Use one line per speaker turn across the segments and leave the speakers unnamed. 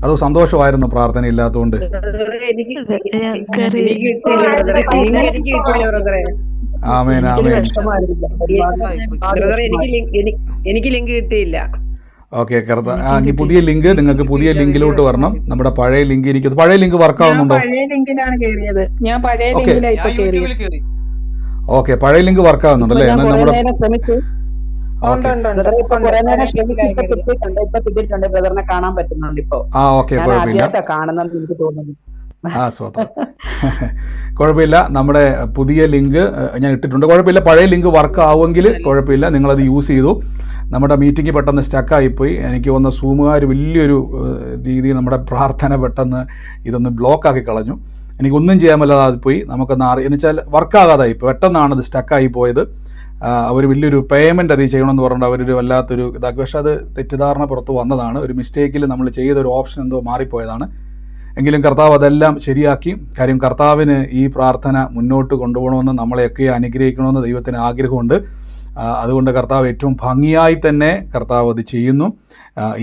അതോ സന്തോഷമായിരുന്നു പ്രാർത്ഥന ഇല്ലാത്തതുകൊണ്ട്? ആമേൻ ആമേൻ.
എനിക്ക് ലിങ്ക് കിട്ടിയില്ല.
ഓക്കെ, പുതിയ ലിങ്ക്, നിങ്ങൾക്ക് പുതിയ ലിങ്കിലോട്ട് വരണം. നമ്മുടെ പഴയ ലിങ്ക് ഇരിക്കുന്നത്, പഴയ ലിങ്ക് വർക്ക് ആവുന്നുണ്ടോ? ഓക്കെ, പഴയ ലിങ്ക് വർക്ക് ആവുന്നുണ്ടല്ലേ? നമ്മുടെ
കാണാൻ പറ്റുന്നുണ്ട് ഇപ്പൊ.
ഓക്കെ, കുഴപ്പമില്ല.
കാണുന്നത് എനിക്ക് തോന്നുന്നു.
സ്വതന്ത്രം. കുഴപ്പമില്ല, നമ്മുടെ പുതിയ ലിങ്ക് ഞാൻ ഇട്ടിട്ടുണ്ട്. കുഴപ്പമില്ല, പഴയ ലിങ്ക് വർക്ക് ആവുമെങ്കിൽ കുഴപ്പമില്ല, നിങ്ങളത് യൂസ് ചെയ്തു. നമ്മുടെ മീറ്റിംഗ് പെട്ടെന്ന് സ്റ്റക്കായിപ്പോയി. എനിക്ക് വന്ന സൂമുകാർ വലിയൊരു രീതിയിൽ നമ്മുടെ പ്രാർത്ഥന പെട്ടെന്ന് ഇതൊന്ന് ബ്ലോക്കാക്കി കളഞ്ഞു. എനിക്കൊന്നും ചെയ്യാൻ പറ്റാതെ പോയി. നമുക്കൊന്ന് എന്നുവെച്ചാൽ വർക്കാകാതായി പെട്ടെന്നാണ് ഇത് സ്റ്റക്കായി പോയത്. അവർ വലിയൊരു പേയ്മെൻറ്റ് അത് ചെയ്യണമെന്ന് പറഞ്ഞിട്ട് അവരൊരു വല്ലാത്തൊരു ഇതാക്കി. പക്ഷെ അത് തെറ്റിദ്ധാരണ പുറത്ത് വന്നതാണ്. ഒരു മിസ്റ്റേക്കിൽ നമ്മൾ ചെയ്തൊരു ഓപ്ഷൻ എന്തോ മാറിപ്പോയതാണ്. എങ്കിലും കർത്താവ് അതെല്ലാം ശരിയാക്കി. കാര്യം കർത്താവിന് ഈ പ്രാർത്ഥന മുന്നോട്ട് കൊണ്ടുപോകണമെന്ന്, നമ്മളെയൊക്കെ അനുഗ്രഹിക്കണമെന്ന് ദൈവത്തിന് ആഗ്രഹമുണ്ട്. അതുകൊണ്ട് കർത്താവ് ഏറ്റവും ഭംഗിയായി തന്നെ കർത്താവ് അത് ചെയ്യുന്നു.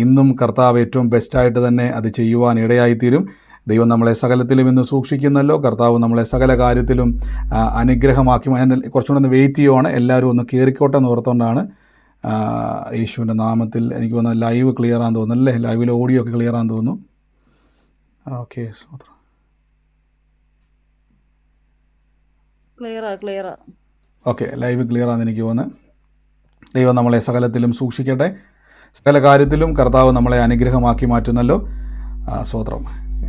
ഇന്നും കർത്താവ് ഏറ്റവും ബെസ്റ്റായിട്ട് തന്നെ അത് ചെയ്യുവാൻ ഇടയായിത്തീരും. ദൈവം നമ്മളെ സകലത്തിലും ഇന്ന് സൂക്ഷിക്കുന്നല്ലോ. കർത്താവ് നമ്മളെ സകല കാര്യത്തിലും അനുഗ്രഹമാക്കി. കുറച്ചുകൂടെ ഒന്ന് വെയിറ്റ് ചെയ്യുവാണ്. എല്ലാവരും ഒന്ന് കയറിക്കോട്ടെ എന്ന് ഓർത്തുകൊണ്ടാണ്. യേശുവിൻ്റെ നാമത്തിൽ. എനിക്ക് തോന്നുന്നു ലൈവ് ക്ലിയർ ആണെന്ന് തോന്നുന്നു അല്ലേ? ലൈവിൽ ഓഡിയോ ഒക്കെ ക്ലിയർ ആണെന്ന് തോന്നുന്നു. ഓക്കെ, ഓക്കെ, ലൈവ് ക്ലിയർ ആണെന്ന് എനിക്ക് തോന്നുന്നത്. ദൈവം നമ്മളെ സകലത്തിലും സൂക്ഷിക്കട്ടെ. സകല കാര്യത്തിലും കർത്താവ് നമ്മളെ അനുഗ്രഹമാക്കി മാറ്റുന്നല്ലോ. സ്വതന്ത്രം.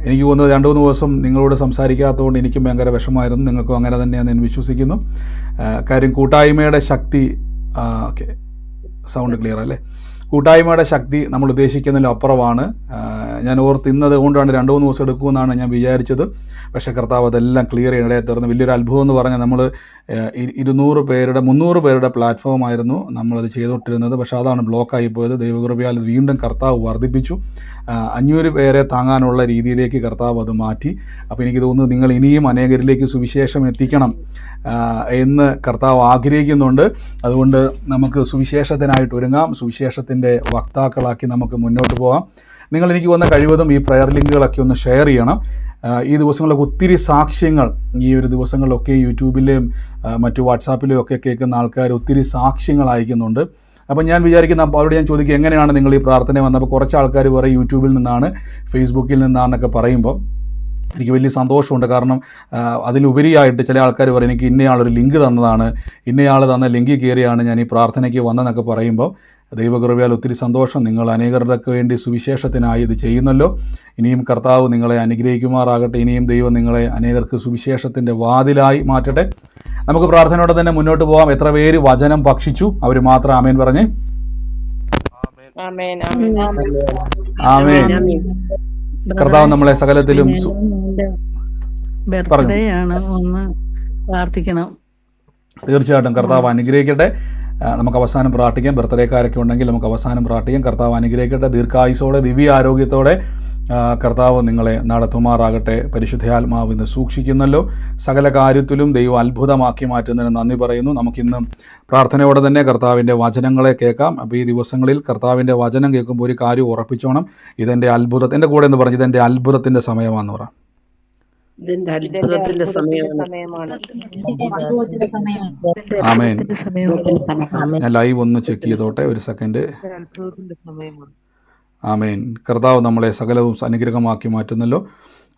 എനിക്ക് തോന്നുന്നത് 2-3 ദിവസം നിങ്ങളോട് സംസാരിക്കാത്തതുകൊണ്ട് എനിക്കും ഭയങ്കര വിഷമമായിരുന്നു. നിങ്ങൾക്കും അങ്ങനെ തന്നെയാണ് ഞാൻ വിശ്വസിക്കുന്നു. കാര്യം കൂട്ടായ്മയുടെ ശക്തി. ഓക്കെ, സൗണ്ട് ക്ലിയർ അല്ലേ? കൂട്ടായ്മയുടെ ശക്തി നമ്മൾ ഉദ്ദേശിക്കുന്നതിലും അപ്പുറമാണ്. ഞാൻ ഓർത്തിന്നത് കൊണ്ടാണ് 2-3 ദിവസം എടുക്കുമെന്നാണ് ഞാൻ വിചാരിച്ചത്. പക്ഷേ കർത്താവ് അതെല്ലാം ക്ലിയർ ചെയ്യാൻ ഇടയായി തീർന്നു. വലിയൊരു അത്ഭുതം എന്ന് പറഞ്ഞാൽ നമ്മൾ 200 പേരുടെ 300 പേരുടെ പ്ലാറ്റ്ഫോമായിരുന്നു നമ്മളത് ചെയ്തുകൊണ്ടിരുന്നത്. പക്ഷേ അതാണ് ബ്ലോക്കായി പോയത്. ദൈവകൃപയാൽ വീണ്ടും കർത്താവ് വർദ്ധിപ്പിച്ചു. 500 പേരെ താങ്ങാനുള്ള രീതിയിലേക്ക് കർത്താവ് അത് മാറ്റി. അപ്പോൾ എനിക്ക് തോന്നുന്നു നിങ്ങൾ ഇനിയും അനേകരിലേക്ക് സുവിശേഷം എത്തിക്കണം എന്ന് കർത്താവ് ആഗ്രഹിക്കുന്നുണ്ട്. അതുകൊണ്ട് നമുക്ക് സുവിശേഷത്തിനായിട്ട് ഒരുങ്ങാം. സുവിശേഷത്തിൻ്റെ വക്താക്കളാക്കി നമുക്ക് മുന്നോട്ട് പോകാം. നിങ്ങൾ എനിക്ക് വന്ന കഴിവതും ഈ പ്രയർ ലിങ്കുകളൊക്കെ ഒന്ന് ഷെയർ ചെയ്യണം. ഈ ദിവസങ്ങളിലൊക്കെ ഒത്തിരി സാക്ഷ്യങ്ങൾ, ഈ ഒരു ദിവസങ്ങളിലൊക്കെ യൂട്യൂബിലെയും മറ്റു വാട്സാപ്പിലും ഒക്കെ കേൾക്കുന്ന ആൾക്കാർ ഒത്തിരി സാക്ഷ്യങ്ങൾ അയക്കുന്നുണ്ട്. അപ്പോൾ ഞാൻ വിചാരിക്കുന്ന, അപ്പോൾ അവിടെ ഞാൻ ചോദിക്കും എങ്ങനെയാണ് നിങ്ങൾ ഈ പ്രാർത്ഥന വന്നത്? അപ്പോൾ കുറച്ച് ആൾക്കാർ പറയും യൂട്യൂബിൽ നിന്നാണ്, ഫേസ്ബുക്കിൽ നിന്നാണെന്നൊക്കെ പറയുമ്പോൾ എനിക്ക് വലിയ സന്തോഷമുണ്ട്. കാരണം അതിലുപരിയായിട്ട് ചില ആൾക്കാർ പറയും എനിക്ക് ഇന്നയാളൊരു ലിങ്ക് തന്നതാണ്, ഇന്നയാൾ തന്ന ലിങ്കിൽ കയറിയാണ് ഞാൻ ഈ പ്രാർത്ഥനയ്ക്ക് വന്നതെന്നൊക്കെ പറയുമ്പോൾ ദൈവകൃപയാൽ ഒത്തിരി സന്തോഷം. നിങ്ങൾ അനേകർക്ക് വേണ്ടി സുവിശേഷത്തിനായി ഇത് ചെയ്യുന്നല്ലോ. ഇനിയും കർത്താവ് നിങ്ങളെ അനുഗ്രഹിക്കുമാറാകട്ടെ. ഇനിയും ദൈവം നിങ്ങളെ അനേകർക്ക് സുവിശേഷത്തിൻ്റെ വാതിലായി മാറ്റട്ടെ. നമുക്ക് പ്രാർത്ഥനയോടെ തന്നെ മുന്നോട്ട് പോകാം. എത്ര പേര് വചനം ഭക്ഷിച്ചു? അവർ മാത്രം ആമേൻ പറഞ്ഞേ. ആമേൻ. കർത്താവ് നമ്മളെ സകലത്തിലും തീർച്ചയായിട്ടും കർത്താവ് അനുഗ്രഹിക്കട്ടെ. നമുക്ക് അവസാനം പ്രാർത്ഥിക്കാം. ബർത്ത്ഡേക്കാരൊക്കെ ഉണ്ടെങ്കിൽ നമുക്ക് അവസാനം പ്രാർത്ഥിക്കാം. കർത്താവ് അനുഗ്രഹിക്കട്ടെ. ദീർഘായുസോടെ ദിവ്യ ആരോഗ്യത്തോടെ കർത്താവ് നിങ്ങളെ നടത്തുമാറാകട്ടെ. പരിശുദ്ധാത്മാവ് ഇന്ന് സൂക്ഷിക്കുന്നല്ലോ. സകല കാര്യത്തിലും ദൈവം അത്ഭുതമാക്കി മാറ്റുന്നതിന് നന്ദി പറയുന്നു. നമുക്കിന്ന് പ്രാർത്ഥനയോടെ തന്നെ കർത്താവിൻ്റെ വചനങ്ങളെ കേൾക്കാം. അപ്പോൾ ഈ ദിവസങ്ങളിൽ കർത്താവിൻ്റെ വചനം കേൾക്കുമ്പോൾ ഒരു കാര്യം ഉറപ്പിച്ചോണം, ഇതെൻ്റെ അത്ഭുതം. എൻ്റെ കൂടെ എന്ന് പറഞ്ഞു, ഇതെൻ്റെ അത്ഭുതത്തിൻ്റെ സമയമാണെന്ന് പറ. ആമേൻ. ഞാൻ ലൈവ് ഒന്ന് ചെക്ക് ചെയ്തോട്ടെ, ഒരു സെക്കൻഡ്. ആമേൻ. കർത്താവ് നമ്മളെ സകലവും അനുഗ്രഹമാക്കി മാറ്റുന്നല്ലോ.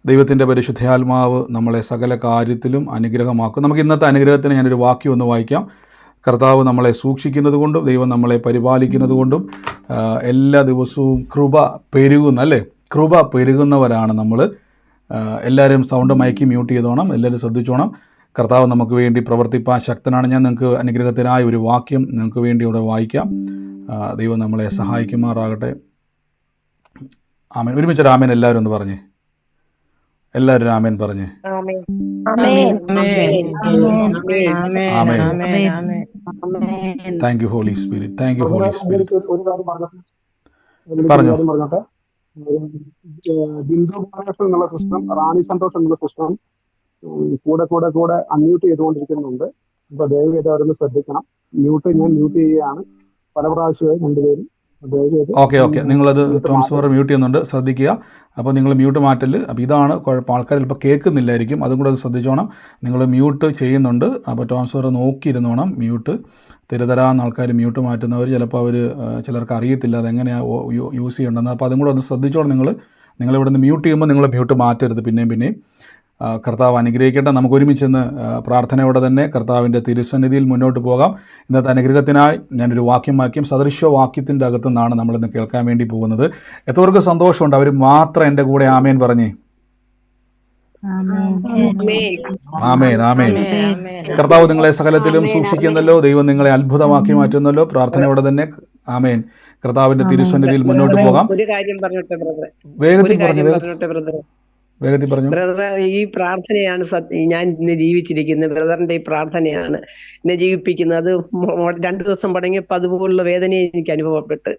ദൈവത്തിൻ്റെ പരിശുദ്ധാത്മാവ് നമ്മളെ സകല കാര്യത്തിലും അനുഗ്രഹമാക്കും. നമുക്ക് ഇന്നത്തെ അനുഗ്രഹത്തിന് ഞാനൊരു വാക്യം ഒന്ന് വായിക്കാം. കർത്താവ് നമ്മളെ സൂക്ഷിക്കുന്നത് കൊണ്ടും ദൈവം നമ്മളെ പരിപാലിക്കുന്നത് കൊണ്ടും എല്ലാ ദിവസവും കൃപ പെരുകുന്നല്ലേ, കൃപ പെരുകുന്നവരാണ് നമ്മൾ. എല്ലാവരും സൗണ്ട് മൈക്ക് മ്യൂട്ട് ചെയ്തോണം, എല്ലാവരും ശ്രദ്ധിച്ചോണം. കർത്താവ് നമുക്ക് വേണ്ടി പ്രവർത്തിപ്പാൻ ശക്തനാണ്. ഞാൻ നിങ്ങൾക്ക് അനുഗ്രഹത്തിനായ ഒരു വാക്യം നിങ്ങൾക്ക് വേണ്ടി ഇവിടെ വായിക്കാം. ദൈവം നമ്മളെ സഹായിക്കുമാറാകട്ടെ. ആമേൻ. ഒരുമിച്ചൊരു ആമേൻ എല്ലാവരും ഒന്ന് പറഞ്ഞേ. എല്ലാവരും ആമേൻ പറഞ്ഞേ. Amen. Thank you holy Spirit. Thank you holy Spirit. പറഞ്ഞോ.
ബിന്ദു ബാലകൃഷ്ണൻ എന്നുള്ള സിസ്റ്റം, റാണി സന്തോഷം എന്നുള്ള സിസ്റ്റം കൂടെ അൺമ്യൂട്ട് ചെയ്തുകൊണ്ടിരിക്കുന്നുണ്ട്. അപ്പൊ ദയവ് ചെയ്ത് അവരൊന്ന് ശ്രദ്ധിക്കണം. ഞാൻ മ്യൂട്ട് ചെയ്യുകയാണ് പല പ്രാവശ്യമായി രണ്ടുപേരും. ദയവേത്
ഓക്കെ നിങ്ങളത്
മ്യൂട്ട്
ടോംസ്
മാറ്റരുത്.
മ്യൂട്ട് ചെയ്യുന്നുണ്ട്, ശ്രദ്ധിക്കുക. അപ്പോൾ നിങ്ങൾ മ്യൂട്ട് മാറ്റല്, അപ്പോൾ ഇതാണ് കുഴപ്പം, ആൾക്കാർ ഇപ്പോൾ കേൾക്കുന്നില്ലായിരിക്കും, അതും കൂടെ അത് ശ്രദ്ധിച്ചോണം. നിങ്ങൾ മ്യൂട്ട് ചെയ്യുന്നുണ്ട്, അപ്പോൾ ടോംസ് നോക്കിയിരുന്നോണം. മ്യൂട്ട് തരുതരാന്ന് ആൾക്കാർ മ്യൂട്ട് മാറ്റുന്നവർ ചിലപ്പോൾ ചിലർക്ക് അറിയത്തില്ല അതെങ്ങനെയാണ് യൂസ് ചെയ്യേണ്ടതെന്ന്. അപ്പോൾ അതും കൂടെ ഒന്ന് ശ്രദ്ധിച്ചോണം. നിങ്ങളിവിടെ നിന്ന് മ്യൂട്ട് ചെയ്യുമ്പോൾ നിങ്ങൾ മ്യൂട്ട് മാറ്റരുത് പിന്നെയും. കർത്താവ് അനുഗ്രഹിക്കട്ടെ. നമുക്ക് ഒരുമിച്ചെന്ന് പ്രാർത്ഥനയോടെ തന്നെ കർത്താവിൻ്റെ തിരുസന്നിധിയിൽ മുന്നോട്ട് പോകാം. ഇന്നത്തെ അനുഗ്രഹത്തിനായി ഞാനൊരു വാക്യം സദൃശവാക്യത്തിൻ്റെ അകത്തു നിന്നാണ് നമ്മളിന്ന് കേൾക്കാൻ വേണ്ടി പോകുന്നത്. എത്രവർക്ക് സന്തോഷമുണ്ട്, അവർ മാത്രം എൻ്റെ കൂടെ ആമേൻ പറഞ്ഞേ. ആമേൻ. കർത്താവ് നിങ്ങളെ സകലത്തിലും സൂക്ഷിക്കുന്നല്ലോ, ദൈവം നിങ്ങളെ അത്ഭുതമാക്കി മാറ്റുന്നല്ലോ. പ്രാർത്ഥനയോടെ തന്നെ ആമേൻ. കർത്താവിൻ്റെ തിരുസന്നിധിയിൽ മുന്നോട്ട് പോകാം.
ഒരു കാര്യം പറഞ്ഞോട്ടെ ബ്രദറെ,
വേഗത്തിൽ
ഒരു കാര്യം
പറഞ്ഞു,
പറഞ്ഞോട്ടെ ബ്രദറെ.
വേഗത്തിൽ പറഞ്ഞു.
ബ്രദറെ, ഈ പ്രാർത്ഥനയാണ് ഞാൻ ഇന്ന് ജീവിച്ചിരിക്കുന്നത്. ബ്രദറിന്റെ ഈ പ്രാർത്ഥനയാണ് എന്നെ ജീവിപ്പിക്കുന്നത്. അത് 2 ദിവസം പടങ്ങിയപ്പോൾ അതുപോലുള്ള വേദനയെ എനിക്ക് അനുഭവപ്പെട്ട്.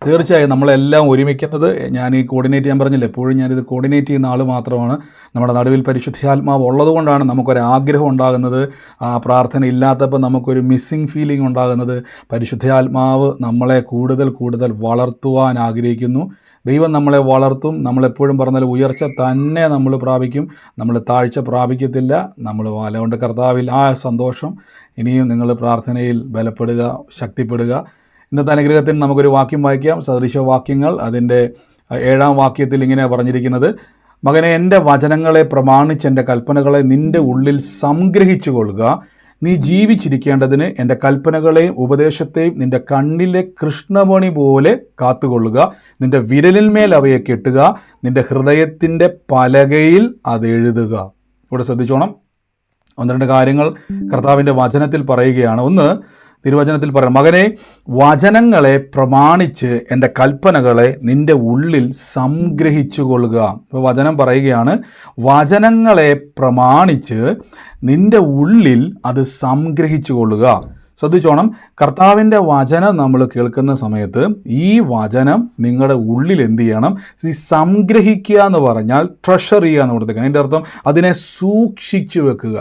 തീർച്ചയായും നമ്മളെല്ലാം ഒരുമിക്കുന്നത്, ഞാൻ ഈ കോർഡിനേറ്റ് ചെയ്യാൻ പറഞ്ഞില്ല, എപ്പോഴും ഞാനിത് കോർഡിനേറ്റ് ചെയ്യുന്ന ആൾ മാത്രമാണ്. നമ്മുടെ നടുവിൽ പരിശുദ്ധാത്മാവ് ഉള്ളതുകൊണ്ടാണ് നമുക്കൊരാഗ്രഹം ഉണ്ടാകുന്നത്. ആ പ്രാർത്ഥന ഇല്ലാത്തപ്പോൾ നമുക്കൊരു മിസ്സിങ് ഫീലിംഗ് ഉണ്ടാകുന്നത്. പരിശുദ്ധാത്മാവ് നമ്മളെ കൂടുതൽ വളർത്തുവാൻ ആഗ്രഹിക്കുന്നു. ദൈവം നമ്മളെ വളർത്തും. നമ്മളെപ്പോഴും പറഞ്ഞാൽ ഉയർച്ച തന്നെ നമ്മൾ പ്രാപിക്കും, നമ്മൾ താഴ്ച പ്രാപിക്കത്തില്ല. അതുകൊണ്ട് കർത്താവിൽ ആ സന്തോഷം. ഇനിയും നിങ്ങൾ പ്രാർത്ഥനയിൽ ബലപ്പെടുക, ശക്തിപ്പെടുക. ഇന്നത്തെ അനുഗ്രഹത്തിന് നമുക്കൊരു വാക്യം വായിക്കാം, സദൃശവാക്യങ്ങൾ. അതിൻ്റെ 7-ാം വാക്യത്തിൽ ഇങ്ങനെ പറഞ്ഞിരിക്കുന്നത്: മകനെ, എൻ്റെ വചനങ്ങളെ പ്രമാണിച്ച് എൻ്റെ കൽപ്പനകളെ നിൻ്റെ ഉള്ളിൽ സംഗ്രഹിച്ചു കൊള്ളുക. നീ ജീവിച്ചിരിക്കേണ്ടതിന് എൻ്റെ കൽപ്പനകളെയും ഉപദേശത്തെയും നിൻ്റെ കണ്ണിലെ കൃഷ്ണമണി പോലെ കാത്തുകൊള്ളുക. നിൻ്റെ വിരലിന്മേൽ അവയെ കെട്ടുക, നിൻ്റെ ഹൃദയത്തിൻ്റെ പലകയിൽ അത് എഴുതുക. ഇവിടെ ശ്രദ്ധിച്ചോണം, 1-2 കാര്യങ്ങൾ കർത്താവിൻ്റെ വചനത്തിൽ പറയുകയാണ്. ഒന്ന്, തിരുവചനത്തിൽ പറയാം, മകനെ, വചനങ്ങളെ പ്രമാണിച്ച് എൻ്റെ കൽപ്പനകളെ നിൻ്റെ ഉള്ളിൽ സംഗ്രഹിച്ചു കൊള്ളുക. ഇപ്പോൾ വചനം പറയുകയാണ്, വചനങ്ങളെ പ്രമാണിച്ച് നിൻ്റെ ഉള്ളിൽ അത് സംഗ്രഹിച്ചു കൊള്ളുക. ശ്രദ്ധിച്ചോണം, കർത്താവിൻ്റെ വചനം നമ്മൾ കേൾക്കുന്ന സമയത്ത് ഈ വചനം നിങ്ങളുടെ ഉള്ളിൽ എന്ത് ചെയ്യണം? ഈ സംഗ്രഹിക്കുക എന്ന് പറഞ്ഞാൽ ട്രഷർ ചെയ്യുക എന്ന് കൊടുത്തേക്കാം. അതിൻ്റെ അർത്ഥം അതിനെ സൂക്ഷിച്ചു വെക്കുക.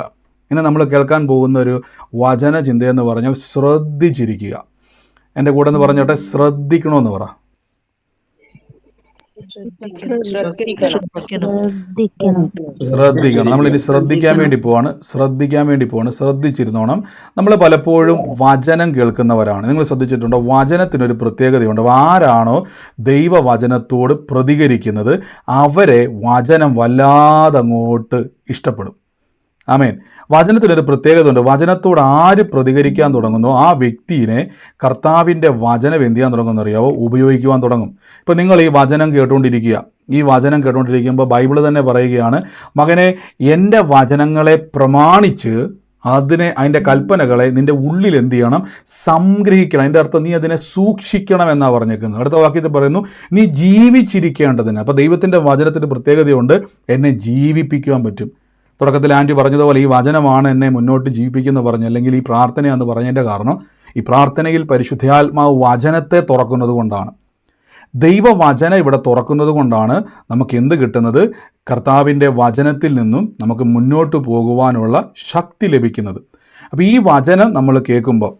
ഇന്ന് നമ്മൾ കേൾക്കാൻ പോകുന്ന ഒരു വചന ചിന്തയെന്ന് പറഞ്ഞാൽ ശ്രദ്ധിച്ചിരിക്കുക. എൻ്റെ കൂടെ എന്ന് പറഞ്ഞോട്ടെ, ശ്രദ്ധിക്കണമെന്ന് പറ. ശ്രദ്ധിക്കണം. നമ്മളിനി ശ്രദ്ധിക്കാൻ വേണ്ടി പോവാണ്. ശ്രദ്ധിച്ചിരുന്നോണം. നമ്മൾ പലപ്പോഴും വചനം കേൾക്കുന്നവരാണ്. നിങ്ങൾ ശ്രദ്ധിച്ചിട്ടുണ്ടോ? വചനത്തിനൊരു പ്രത്യേകതയുണ്ട്. ആരാണോ ദൈവവചനത്തോട് പ്രതികരിക്കുന്നത് അവരെ വചനം വല്ലാതെ അങ്ങോട്ട് ഇഷ്ടപ്പെടും. ആമേൻ. വചനത്തിനൊരു പ്രത്യേകത ഉണ്ട്. വചനത്തോട് ആര് പ്രതികരിക്കാൻ തുടങ്ങുന്നോ ആ വ്യക്തിയെ കർത്താവിൻ്റെ വചനം എന്ത് ചെയ്യാൻ തുടങ്ങുമെന്നറിയാവോ? ഉപയോഗിക്കുവാൻ തുടങ്ങും. ഇപ്പോൾ നിങ്ങൾ ഈ വചനം കേട്ടുകൊണ്ടിരിക്കുമ്പോൾ ബൈബിൾ തന്നെ പറയുകയാണ്, മകനെ, എൻ്റെ വചനങ്ങളെ പ്രമാണിച്ച് അതിൻ്റെ കൽപ്പനകളെ നിൻ്റെ ഉള്ളിൽ എന്ത് ചെയ്യണം? സംഗ്രഹിക്കണം. അതിൻ്റെ അർത്ഥം നീ അതിനെ സൂക്ഷിക്കണം എന്നാണ് പറഞ്ഞേക്കുന്നത്. അടുത്ത വാക്യത്തിൽ പറയുന്നു, നീ ജീവിച്ചിരിക്കേണ്ടതിന്. അപ്പോൾ ദൈവത്തിൻ്റെ വചനത്തിൻ്റെ പ്രത്യേകതയുണ്ട്, എന്നെ ജീവിപ്പിക്കുവാൻ പറ്റും. തുടക്കത്തിൽ ആൻറ്റി പറഞ്ഞതുപോലെ ഈ വചനമാണ് എന്നെ മുന്നോട്ട് ജീവിപ്പിക്കുന്നത് പറഞ്ഞു, അല്ലെങ്കിൽ ഈ പ്രാർത്ഥനയാണെന്ന് പറഞ്ഞതിൻ്റെ കാരണം ഈ പ്രാർത്ഥനയിൽ പരിശുദ്ധാത്മാവ് വചനത്തെ തുറക്കുന്നത് കൊണ്ടാണ്. ദൈവവചനം ഇവിടെ തുറക്കുന്നത് കൊണ്ടാണ് നമുക്ക് എന്ത് കിട്ടുന്നത്? കർത്താവിൻ്റെ വചനത്തിൽ നിന്നും നമുക്ക് മുന്നോട്ട് പോകുവാനുള്ള ശക്തി ലഭിക്കുന്നത്. അപ്പോൾ ഈ വചനം നമ്മൾ കേൾക്കുമ്പോൾ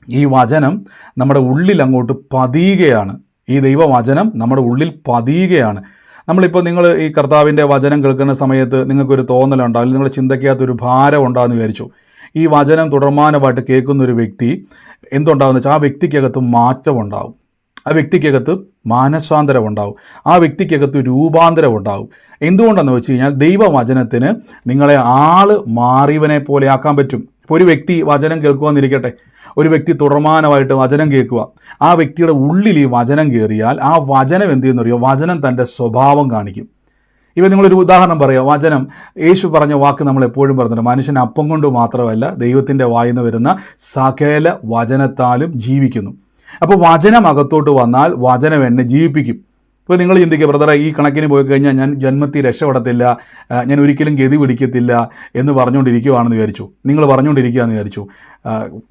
ഈ വചനം നമ്മുടെ ഉള്ളിൽ അങ്ങോട്ട് പതിയുകയാണ്. ഈ ദൈവവചനം നമ്മുടെ ഉള്ളിൽ പതിയുകയാണ്. നമ്മളിപ്പോൾ നിങ്ങൾ ഈ കർത്താവിൻ്റെ വചനം കേൾക്കുന്ന സമയത്ത് നിങ്ങൾക്കൊരു തോന്നലുണ്ടാവും, അല്ലെങ്കിൽ നിങ്ങളുടെ ചിന്തയ്ക്കകത്തൊരു ഭാരം ഉണ്ടാകുമെന്ന് വിചാരിച്ചു. ഈ വചനം തുടർമാനമായിട്ട് കേൾക്കുന്നൊരു വ്യക്തി എന്തുണ്ടാകുമെന്ന് വെച്ചാൽ ആ വ്യക്തിക്കകത്ത് മാറ്റമുണ്ടാകും, ആ വ്യക്തിക്കകത്ത് മാനസാന്തരം ഉണ്ടാവും, ആ വ്യക്തിക്കകത്ത് രൂപാന്തരം ഉണ്ടാവും. എന്തുകൊണ്ടെന്ന് വെച്ച് കഴിഞ്ഞാൽ ദൈവവചനത്തിന് നിങ്ങളെ മാറിയവനെ പോലെ ആക്കാൻ പറ്റും. ഇപ്പോൾ ഒരു വ്യക്തി വചനം കേൾക്കുവാന്നിരിക്കട്ടെ, ഒരു വ്യക്തി തുടർമാനമായിട്ട് വചനം കേൾക്കുക, ആ വ്യക്തിയുടെ ഉള്ളിൽ ഈ വചനം കയറിയാൽ ആ വചനം എന്ത് ചെയ്യുന്നറിയോ? വചനം തൻ്റെ സ്വഭാവം കാണിക്കും. ഇവ നിങ്ങളൊരു ഉദാഹരണം പറയാം. വചനം, യേശു പറഞ്ഞ വാക്ക് നമ്മൾ എപ്പോഴും പറയുന്നുണ്ട്, മനുഷ്യൻ അപ്പം കൊണ്ട് മാത്രമല്ല ദൈവത്തിൻ്റെ വായിന്ന് വരുന്ന സകല വചനത്താലും ജീവിക്കുന്നു. അപ്പോൾ വചനം അകത്തോട്ട് വന്നാൽ വചനം എന്നെ ജീവിപ്പിക്കും. ഇപ്പോൾ നിങ്ങൾ ചിന്തിക്കുക, ബ്രദറെ, ഈ കണക്കിന് പോയി കഴിഞ്ഞാൽ ഞാൻ ജന്മത്തിൽ രക്ഷപ്പെടത്തില്ല, ഞാൻ ഒരിക്കലും ഗതി പിടിക്കത്തില്ല എന്ന് പറഞ്ഞുകൊണ്ടിരിക്കുകയാണെന്ന് വിചാരിച്ചു.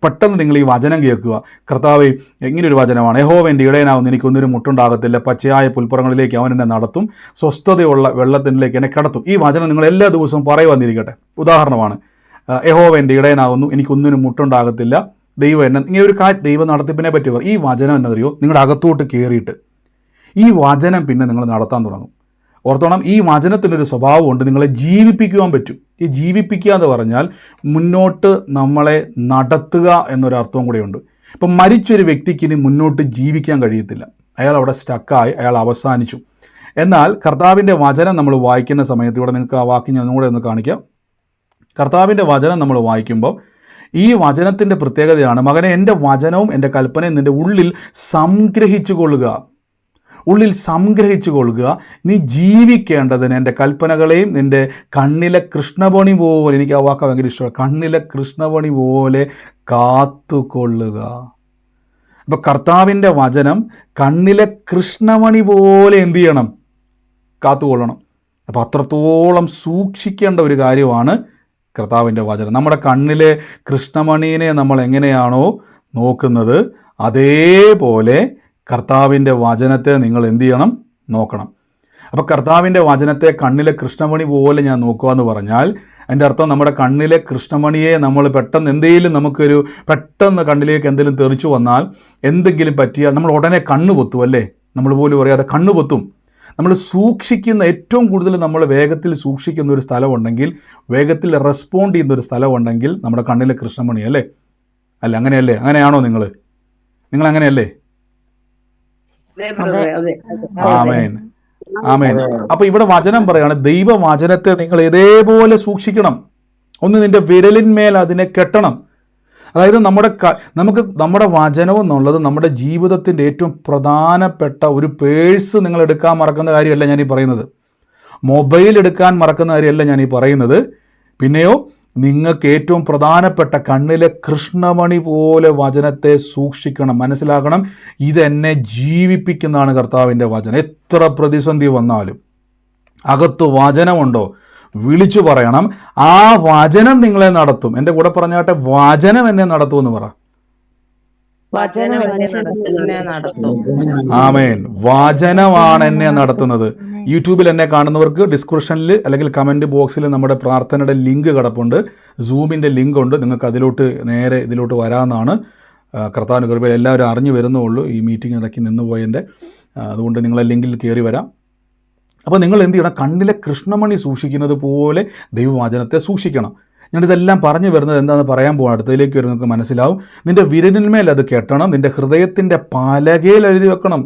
പെട്ടെന്ന് നിങ്ങൾ ഈ വചനം കേൾക്കുക. കർത്താവേ, ഇങ്ങനൊരു വചനമാണ്, യഹോവ എൻ്റെ ഇടയനാവുന്നു, എനിക്കൊന്നിനും മുട്ടുണ്ടാകത്തില്ല, പച്ചയായ പുൽപ്പുറങ്ങളിലേക്ക് അവൻ എന്നെ നടത്തും, സ്വസ്ഥതയുള്ള വെള്ളത്തിലേക്ക് എന്നെ കടത്തും. ഈ വചനം നിങ്ങൾ എല്ലാ ദിവസവും പറയുവാന്നിരിക്കട്ടെ. ഉദാഹരണമാണ്, യഹോവ എൻ്റെ ഇടയനാവുന്നു, എനിക്കൊന്നിനും മുട്ടുണ്ടാകത്തില്ല, ദൈവം എന്നെ ഇങ്ങനെ ഒരു ദൈവ നടത്തിപ്പിനെ പറ്റി പറയും. ഈ വചനം എന്നറിയോ, നിങ്ങളുടെ അകത്തോട്ട് കയറിയിട്ട് ഈ വചനം പിന്നെ നിങ്ങൾ നടത്താൻ തുടങ്ങും. ഓർത്തോണം, ഈ വചനത്തിനൊരു സ്വഭാവമുണ്ട്, നിങ്ങളെ ജീവിപ്പിക്കുവാൻ പറ്റും. ഈ ജീവിപ്പിക്കുക എന്ന് പറഞ്ഞാൽ മുന്നോട്ട് നമ്മളെ നടത്തുക എന്നൊരർത്ഥവും കൂടെയുണ്ട്. ഇപ്പം മരിച്ചൊരു വ്യക്തിക്ക് ഇനി മുന്നോട്ട് ജീവിക്കാൻ കഴിയത്തില്ല, അയാൾ അവിടെ സ്റ്റക്കായി, അയാൾ അവസാനിച്ചു. എന്നാൽ കർത്താവിൻ്റെ വചനം നമ്മൾ വായിക്കുന്ന സമയത്ത്, ഇവിടെ നിങ്ങൾക്ക് ആ വാക്യം ഞാൻ ഒന്നുകൂടെ ഒന്ന് കാണിക്കാം. കർത്താവിൻ്റെ വചനം നമ്മൾ വായിക്കുമ്പോൾ ഈ വചനത്തിൻ്റെ പ്രത്യേകതയാണ്, മകനെ എൻ്റെ വചനവും എൻ്റെ കൽപ്പനയും നിൻ്റെ ഉള്ളിൽ സംഗ്രഹിച്ചു കൊള്ളുക, ഉള്ളിൽ സംഗ്രഹിച്ചു കൊള്ളുക. നീ ജീവിക്കേണ്ടതിന് എൻ്റെ കൽപ്പനകളെയും നിൻ്റെ കണ്ണിലെ കൃഷ്ണമണി പോലെ, എനിക്ക് ആ വാക്ക് ഭയങ്കര ഇഷ്ടമാണ്, കണ്ണിലെ കൃഷ്ണമണി പോലെ കാത്തുകൊള്ളുക. അപ്പോൾ കർത്താവിൻ്റെ വചനം കണ്ണിലെ കൃഷ്ണമണി പോലെ എന്ത് ചെയ്യണം? കാത്തുകൊള്ളണം. അപ്പോൾ അത്രത്തോളം സൂക്ഷിക്കേണ്ട ഒരു കാര്യമാണ് കർത്താവിൻ്റെ വചനം. നമ്മുടെ കണ്ണിലെ കൃഷ്ണമണീനെ നമ്മൾ എങ്ങനെയാണോ നോക്കുന്നത്, അതേപോലെ കർത്താവിൻ്റെ വചനത്തെ നിങ്ങൾ എന്ത് ചെയ്യണം? നോക്കണം. അപ്പോൾ കർത്താവിൻ്റെ വചനത്തെ കണ്ണിലെ കൃഷ്ണമണി പോലെ ഞാൻ നോക്കുക എന്ന് പറഞ്ഞാൽ അതിൻ്റെ അർത്ഥം നമ്മുടെ കണ്ണിലെ കൃഷ്ണമണിയെ നമ്മൾ പെട്ടെന്ന് എന്തെങ്കിലും നമുക്കൊരു പെട്ടെന്ന് കണ്ണിലേക്ക് എന്തെങ്കിലും തെറിച്ചു വന്നാൽ, എന്തെങ്കിലും പറ്റിയാൽ നമ്മൾ ഉടനെ കണ്ണ് പൊത്തും അല്ലേ? നമ്മൾ പോലും അറിയാതെ കണ്ണ് പൊത്തും. നമ്മൾ സൂക്ഷിക്കുന്ന ഏറ്റവും കൂടുതൽ നമ്മൾ വേഗത്തിൽ സൂക്ഷിക്കുന്ന ഒരു സ്ഥലമുണ്ടെങ്കിൽ, വേഗത്തിൽ റെസ്പോണ്ട് ചെയ്യുന്ന ഒരു സ്ഥലമുണ്ടെങ്കിൽ നമ്മുടെ കണ്ണിലെ കൃഷ്ണമണി അല്ലേ? അല്ല, അങ്ങനെയല്ലേ? അങ്ങനെയാണോ നിങ്ങൾ അങ്ങനെയല്ലേ? ആമേൻ, ആമേൻ. അപ്പൊ ഇവിടെ വചനം പറയാണ്, ദൈവവചനത്തെ നിങ്ങൾ ഇതേപോലെ സൂക്ഷിക്കണം. ഒന്ന് നിന്റെ വിരലിന്മേൽ അതിനെ കെട്ടണം. അതായത് നമ്മുടെ വചനം എന്നുള്ളത് നമ്മുടെ ജീവിതത്തിൻ്റെ ഏറ്റവും പ്രധാനപ്പെട്ട ഒരു പേഴ്സ് നിങ്ങൾ എടുക്കാൻ മറക്കുന്ന കാര്യമല്ല ഞാൻ ഈ പറയുന്നത്. മൊബൈൽ എടുക്കാൻ മറക്കുന്ന കാര്യമല്ല ഞാൻ ഈ പറയുന്നത്. പിന്നെയോ നിങ്ങൾക്ക് ഏറ്റവും പ്രധാനപ്പെട്ട കണ്ണിലെ കൃഷ്ണമണി പോലെ വചനത്തെ സൂക്ഷിക്കണം. മനസ്സിലാക്കണം, ഇതെന്നെ ജീവിപ്പിക്കുന്നതാണ് കർത്താവിൻ്റെ വചനം. എത്ര പ്രതിസന്ധി വന്നാലും അകത്ത് വചനമുണ്ടോ വിളിച്ചു പറയണം. ആ വചനം നിങ്ങളെ നടത്തും. എൻ്റെ കൂടെ പറഞ്ഞാട്ടെ, വചനം എന്നെ നടത്തുമെന്ന് പറ. ആമേൻ. വചനമാണ് എന്നെ നടത്തുന്നത്. യൂട്യൂബിൽ എന്നെ കാണുന്നവർക്ക് ഡിസ്ക്രിപ്ഷനിൽ അല്ലെങ്കിൽ കമൻറ്റ് ബോക്സിൽ നമ്മുടെ പ്രാർത്ഥനയുടെ ലിങ്ക് കിടപ്പുണ്ട്, സൂമിൻ്റെ ലിങ്ക് ഉണ്ട്. നിങ്ങൾക്ക് അതിലോട്ട് നേരെ ഇതിലോട്ട് വരാമെന്നാണ്. കർത്താവിൻ്റെ കൃപയിൽ എല്ലാവരും അറിഞ്ഞു വരുന്നുള്ളൂ, ഈ മീറ്റിംഗ് ഇടയ്ക്ക് നിന്നുപോയതിൻ്റെ. അതുകൊണ്ട് നിങ്ങളെ ലിങ്കിൽ കയറി വരാം. അപ്പോൾ നിങ്ങൾ എന്ത് ചെയ്യണം? കണ്ണിലെ കൃഷ്ണമണി സൂക്ഷിക്കുന്നത് പോലെ ദൈവവചനത്തെ സൂക്ഷിക്കണം. ഞാനിതെല്ലാം പറഞ്ഞു വരുന്നത് എന്താണെന്ന് പറയാൻ പോകാം. അടുത്തതിലേക്ക് വരും, നിങ്ങൾക്ക് മനസ്സിലാവും. നിൻ്റെ വിരലിന്മേൽ അത് കെട്ടണം, നിൻ്റെ ഹൃദയത്തിൻ്റെ പലകയിൽ എഴുതി വെക്കണം.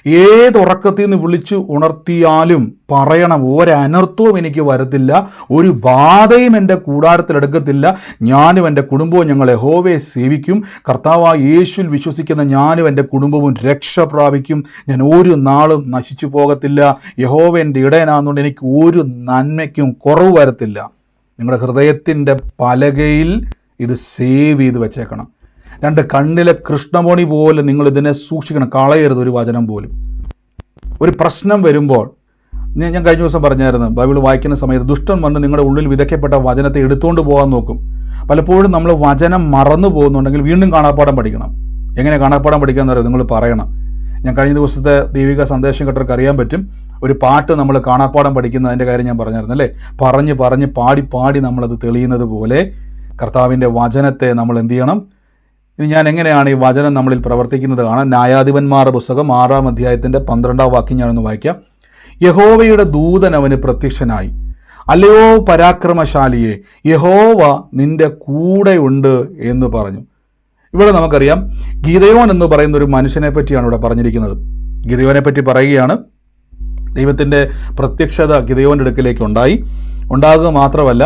ഏതുറക്കത്തിൽ നിന്ന് വിളിച്ചു ഉണർത്തിയാലും പറയണം, ഒരനർത്ഥവും എനിക്ക് വരത്തില്ല, ഒരു ബാധയും എൻ്റെ കൂടാരത്തിലെടുക്കത്തില്ല. ഞാനും എൻ്റെ കുടുംബവും ഞങ്ങൾ യഹോവയെ സേവിക്കും. കർത്താവായ യേശുവിൽ വിശ്വസിക്കുന്ന ഞാനും എൻ്റെ കുടുംബവും രക്ഷ പ്രാപിക്കും. ഞാൻ ഒരു നാളും നശിച്ചു പോകത്തില്ല. യഹോവ എൻ്റെ ഇടയനാകുന്നതുകൊണ്ട് എനിക്ക് ഒരു നന്മയ്ക്കും കുറവ് വരത്തില്ല. നിങ്ങളുടെ ഹൃദയത്തിൻ്റെ പലകയിൽ ഇത് സേവ് ചെയ്ത് വെച്ചേക്കണം. രണ്ട്, കണ്ണിലെ കൃഷ്ണമണി പോലെ നിങ്ങൾ ഇതിനെ സൂക്ഷിക്കണം. കളയരുത് ഒരു വചനം പോലും. ഒരു പ്രശ്നം വരുമ്പോൾ, ഞാൻ കഴിഞ്ഞ ദിവസം പറഞ്ഞായിരുന്നു, ബൈബിൾ വായിക്കുന്ന സമയത്ത് ദുഷ്ടൻ വന്ന് നിങ്ങളുടെ ഉള്ളിൽ വിതയ്ക്കപ്പെട്ട വചനത്തെ എടുത്തുകൊണ്ട് പോകാൻ നോക്കും. പലപ്പോഴും നമ്മൾ വചനം മറന്നു പോകുന്നുണ്ടെങ്കിൽ വീണ്ടും കാണാപ്പാഠം പഠിക്കണം. എങ്ങനെ കാണാപ്പാഠം പഠിക്കാമെന്ന് പറയുന്നത് നിങ്ങൾ പറയണം. ഞാൻ കഴിഞ്ഞ ദിവസത്തെ ദൈവിക സന്ദേശം കേട്ടവർക്ക് അറിയാൻ പറ്റും. ഒരു പാട്ട് നമ്മൾ കാണാപ്പാഠം പഠിക്കുന്നതിൻ്റെ കാര്യം ഞാൻ പറഞ്ഞായിരുന്നു അല്ലേ? പറഞ്ഞ് പറഞ്ഞ് പാടി പാടി നമ്മളത് തെളിയുന്നത് പോലെ കർത്താവിൻ്റെ വചനത്തെ നമ്മൾ എന്ത് ചെയ്യണം? ഇനി ഞാൻ എങ്ങനെയാണ് ഈ വചനം നമ്മളിൽ പ്രവർത്തിക്കുന്നത് കാണാൻ. ന്യായാധിപന്മാരുടെ പുസ്തകം 6-ാം അധ്യായത്തിൻ്റെ 12-ാം വാക്യം ഞാനൊന്ന് വായിക്കാം. യഹോവയുടെ ദൂതൻ അവന് പ്രത്യക്ഷനായി, അല്ലയോ പരാക്രമശാലിയെ, യഹോവ നിന്റെ കൂടെയുണ്ട് എന്ന് പറഞ്ഞു. ഇവിടെ നമുക്കറിയാം, ഗിദെയോൻ എന്ന് പറയുന്ന ഒരു മനുഷ്യനെ പറ്റിയാണ് ഇവിടെ പറഞ്ഞിരിക്കുന്നത്. ഗിദെയോനെ പറ്റി പറയുകയാണ്. ദൈവത്തിൻ്റെ പ്രത്യക്ഷത ഗിദെയോൻ്റെ അടുക്കിലേക്ക് ഉണ്ടാകുക മാത്രമല്ല,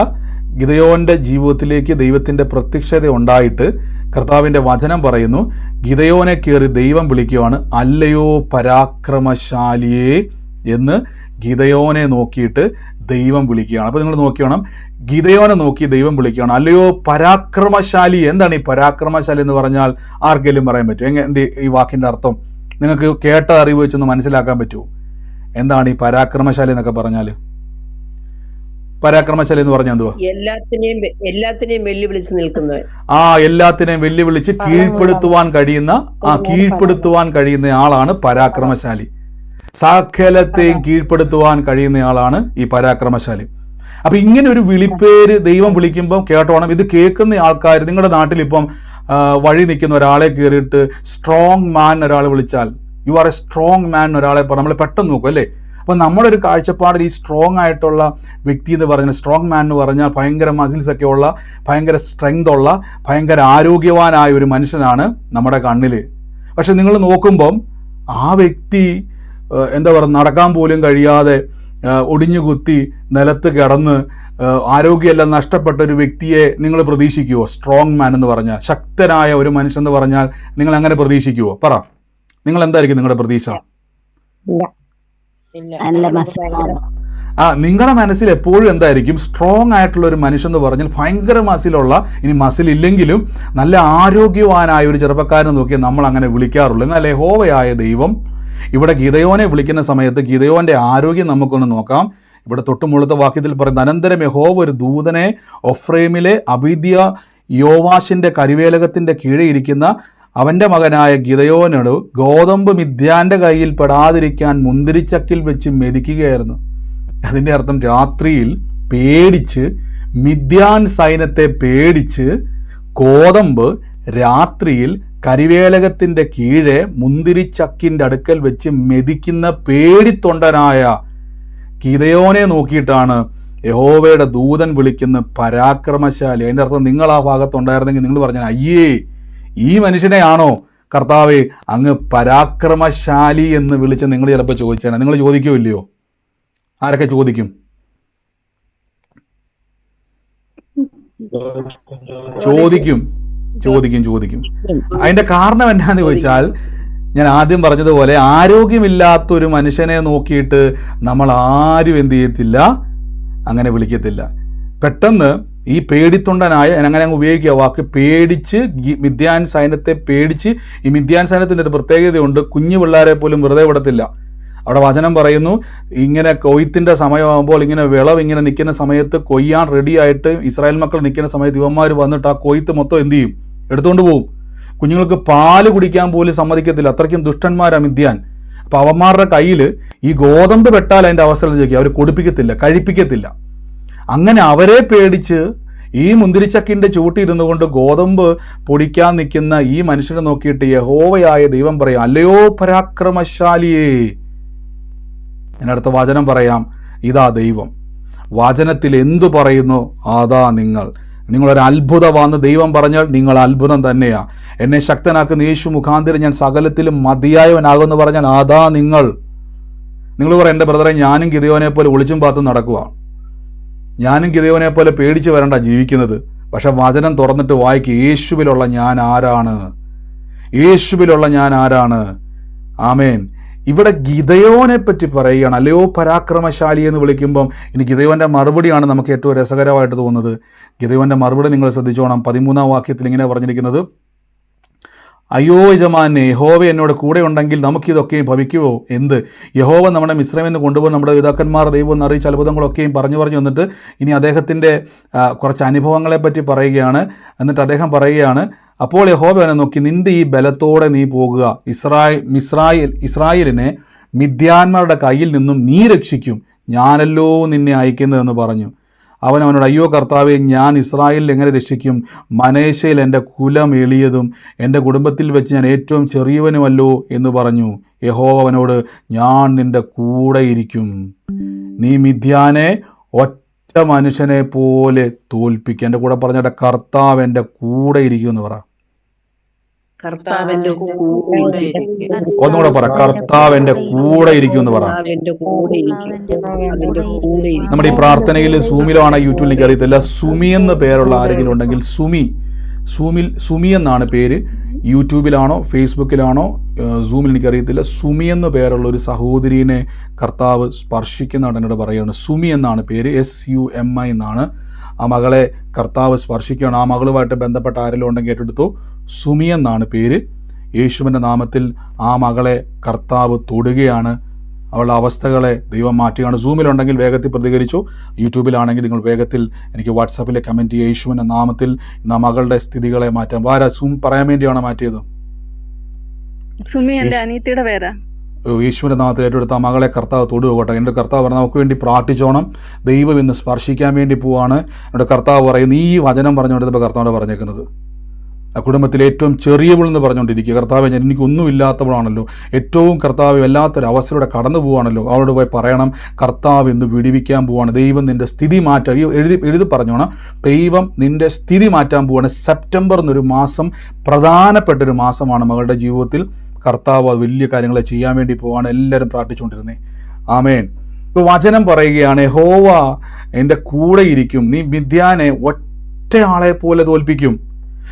ഗിദെയോൻ്റെ ജീവിതത്തിലേക്ക് ദൈവത്തിൻ്റെ പ്രത്യക്ഷത ഉണ്ടായിട്ട് കർത്താവിൻ്റെ വചനം പറയുന്നു, ഗിദെയോനെ കയറി ദൈവം വിളിക്കുകയാണ്, അല്ലയോ പരാക്രമശാലിയെ എന്ന് ഗിദെയോനെ നോക്കിയിട്ട് ദൈവം വിളിക്കുകയാണ്. അപ്പോൾ നിങ്ങൾ നോക്കിയോണം, ഗിദെയോനെ നോക്കി ദൈവം വിളിക്കുകയാണ്, അല്ലയോ പരാക്രമശാലി. എന്താണ് ഈ പരാക്രമശാലി എന്ന് പറഞ്ഞാൽ? ആർക്കെങ്കിലും പറയാൻ പറ്റുമോ? എങ്ങനെ ഈ വാക്കിൻ്റെ അർത്ഥം നിങ്ങൾക്ക് കേട്ട അറിവ് വെച്ചൊന്ന് മനസ്സിലാക്കാൻ പറ്റുമോ? എന്താണ് ഈ പരാക്രമശാലി എന്നൊക്കെ പറഞ്ഞാൽ? പരാക്രമശാലി എന്ന് പറഞ്ഞാൽ എന്തുവാ?
എല്ലാത്തിനെയും വെല്ലുവിളിച്ച് നിൽക്കുന്നവൻ.
എല്ലാത്തിനെയും വെല്ലുവിളിച്ച് കീഴ്പ്പെടുത്തുവാൻ കഴിയുന്ന ആളാണ് പരാക്രമശാലി. സകലത്തെയും കീഴ്പ്പെടുത്തുവാൻ കഴിയുന്ന ആളാണ് ഈ പരാക്രമശാലി. അപ്പം ഇങ്ങനെ ഒരു വിളിപ്പേര് ദൈവം വിളിക്കുമ്പം കേട്ടോണം, ഇത് കേൾക്കുന്ന ആൾക്കാർ, നിങ്ങളുടെ നാട്ടിൽ ഇപ്പം വഴി നിൽക്കുന്ന ഒരാളെ കയറിയിട്ട് സ്ട്രോങ് മാൻ ഒരാൾ വിളിച്ചാൽ, യു ആർ എ സ്ട്രോങ് മാൻ ഒരാളെ നമ്മൾ പെട്ടെന്ന് നോക്കും അല്ലേ. അപ്പം നമ്മുടെ ഒരു കാഴ്ചപ്പാടിൽ ഈ സ്ട്രോങ് ആയിട്ടുള്ള വ്യക്തി എന്ന് പറഞ്ഞാൽ, സ്ട്രോങ് മാൻ എന്ന് പറഞ്ഞാൽ ഭയങ്കര മസിൽസ് ഒക്കെ ഉള്ള, ഭയങ്കര സ്ട്രെങ്ത് ഉള്ള, ഭയങ്കര ആരോഗ്യവാനായ ഒരു മനുഷ്യനാണ് നമ്മുടെ കണ്ണിൽ. പക്ഷെ നിങ്ങൾ നോക്കുമ്പം ആ വ്യക്തി എന്താ പറയുക, നടക്കാൻ പോലും കഴിയാതെ ഒടിഞ്ഞു കുത്തി നിലത്ത് കിടന്ന് ആരോഗ്യമെല്ലാം നഷ്ടപ്പെട്ട ഒരു വ്യക്തിയെ നിങ്ങൾ പ്രതീക്ഷിക്കുമോ? സ്ട്രോങ് മാൻ എന്ന് പറഞ്ഞാൽ, ശക്തനായ ഒരു മനുഷ്യൻ എന്ന് പറഞ്ഞാൽ നിങ്ങൾ അങ്ങനെ പ്രതീക്ഷിക്കുമോ? പറ, നിങ്ങൾ എന്തായിരിക്കും നിങ്ങളുടെ പ്രതീക്ഷ? നിങ്ങളുടെ മനസ്സിൽ എപ്പോഴും എന്തായിരിക്കും? സ്ട്രോങ് ആയിട്ടുള്ള ഒരു മനുഷ്യൻ എന്ന് പറഞ്ഞാൽ ഭയങ്കര മസിലുള്ള, ഇനി മസിൽ ഇല്ലെങ്കിലും നല്ല ആരോഗ്യവാനായ ഒരു ചെറുപ്പക്കാരനെ നോക്കിയാൽ നമ്മൾ അങ്ങനെ വിളിക്കാറുള്ളൂ. എന്നാൽ യഹോവയായ ദൈവം ഇവിടെ ഗിദെയോനെ വിളിക്കുന്ന സമയത്ത് ഗിദെയോന്റെ ആരോഗ്യം നമുക്കൊന്ന് നോക്കാം. ഇവിടെ തൊട്ടുമുള്ളത്തെ വാക്യത്തിൽ പറയുന്നത്, അനന്തരം യഹോവ ഒരു ദൂതനെ ഒഫ്രൈമിലെ അബീദ്യ യോവാശിന്റെ കരിവേലകത്തിന്റെ കീഴെ ഇരിക്കുന്ന അവന്റെ മകനായ ഗിദെയോനോട് ഗോതമ്പ് മിദ്യാന്റെ കയ്യിൽ പെടാതിരിക്കാൻ മുന്തിരിച്ചക്കിൽ വെച്ച് മെതിക്കുകയായിരുന്നു. അതിൻ്റെ അർത്ഥം രാത്രിയിൽ പേടിച്ച്, മിദ്യാൻ സൈന്യത്തെ പേടിച്ച് ഗോതമ്പ് രാത്രിയിൽ കരിവേലകത്തിൻ്റെ കീഴെ മുന്തിരിച്ചക്കിൻ്റെ അടുക്കൽ വെച്ച് മെതിക്കുന്ന പേടിത്തൊണ്ടനായ ഗിദെയോനെ നോക്കിയിട്ടാണ് യഹോവയുടെ ദൂതൻ വിളിക്കുന്ന പരാക്രമശാലി. അതിൻ്റെ അർത്ഥം നിങ്ങൾ ആ ഭാഗത്തുണ്ടായിരുന്നെങ്കിൽ നിങ്ങൾ പറഞ്ഞാൽ, അയ്യേ ഈ മനുഷ്യനെയാണോ കർത്താവേ അങ്ങ് പരാക്രമശാലി എന്ന് വിളിച്ച് നിങ്ങൾ ചിലപ്പോൾ ചോദിച്ചാൽ, നിങ്ങൾ ചോദിക്കോ ഇല്ലയോ? ആരൊക്കെ ചോദിക്കും? ചോദിക്കും. അതിന്റെ കാരണം എന്താന്ന് ചോദിച്ചാൽ, ഞാൻ ആദ്യം പറഞ്ഞതുപോലെ ആരോഗ്യമില്ലാത്തൊരു മനുഷ്യനെ നോക്കിയിട്ട് നമ്മൾ ആരും എന്ത് ചെയ്യത്തില്ല, അങ്ങനെ വിളിക്കത്തില്ല. പെട്ടെന്ന് ഈ പേടിത്തൊണ്ടനായ, അങ്ങനെ അങ്ങ് ഉപയോഗിക്കുക വാക്ക്, പേടിച്ച്, മിദ്യാൻ സൈന്യത്തെ പേടിച്ച്. ഈ മിദ്യാൻ സൈന്യത്തിൻ്റെ ഒരു പ്രത്യേകതയുണ്ട്, കുഞ്ഞു പിള്ളേരെ പോലും വെറുതെ വിടത്തില്ല. അവിടെ വചനം പറയുന്നു, ഇങ്ങനെ കൊയ്ത്തിൻ്റെ സമയമാകുമ്പോൾ, ഇങ്ങനെ വിളവ് ഇങ്ങനെ നിൽക്കുന്ന സമയത്ത്, കൊയ്യാൻ റെഡിയായിട്ട് ഇസ്രായേൽ മക്കൾ നിൽക്കുന്ന സമയത്ത് ഇവന്മാർ വന്നിട്ട് ആ കൊയ്ത്ത് മൊത്തം എന്ത് ചെയ്യും? എടുത്തുകൊണ്ട് പോകും. കുഞ്ഞുങ്ങൾക്ക് പാല് കുടിക്കാൻ പോലും സമ്മതിക്കത്തില്ല, അത്രയ്ക്കും ദുഷ്ടന്മാരാണ് മിദ്യാൻ. അപ്പം അവന്മാരുടെ കയ്യിൽ ഈ ഗോതമ്പ് വെട്ടാൽ അതിൻ്റെ അവസരം ചോദിക്കുക, അവർ കൊടുപ്പിക്കത്തില്ല, കഴിപ്പിക്കത്തില്ല. അങ്ങനെ അവരെ പേടിച്ച് ഈ മുന്തിരിച്ചക്കിൻ്റെ ചൂട്ടിരുന്നു കൊണ്ട് ഗോതമ്പ് പൊടിക്കാൻ നിൽക്കുന്ന ഈ മനുഷ്യനെ നോക്കിയിട്ട് യഹോവയായ ദൈവം പറയാം, അല്ലയോ പരാക്രമശാലിയേ. അതിനടുത്ത വചനം പറയാം, ഇതാ ദൈവം വചനത്തിൽ എന്തു പറയുന്നു അതാ നിങ്ങളൊരു അത്ഭുതമാണെന്ന് ദൈവം പറഞ്ഞാൽ നിങ്ങൾ അത്ഭുതം തന്നെയാണ്. എന്നെ ശക്തനാക്കുന്ന യേശു മുഖാന്തരം ഞാൻ സകലത്തിലും മതിയായവനാകുമെന്ന് പറഞ്ഞാൽ അതാ നിങ്ങൾ പറയാം, എൻ്റെ ബ്രദറെ ഞാനും ഗിദെയോനെ പോലെ ഒളിച്ചും പാത്തും നടക്കുക, ഞാനും ഗിദെയോനെ പോലെ പേടിച്ച് വരണ്ട ജീവിക്കുന്നത്. പക്ഷെ വചനം തുറന്നിട്ട് വായിക്കുക, യേശുവിലുള്ള ഞാൻ ആരാണ്. ആമേൻ. ഇവിടെ ഗിദെയോനെ പറ്റി പറയുകയാണ്, അല്ലയോ പരാക്രമശാലി എന്ന് വിളിക്കുമ്പം ഇനി ഗിദെയോൻ്റെ മറുപടിയാണ് നമുക്ക് ഏറ്റവും രസകരമായിട്ട് തോന്നുന്നത്. ഗിദെയോൻ്റെ മറുപടി നിങ്ങൾ ശ്രദ്ധിച്ചോണം. 13-ാം വാക്യത്തിൽ ഇങ്ങനെ പറഞ്ഞിരിക്കുന്നത്, അയ്യോ യജമാനെ, യഹോവ എന്നോട് കൂടെ ഉണ്ടെങ്കിൽ നമുക്കിതൊക്കെയും ഭവിക്കുമോ? എന്ത്? യഹോവ നമ്മുടെ മിസ്രൈമിൽ നിന്ന് കൊണ്ടുപോകും നമ്മുടെ പിതാക്കന്മാർ ദൈവം എന്ന് അറിയിച്ച അത്ഭുതങ്ങളൊക്കെയും പറഞ്ഞു വന്നിട്ട് ഇനി അദ്ദേഹത്തിൻ്റെ കുറച്ച് അനുഭവങ്ങളെപ്പറ്റി പറയുകയാണ്. എന്നിട്ട് അദ്ദേഹം പറയുകയാണ്, അപ്പോൾ യഹോവ അവനെ നോക്കി, നിന്റെ ഈ ബലത്തോടെ നീ പോകുക, ഇസ്രായേലിനെ മിദ്യാന്മാരുടെ കയ്യിൽ നിന്നും നീ രക്ഷിക്കും, ഞാനല്ലോ നിന്നെ അയക്കുന്നതെന്ന് പറഞ്ഞു. അവനോട്, അയ്യോ കർത്താവെ, ഞാൻ ഇസ്രായേലിൽ എങ്ങനെ രക്ഷിക്കും? മനേശയിൽ എൻ്റെ കുലം എളിയതും എൻ്റെ കുടുംബത്തിൽ വെച്ച് ഞാൻ ഏറ്റവും ചെറിയവനുമല്ലോ എന്ന് പറഞ്ഞു. യഹോവ അവനോട്, ഞാൻ നിൻ്റെ കൂടെ ഇരിക്കും, നീ മിദ്യാനെ ഒറ്റ മനുഷ്യനെ പോലെ തോൽപ്പിക്കുക. എൻ്റെ കൂടെ പറഞ്ഞ കർത്താവ് എൻ്റെ കൂടെ ഇരിക്കും എന്ന് പറ. ഒന്നുകൂടെ പറ, കർത്താവ് എൻ്റെ കൂടെ ഇരിക്കും എന്ന് പറ. നമ്മുടെ ഈ പ്രാർത്ഥനയിൽ സൂമിലോ ആണോ യൂട്യൂബിൽ എനിക്ക് അറിയത്തില്ല, സുമി എന്ന് പേരുള്ള ആരെങ്കിലും ഉണ്ടെങ്കിൽ സുമി എന്നാണ് പേര്. യൂട്യൂബിലാണോ ഫേസ്ബുക്കിലാണോ സൂമിൽ എനിക്കറിയത്തില്ല. സുമി എന്ന് പേരുള്ള ഒരു സഹോദരീനെ കർത്താവ് സ്പർശിക്കുന്നതാണ് എന്നോട് പറയുകയാണ്. സുമി എന്നാണ് പേര്, SUMI എന്നാണ്. ആ മകളെ കർത്താവ് സ്പർശിക്കുകയാണ്. ആ മകളുമായിട്ട് ബന്ധപ്പെട്ട ആരെങ്കിലും ഉണ്ടെങ്കിൽ ഏറ്റെടുത്തു. സുമി എന്നാണ് പേര്. യേശുവിൻ്റെ നാമത്തിൽ ആ മകളെ കർത്താവ് തൊടുകയാണ്. അവളുടെ അവസ്ഥകളെ ദൈവം മാറ്റുകയാണ്. സൂമിലുണ്ടെങ്കിൽ വേഗത്തിൽ പ്രതികരിച്ചു. യൂട്യൂബിലാണെങ്കിൽ നിങ്ങൾ വേഗത്തിൽ എനിക്ക് വാട്സാപ്പിൽ കമൻറ്റ് ചെയ്യുക. യേശുവിൻ്റെ നാമത്തിൽ ഇന്ന് മകളുടെ സ്ഥിതികളെ മാറ്റാം. സൂം പറയാൻ വേണ്ടിയാണ് മാറ്റിയത്.
സുമി എൻ്റെ അനിയത്തിയുടെ പേരാ.
യേശുവിൻ്റെ നാമത്തിൽ ഏറ്റെടുത്ത ആ മകളെ കർത്താവ് തൊടുകോട്ടെ. എൻ്റെ കർത്താവ് പറഞ്ഞാൽ നമുക്ക് വേണ്ടി പ്രാർത്ഥിച്ചോണം. ദൈവം ഇന്ന് സ്പർശിക്കാൻ വേണ്ടി പോവാണ്. എൻ്റെ കർത്താവ് പറയുന്നു, ഈ വചനം പറഞ്ഞുകൊണ്ടിരുന്നപ്പോൾ കർത്താവിനോട് പറഞ്ഞേക്കുന്നത് ആ കുടുംബത്തിലെ ഏറ്റവും ചെറിയവളെന്ന് പറഞ്ഞുകൊണ്ടിരിക്കുക. കർത്താവ് എനിക്കൊന്നും ഇല്ലാത്തവളാണല്ലോ, ഏറ്റവും കർത്താവ് വല്ലാത്തൊരു അവസ്ഥയിലൂടെ കടന്നു പോവുകയാണല്ലോ. അവളോട് പോയി പറയണം, കർത്താവ് ഇന്ന് വിടിവിക്കാൻ പോവാണ്. ദൈവം നിൻ്റെ സ്ഥിതി മാറ്റാൻ എഴുതി പറഞ്ഞോണം. ദൈവം നിൻ്റെ സ്ഥിതി മാറ്റാൻ പോവാണ്. സെപ്റ്റംബർ എന്നൊരു മാസം പ്രധാനപ്പെട്ടൊരു മാസമാണ് മകളുടെ ജീവിതത്തിൽ. കർത്താവ് അത് വലിയ കാര്യങ്ങൾ ചെയ്യാൻ വേണ്ടി പോവാണ്. എല്ലാവരും പ്രാർത്ഥിച്ചുകൊണ്ടിരുന്നേ. ആമേൻ. ഇപ്പോൾ വചനം പറയുകയാണ്, യഹോവ എൻ്റെ കൂടെ ഇരിക്കും, നീ മിദ്യാനെ ഒറ്റയാളെ പോലെ തോൽപ്പിക്കും.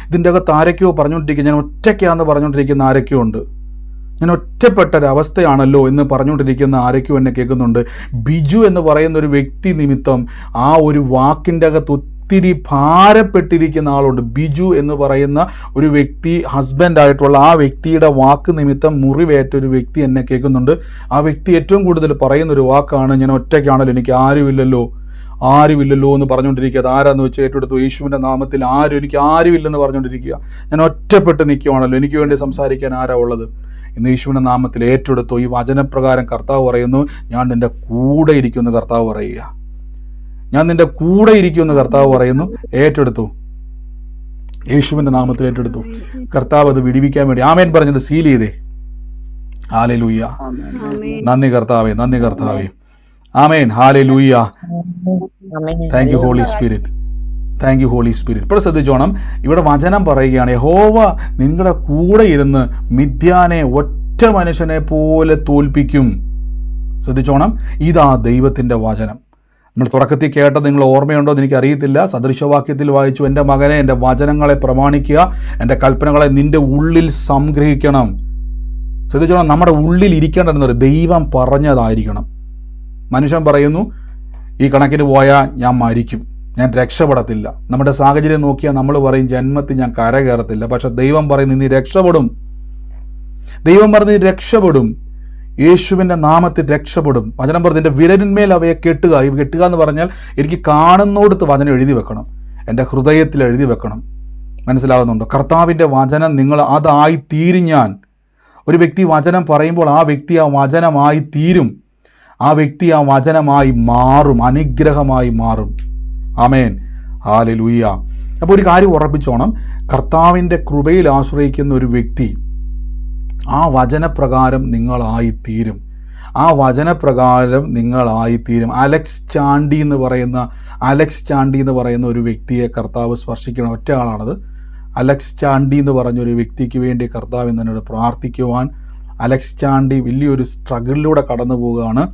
ഇതിൻ്റെ അകത്ത് ആരൊക്കെയോ പറഞ്ഞുകൊണ്ടിരിക്കുക, ഞാൻ ഒറ്റയ്ക്കാന്ന് പറഞ്ഞുകൊണ്ടിരിക്കുന്ന ആരൊക്കെയോ ഉണ്ട്. ഞാൻ ഒറ്റപ്പെട്ടൊരവസ്ഥയാണല്ലോ എന്ന് പറഞ്ഞുകൊണ്ടിരിക്കുന്ന ആരൊക്കെയോ എന്നെ കേൾക്കുന്നുണ്ട്. ബിജു എന്ന് പറയുന്ന ഒരു വ്യക്തി നിമിത്തം ആ ഒരു വാക്കിൻ്റെ അകത്ത് ഒത്തിരി ഭാരപ്പെട്ടിരിക്കുന്ന ആളുണ്ട്. ബിജു എന്ന് പറയുന്ന ഒരു വ്യക്തി, ഹസ്ബൻഡായിട്ടുള്ള ആ വ്യക്തിയുടെ വാക്ക് നിമിത്തം മുറിവേറ്റ ഒരു വ്യക്തി എന്നെ കേൾക്കുന്നുണ്ട്. ആ വ്യക്തി ഏറ്റവും കൂടുതൽ പറയുന്നൊരു വാക്കാണ്, ഞാൻ ഒറ്റയ്ക്കാണല്ലോ, എനിക്ക് ആരുമില്ലല്ലോ എന്ന് പറഞ്ഞുകൊണ്ടിരിക്കുക. അത് ആരാന്ന് വെച്ച് ഏറ്റെടുത്തു. യേശുവിൻ്റെ നാമത്തിൽ എനിക്ക് ആരുമില്ലെന്ന് പറഞ്ഞുകൊണ്ടിരിക്കുക. ഞാൻ ഒറ്റപ്പെട്ട് നിൽക്കുവാണല്ലോ, എനിക്ക് വേണ്ടി സംസാരിക്കാൻ ആരാ ഉള്ളത്? ഇന്ന് യേശുവിൻ്റെ നാമത്തിൽ ഏറ്റെടുത്തു. ഈ വചനപ്രകാരം കർത്താവ് പറയുന്നു, ഞാൻ നിൻ്റെ കൂടെ ഇരിക്കുമെന്ന് കർത്താവ് പറയുക. ഞാൻ നിൻ്റെ കൂടെ ഇരിക്കുമെന്ന് കർത്താവ് പറയുന്നു. ഏറ്റെടുത്തു, യേശുവിൻ്റെ നാമത്തിൽ ഏറ്റെടുത്തു. കർത്താവ് അത് വിടിവിക്കാൻ വേണ്ടി ആമേൻ പറഞ്ഞത് സീൽ ചെയ്തേ. ഹല്ലേലൂയ. നന്ദി കർത്താവേ, നന്ദി കർത്താവേ. Amen. Hallelujah. Thank you holy Spirit, thank you holy Spirit. ഇപ്പോൾ ശ്രദ്ധിച്ചോണം, ഇവിടെ വചനം പറയുകയാണ്, യഹോവ നിങ്ങളുടെ കൂടെ ഇരുന്ന് മിദ്യാനെ ഒറ്റ മനുഷ്യനെ പോലെ തോൽപ്പിക്കും. ശ്രദ്ധിച്ചോണം, ഇതാ ദൈവത്തിൻ്റെ വചനം. നമ്മൾ തുടക്കത്തിൽ കേട്ടത് നിങ്ങൾ ഓർമ്മയുണ്ടോ എന്ന് എനിക്കറിയത്തില്ല. സദൃശവാക്യത്തിൽ വായിച്ചു, എൻ്റെ മകനെ എൻ്റെ വചനങ്ങളെ പ്രമാണിക്കുക, എൻ്റെ കൽപ്പനകളെ നിൻ്റെ ഉള്ളിൽ സംഗ്രഹിക്കണം. ശ്രദ്ധിച്ചോണം, നമ്മുടെ ഉള്ളിൽ ഇരിക്കേണ്ടതെന്ന് ദൈവം പറഞ്ഞതായിരിക്കണം. മനുഷ്യൻ പറയുന്നു, ഈ കണക്കിന് പോയാൽ ഞാൻ മരിക്കും, ഞാൻ രക്ഷപ്പെടത്തില്ല. നമ്മുടെ സാഹചര്യം നോക്കിയാൽ നമ്മൾ പറയും, ജന്മത്തിൽ ഞാൻ കര കയറത്തില്ല. പക്ഷെ ദൈവം പറയുന്നു, നീ രക്ഷപ്പെടും. ദൈവം പറഞ്ഞ് രക്ഷപ്പെടും, യേശുവിൻ്റെ നാമത്തിൽ രക്ഷപ്പെടും. വചനം പറഞ്ഞ് നിൻ്റെ വിരലിന്മേൽ അവയെ കെട്ടുക. ഈ കെട്ടുക എന്ന് പറഞ്ഞാൽ എനിക്ക് കാണുന്നോടത്ത് വചനം എഴുതി വെക്കണം, എൻ്റെ ഹൃദയത്തിൽ എഴുതി വെക്കണം. മനസ്സിലാകുന്നുണ്ടോ? കർത്താവിൻ്റെ വചനം നിങ്ങൾ അതായി തീരും. ഞാൻ ഒരു വ്യക്തി വചനം പറയുമ്പോൾ ആ വ്യക്തി ആ വചനമായി തീരും. ആ വ്യക്തി ആ വചനമായി മാറും, അനുഗ്രഹമായി മാറും. ആമേൻ. ഹല്ലേലൂയ. അപ്പോൾ ഒരു കാര്യം ഉറപ്പിച്ചോണം, കർത്താവിൻ്റെ കൃപയിൽ ആശ്രയിക്കുന്ന ഒരു വ്യക്തി ആ വചനപ്രകാരം നിങ്ങളായിത്തീരും. ആ വചനപ്രകാരം നിങ്ങളായിത്തീരും. അലക്സ് ചാണ്ടി എന്ന് പറയുന്ന ഒരു വ്യക്തിയെ കർത്താവ് സ്പർശിക്കണം. ഒറ്റ ആളാണത്. അലക്സ് ചാണ്ടി എന്ന് പറഞ്ഞൊരു വ്യക്തിക്ക് വേണ്ടി കർത്താവ് എന്നോട് പ്രാർത്ഥിക്കുവാൻ. അലക്സ് ചാണ്ടി വലിയൊരു സ്ട്രഗിളിലൂടെ കടന്നു പോവുകയാണ്,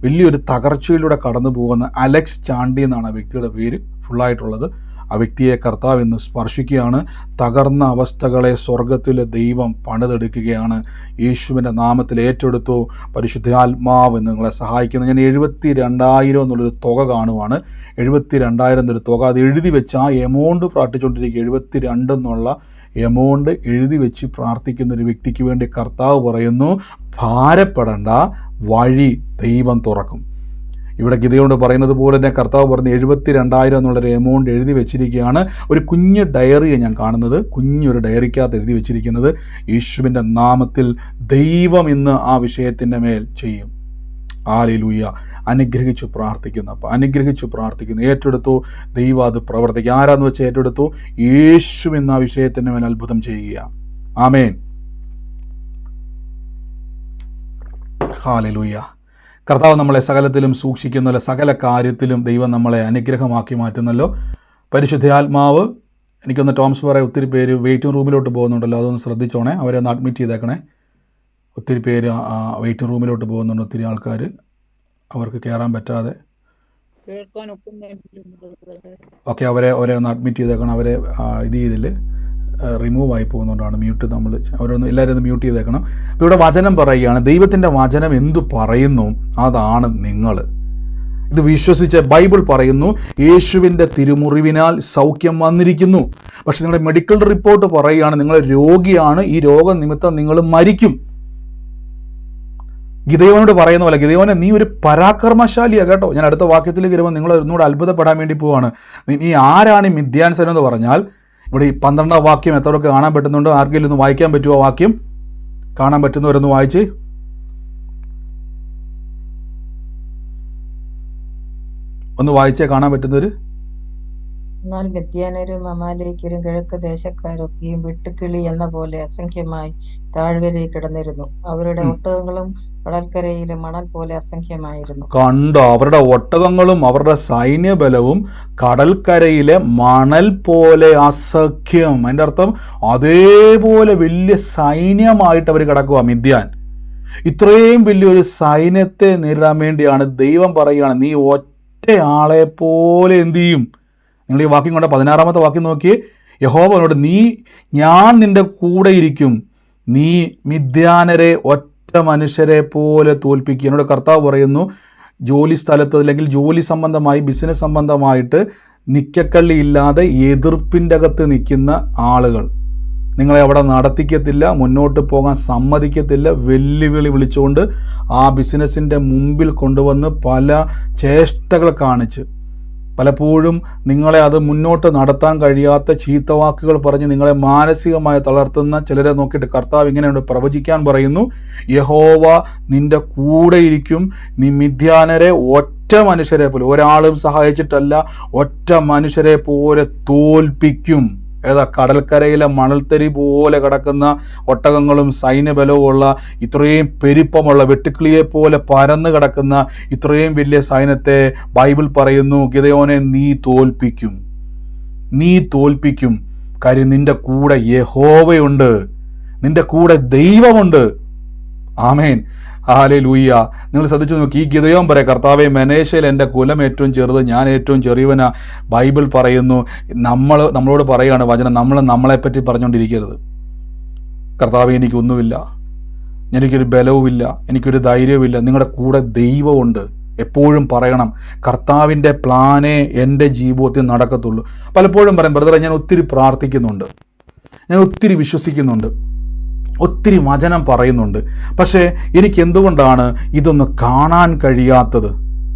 വലിയൊരു തകർച്ചയിലൂടെ കടന്നു പോകുന്ന അലക്സ് ചാണ്ടി എന്നാണ് ആ വ്യക്തിയുടെ പേര് ഫുള്ളായിട്ടുള്ളത്. ആ വ്യക്തിയെ കർത്താവ് ഇന്ന് സ്പർശിക്കുകയാണ്. തകർന്ന അവസ്ഥകളെ സ്വർഗത്തിലെ ദൈവം പണിതെടുക്കുകയാണ്. യേശുവിൻ്റെ നാമത്തിൽ ഏറ്റെടുത്തു. പരിശുദ്ധാത്മാവ് നിങ്ങളെ സഹായിക്കുന്നു. ഞാൻ 72,000 എന്നുള്ളൊരു തുക കാണുവാണ്. 72,000 എന്നൊരു തുക, അത് എഴുതി വെച്ച് ആ എമൗണ്ട് പ്രാർത്ഥിച്ചുകൊണ്ടിരിക്കുക. 72 എന്നുള്ള എമൗണ്ട് എഴുതി വെച്ച് പ്രാർത്ഥിക്കുന്ന ഒരു വ്യക്തിക്ക് വേണ്ടി കർത്താവ് പറയുന്നു, ഭാരപ്പെടേണ്ട, വഴി ദൈവം തുറക്കും. ഇവിടെ ഗിദെയോനോട് പറയുന്നത് പോലെ തന്നെ കർത്താവ് പറഞ്ഞ് 72,000 എന്നുള്ളൊരു എമൗണ്ട് എഴുതി വെച്ചിരിക്കുകയാണ്. ഒരു കുഞ്ഞ് ഡയറിയാണ് ഞാൻ കാണുന്നത്, കുഞ്ഞൊരു ഡയറിക്കകത്ത് എഴുതി വെച്ചിരിക്കുന്നത്. യേശുവിൻ്റെ നാമത്തിൽ ദൈവം ഇന്ന് ആ വിഷയത്തിൻ്റെ മേൽ ചെയ്യും. ഹല്ലേലൂയ. അനുഗ്രഹിച്ചു പ്രാർത്ഥിക്കുന്നു. ഏറ്റെടുത്തു, ദൈവം അത് പ്രവർത്തിക്കുക. ആരാന്ന് വെച്ചാൽ ഏറ്റെടുത്തു, യേശു എന്ന ആ വിഷയത്തിൻ്റെ മേൽ അത്ഭുതം ചെയ്യുക. ആമേൻ. ഹല്ലേലൂയ. കർത്താവ് നമ്മളെ സകലത്തിലും സൂക്ഷിക്കുന്നല്ലോ, സകല കാര്യത്തിലും ദൈവം നമ്മളെ അനുഗ്രഹമാക്കി മാറ്റുന്നല്ലോ. പരിശുദ്ധാത്മാവ്, എനിക്കൊന്ന് ടോംസ് പറയാൻ, ഒത്തിരി പേര് വെയിറ്റിംഗ് റൂമിലോട്ട് പോകുന്നുണ്ടല്ലോ, അതൊന്ന് ശ്രദ്ധിച്ചോണേ. അവരെ ഒന്ന് അഡ്മിറ്റ് ചെയ്തേക്കണേ. ഒത്തിരി പേര് വെയിറ്റിംഗ് റൂമിലോട്ട് പോകുന്നുണ്ട്, ഒത്തിരി ആൾക്കാർ, അവർക്ക് കയറാൻ പറ്റാതെ. ഓക്കെ, അവരെ ഒന്ന് അഡ്മിറ്റ് ചെയ്തേക്കണം. അവരെ ഇത് ചെയ്തില്ല, റിമൂവ് ആയി പോകുന്നതുകൊണ്ടാണ് മ്യൂട്ട്. നമ്മൾ അവരൊന്ന് എല്ലാവരും ഒന്ന് മ്യൂട്ട് ചെയ്തേക്കണം. അപ്പോൾ ഇവിടെ വചനം പറയുകയാണ്, ദൈവത്തിൻ്റെ വചനം എന്തു പറയുന്നു അതാണ് നിങ്ങൾ. ഇത് വിശ്വസിച്ച് ബൈബിൾ പറയുന്നു, യേശുവിൻ്റെ തിരുമുറിവിനാൽ സൗഖ്യം വന്നിരിക്കുന്നു. പക്ഷെ നിങ്ങളുടെ മെഡിക്കൽ റിപ്പോർട്ട് പറയുകയാണ്, നിങ്ങൾ രോഗിയാണ്, ഈ രോഗം നിമിത്തം നിങ്ങൾ മരിക്കും. ഗിദെയോനോട് പറയുന്ന പോലെ, ഗിദെയോനെ നീ ഒരു പരാക്രമശാലിയാണ് കേട്ടോ. ഞാൻ അടുത്ത വാക്യത്തിലേക്ക് വരുമ്പോൾ നിങ്ങൾ ഒന്നുകൂടെ അത്ഭുതപ്പെടാൻ വേണ്ടി പോവാണ്. നീ ആരാണ് ഈ മിദ്യാൻസൻ എന്ന് പറഞ്ഞാൽ, ഇവിടെ ഈ 12ാം വാക്യം എത്രയൊക്കെ കാണാൻ പറ്റുന്നുണ്ടോ? ആർക്കെങ്കിലും ഒന്ന് വായിക്കാൻ പറ്റുമോ? വാക്യം കാണാൻ പറ്റുന്നവരൊന്ന് വായിച്ച്. ഒന്ന് വായിച്ചേ കാണാൻ പറ്റുന്നവര്.
എന്നാൽ മിദ്യാനരും അമാലേക്കരും കിഴക്ക് ദേശക്കാരൊക്കെയും വെട്ടുക്കിളി എന്ന പോലെ അസംഖ്യമായി താഴ്വരയിൽ കിടന്നിരുന്നു. അവരുടെ ഒട്ടകങ്ങളും കടൽക്കരയിലെ മണൽ പോലെ അസംഖ്യമായിരുന്നു.
കണ്ടോ, അവരുടെ ഒട്ടകങ്ങളും അവരുടെ സൈന്യബലവും കടൽക്കരയിലെ മണൽ പോലെ അസഖ്യം. അതിൻ്റെ അർത്ഥം അതേപോലെ വലിയ സൈന്യമായിട്ട് അവർ കിടക്കുക മിദ്യാൻ. ഇത്രയും വലിയൊരു സൈന്യത്തെ നേരിടാൻ വേണ്ടിയാണ് ദൈവം പറയുകയാണ്, നീ ഒറ്റയാളെ പോലെ എന്ത് ചെയ്യും. നിങ്ങൾ ഈ വാക്യം കൊണ്ട് 16-ാമത്തെ വാക്യം നോക്കിയേ. യഹോവനോട്, ഞാൻ നിന്റെ കൂടെ ഇരിക്കും, നീ മിദ്യാനരെ ഒറ്റ മനുഷ്യരെ പോലെ തോൽപ്പിക്കുക. എന്നോട് കർത്താവ് പറയുന്നു, ജോലി സ്ഥലത്ത് അല്ലെങ്കിൽ ജോലി സംബന്ധമായി ബിസിനസ് സംബന്ധമായിട്ട് നിക്കക്കള്ളി ഇല്ലാതെ എതിർപ്പിൻ്റെ അകത്ത് നിൽക്കുന്ന ആളുകൾ നിങ്ങളെ അവിടെ നടത്തിക്കത്തില്ല, മുന്നോട്ട് പോകാൻ സമ്മതിക്കത്തില്ല. വെല്ലുവിളി വിളിച്ചുകൊണ്ട് ആ ബിസിനസ്സിൻ്റെ മുമ്പിൽ കൊണ്ടുവന്ന് പല ചേഷ്ടകൾ കാണിച്ച് പലപ്പോഴും നിങ്ങളെ അത് മുന്നോട്ട് നടത്താൻ കഴിയാത്ത ചീത്തവാക്കുകൾ പറഞ്ഞ് നിങ്ങളെ മാനസികമായി തളർത്തുന്ന ചിലരെ നോക്കിയിട്ട് കർത്താവ് ഇങ്ങനെയുണ്ട് പ്രവചിക്കാൻ പറയുന്നു, യഹോവ നിന്റെ കൂടെ ഇരിക്കും, നീ മിദ്യാനരെ ഒറ്റ മനുഷ്യരെ പോലെ, ഒരാളും സഹായിച്ചിട്ടല്ല, ഒറ്റ മനുഷ്യരെ പോലെ തോൽപ്പിക്കും. ഏതാ, കടൽക്കരയിലെ മണൽത്തരി പോലെ കിടക്കുന്ന ഒട്ടകങ്ങളും സൈന്യബലവും ഉള്ള ഇത്രയും പെരുപ്പമുള്ള വെട്ടുക്കിളിയെ പോലെ പരന്നു കിടക്കുന്ന ഇത്രയും വലിയ സൈന്യത്തെ ബൈബിൾ പറയുന്നു, ഗിദെയോനെ നീ തോൽപ്പിക്കും. കാര്യം നിന്റെ കൂടെ യഹോവയുണ്ട്, നിന്റെ കൂടെ ദൈവമുണ്ട്. ആമേൻ, ഹല്ലേലൂയ. നിങ്ങൾ ശ്രദ്ധിച്ചു നോക്കി, ഈ ഗിദെയോൻ പറയാം, കർത്താവേ, മനേശയിൽ എൻ്റെ കുലം ഏറ്റവും ചെറുത്, ഞാൻ ഏറ്റവും ചെറിയവനാ. ബൈബിൾ പറയുന്നു, നമ്മളോട് പറയുകയാണ് വചനം, നമ്മളെപ്പറ്റി പറഞ്ഞുകൊണ്ടിരിക്കരുത്. കർത്താവേ, എനിക്കൊന്നുമില്ല, എനിക്കൊരു ബലവുമില്ല, എനിക്കൊരു ധൈര്യവുമില്ല, നിങ്ങളുടെ കൂടെ ദൈവമുണ്ട്. എപ്പോഴും പറയണം, കർത്താവിൻ്റെ പ്ലാനേ എൻ്റെ ജീവിതത്തിൽ നടക്കത്തുള്ളൂ. പലപ്പോഴും പറയും, ബ്രദറെ, ഞാൻ ഒത്തിരി പ്രാർത്ഥിക്കുന്നുണ്ട്, ഞാൻ ഒത്തിരി വിശ്വസിക്കുന്നുണ്ട്, ഒത്തിരി വചനം പറയുന്നുണ്ട്, പക്ഷേ എനിക്ക് എന്തുകൊണ്ടാണ് ഇതൊന്ന് കാണാൻ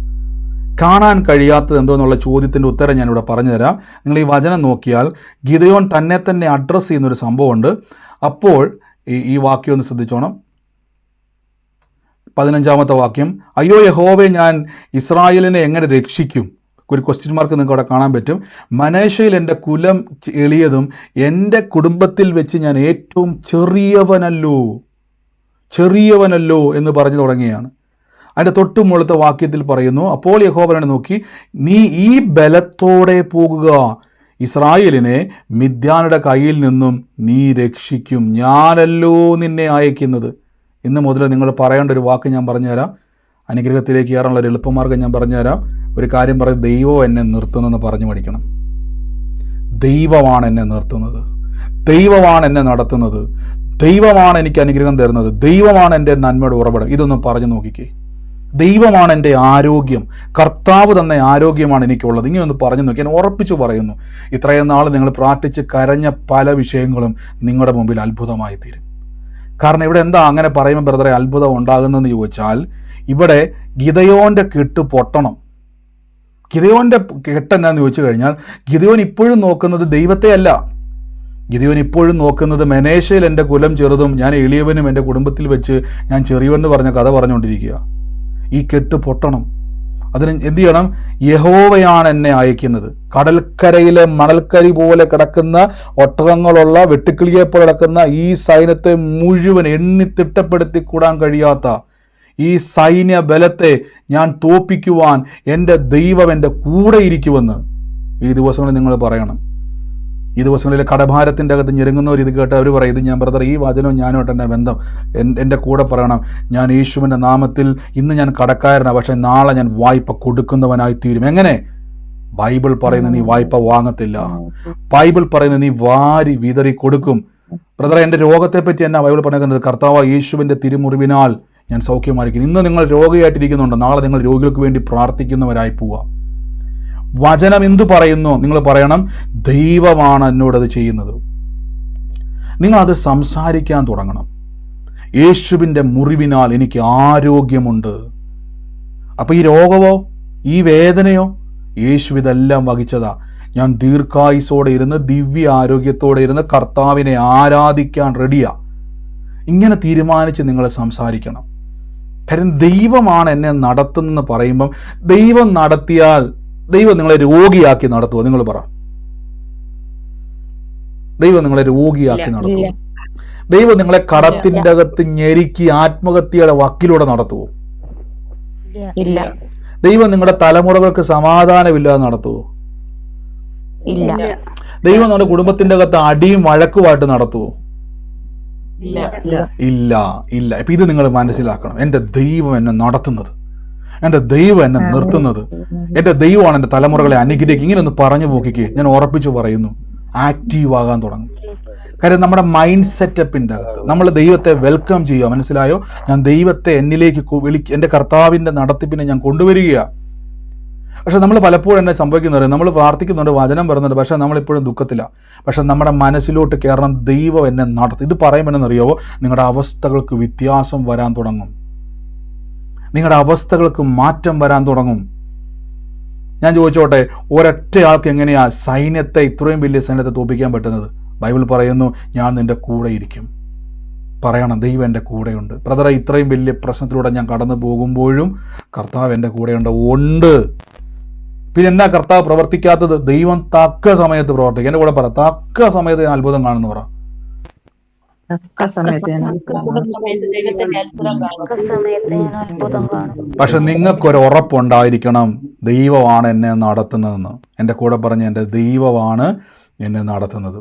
കഴിയാത്തത് എന്തോന്നുള്ള ചോദ്യത്തിൻ്റെ ഉത്തരം ഞാനിവിടെ പറഞ്ഞു തരാം. നിങ്ങൾ ഈ വചനം നോക്കിയാൽ ഗിദെയോൻ തന്നെ അഡ്രസ്സ് ചെയ്യുന്നൊരു സംഭവമുണ്ട്. അപ്പോൾ ഈ വാക്യം ഒന്ന് ശ്രദ്ധിച്ചോണം. 15-ാമത്തെ വാക്യം, അയ്യോ യഹോവേ, ഞാൻ ഇസ്രായേലിനെ എങ്ങനെ രക്ഷിക്കും? ഒരു ക്വസ്റ്റ്യൻ മാർക്ക് നിങ്ങൾക്ക് അവിടെ കാണാൻ പറ്റും. മനേശയിൽ എൻ്റെ കുലം എളിയതും എൻ്റെ കുടുംബത്തിൽ വെച്ച് ഞാൻ ഏറ്റവും ചെറിയവനല്ലോ എന്ന് പറഞ്ഞു തുടങ്ങിയാണ്. അതിൻ്റെ തൊട്ട് മുകളിലത്തെ വാക്യത്തിൽ പറയുന്നു, അപ്പോൾ യഹോവനെ നോക്കി, നീ ഈ ബലത്തോടെ പോകുക, ഇസ്രായേലിനെ മിദ്യാനുടെ കയ്യിൽ നിന്നും നീ രക്ഷിക്കും, ഞാനല്ലോ നിന്നെ അയക്കുന്നത്. ഇന്ന് മുതൽ നിങ്ങൾ പറയേണ്ട ഒരു വാക്ക് ഞാൻ പറഞ്ഞുതരാം. അനുഗ്രഹത്തിലേക്ക് കയറാനുള്ള ഒരു എളുപ്പമാർഗ്ഗം ഞാൻ പറഞ്ഞുതരാം. ഒരു കാര്യം പറയും, ദൈവം എന്നെ നിർത്തുന്നതെന്ന് പറഞ്ഞു പഠിക്കണം. ദൈവമാണ് എന്നെ നിർത്തുന്നത്, ദൈവമാണ് എന്നെ നടത്തുന്നത്, ദൈവമാണ് എനിക്ക് അനുഗ്രഹം തരുന്നത്, ദൈവമാണ് എൻ്റെ നന്മയുടെ ഉറവിടം. ഇതൊന്നും പറഞ്ഞു നോക്കിക്കേ. ദൈവമാണ് എൻ്റെ ആരോഗ്യം, കർത്താവ് തന്ന ആരോഗ്യമാണ് എനിക്കുള്ളത്. ഇങ്ങനെ ഒന്ന് പറഞ്ഞു നോക്കി. ഞാൻ ഉറപ്പിച്ചു പറയുന്നു, ഇത്രയും നാൾ നിങ്ങൾ പ്രാർത്ഥിച്ച് കരഞ്ഞ പല വിഷയങ്ങളും നിങ്ങളുടെ മുമ്പിൽ അത്ഭുതമായി തീരും. കാരണം ഇവിടെ എന്താ അങ്ങനെ പറയുമ്പോൾ ബ്രദറെ അത്ഭുതം ഉണ്ടാകുന്നതെന്ന് ചോദിച്ചാൽ, ഇവിടെ ഗിദെയോൻ്റെ കെട്ട് പൊട്ടണം. ഗിദെയോൻ്റെ കെട്ടെന്നാന്ന് ചോദിച്ചു കഴിഞ്ഞാൽ, ഗിദെയോൻ ഇപ്പോഴും നോക്കുന്നത് ദൈവത്തെ അല്ല. ഗിദെയോൻ ഇപ്പോഴും നോക്കുന്നത് മനേശയിൽ എൻ്റെ കുലം ചെറുതും ഞാൻ എളിയവനും എൻ്റെ കുടുംബത്തിൽ വെച്ച് ഞാൻ ചെറിയവെന്ന് പറഞ്ഞ കഥ പറഞ്ഞുകൊണ്ടിരിക്കുക. ഈ കെട്ട് പൊട്ടണം. അതിന് എന്ത് ചെയ്യണം? യഹോവയാണ് എന്നെ അയക്കുന്നത്. കടൽക്കരയിലെ മണൽക്കരി പോലെ കിടക്കുന്ന ഒട്ടകങ്ങളുള്ള വെട്ടുക്കിളിയെ പോലെ കിടക്കുന്ന ഈ സൈന്യത്തെ മുഴുവൻ എണ്ണി തിട്ടപ്പെടുത്തി കൂടാൻ കഴിയാത്ത ഈ സൈന്യ ബലത്തെ ഞാൻ തോൽപ്പിക്കുവാൻ എൻ്റെ ദൈവം എൻ്റെ കൂടെ ഇരിക്കുമെന്ന് ഈ ദിവസങ്ങളിൽ നിങ്ങൾ പറയണം. ഈ ദിവസങ്ങളിൽ കടഭാരത്തിൻ്റെ അകത്ത് ഞെരുങ്ങുന്നവർ ഇത് കേട്ട് അവർ പറയും, ഇത് ഞാൻ ബ്രദർ, ഈ വചനവും ഞാനുമായിട്ട് എൻ്റെ ബന്ധം, എൻ്റെ കൂടെ പറയണം, ഞാൻ യേശുവിൻ്റെ നാമത്തിൽ ഇന്ന് ഞാൻ കടക്കാരനാണ്, പക്ഷേ നാളെ ഞാൻ വായ്പ കൊടുക്കുന്നവനായി തീരും. എങ്ങനെ? ബൈബിൾ പറയുന്നത് നീ വായ്പ വാങ്ങത്തില്ല, ബൈബിൾ പറയുന്നത് നീ വാരി വിതറി കൊടുക്കും. ബ്രദറെ, എൻ്റെ രോഗത്തെപ്പറ്റി എന്നാ ബൈബിൾ പറയുന്നത്? കർത്താവ് യേശുവിൻ്റെ തിരുമുറിവിനാൽ ഞാൻ സൗഖ്യമായിരിക്കും. ഇന്ന് നിങ്ങൾ രോഗിയായിട്ടിരിക്കുന്നുണ്ട്, നാളെ നിങ്ങൾ രോഗികൾക്ക് വേണ്ടി പ്രാർത്ഥിക്കുന്നവരായി പോവുക. വചനം എന്തു പറയുന്നു? നിങ്ങൾ പറയണം, ദൈവമാണ് എന്നോടത് ചെയ്യുന്നത്. നിങ്ങളത് സംസാരിക്കാൻ തുടങ്ങണം. യേശുവിൻ്റെ മുറിവിനാൽ എനിക്ക് ആരോഗ്യമുണ്ട്. അപ്പോൾ ഈ രോഗമോ ഈ വേദനയോ യേശു ഇതെല്ലാം വഹിച്ചതാ. ഞാൻ ദീർഘായുസോടെ ഇരുന്ന് ദിവ്യ ആരോഗ്യത്തോടെ ഇരുന്ന് കർത്താവിനെ ആരാധിക്കാൻ റെഡിയാ. ഇങ്ങനെ തീരുമാനിച്ച് നിങ്ങൾ സംസാരിക്കണം. കാര്യം ദൈവമാണ് എന്നെ നടത്തുന്നതെന്ന് പറയുമ്പം, ദൈവം നടത്തിയാൽ ദൈവം നിങ്ങളെ രോഗിയാക്കി നടത്തുമോ? നിങ്ങൾ പറ. ദൈവം നിങ്ങളെ രോഗിയാക്കി നടത്തുമോ? ദൈവം നിങ്ങളെ കടത്തിൻ്റെ അകത്ത് ഞെരുക്കി ആത്മഹത്യയുടെ വക്കിലൂടെ നടത്തുമോ?
ഇല്ല.
ദൈവം നിങ്ങളുടെ തലമുറകൾക്ക് സമാധാനമില്ലാതെ നടത്തുമോ?
ഇല്ല.
ദൈവം നിങ്ങളുടെ കുടുംബത്തിന്റെ അകത്ത് അടിയും വഴക്കുമായിട്ട് നടത്തുമോ? ഇല്ല. ഇല്ല. ഇപ്പൊ ഇത് നിങ്ങൾ മനസ്സിലാക്കണം. എൻ്റെ ദൈവം എന്നെ നടത്തുന്നത്, എൻ്റെ ദൈവം എന്നെ നിർത്തുന്നത്, എൻ്റെ ദൈവമാണ് എൻ്റെ തലമുറകളെ അനുഗ്രഹിക്കുക. ഇങ്ങനെ ഒന്ന് പറഞ്ഞു പോക്കിക്ക് ഞാൻ ഉറപ്പിച്ചു പറയുന്നു, ആക്റ്റീവ് ആകാൻ തുടങ്ങും. കാര്യം നമ്മുടെ മൈൻഡ് സെറ്റപ്പിൻ്റെ അകത്ത് നമ്മൾ ദൈവത്തെ വെൽക്കം ചെയ്യുക. മനസ്സിലായോ? ഞാൻ ദൈവത്തെ എന്നിലേക്ക് എൻ്റെ കർത്താവിൻ്റെ നടത്തിപ്പിനെ ഞാൻ കൊണ്ടുവരികയാണ്. പക്ഷെ നമ്മൾ പലപ്പോഴും എന്നെ സംഭവിക്കുന്നത്, നമ്മൾ പ്രാർത്ഥിക്കുന്നുണ്ട്, വചനം പറയുന്നുണ്ട്, പക്ഷെ നമ്മളിപ്പോഴും ദുഃഖത്തിലാണ്. പക്ഷെ നമ്മുടെ മനസ്സിലോട്ട് കയറണം, ദൈവം എന്നെ നടത്തും. ഇത് പറയുമെന്നറിയാവോ? നിങ്ങളുടെ അവസ്ഥകൾക്ക് വ്യത്യാസം വരാൻ തുടങ്ങും, നിങ്ങളുടെ അവസ്ഥകൾക്ക് മാറ്റം വരാൻ തുടങ്ങും. ഞാൻ ചോദിച്ചോട്ടെ, ഒരൊറ്റ ആൾക്ക് എങ്ങനെയാ സൈന്യത്തെ, ഇത്രയും വലിയ സൈന്യത്തെ തോൽപ്പിക്കാൻ പറ്റുന്നത്? ബൈബിൾ പറയുന്നു, ഞാൻ നിന്റെ കൂടെ ഇരിക്കും. പറയണം, ദൈവം എൻ്റെ കൂടെയുണ്ട്. ബ്രദറെ, ഇത്രയും വലിയ പ്രശ്നത്തിലൂടെ ഞാൻ കടന്നു പോകുമ്പോഴും കർത്താവ് എൻ്റെ കൂടെയുണ്ട്. ഉണ്ട്. പിന്നെ എന്നാ കർത്താവ് പ്രവർത്തിക്കാത്തത്? ദൈവം തക്ക സമയത്ത് പ്രവർത്തിക്കും. എൻ്റെ കൂടെ പറ, തക്ക സമയത്ത് ഞാൻ അത്ഭുതം കാണുന്നു. പറ, പക്ഷെ നിങ്ങൾക്കൊരു ഉറപ്പുണ്ടായിരിക്കണം, ദൈവമാണ് എന്നെ നടത്തുന്നതെന്ന്. എൻ്റെ കൂടെ പറഞ്ഞ, എൻ്റെ ദൈവമാണ് എന്നെ നടത്തുന്നത്.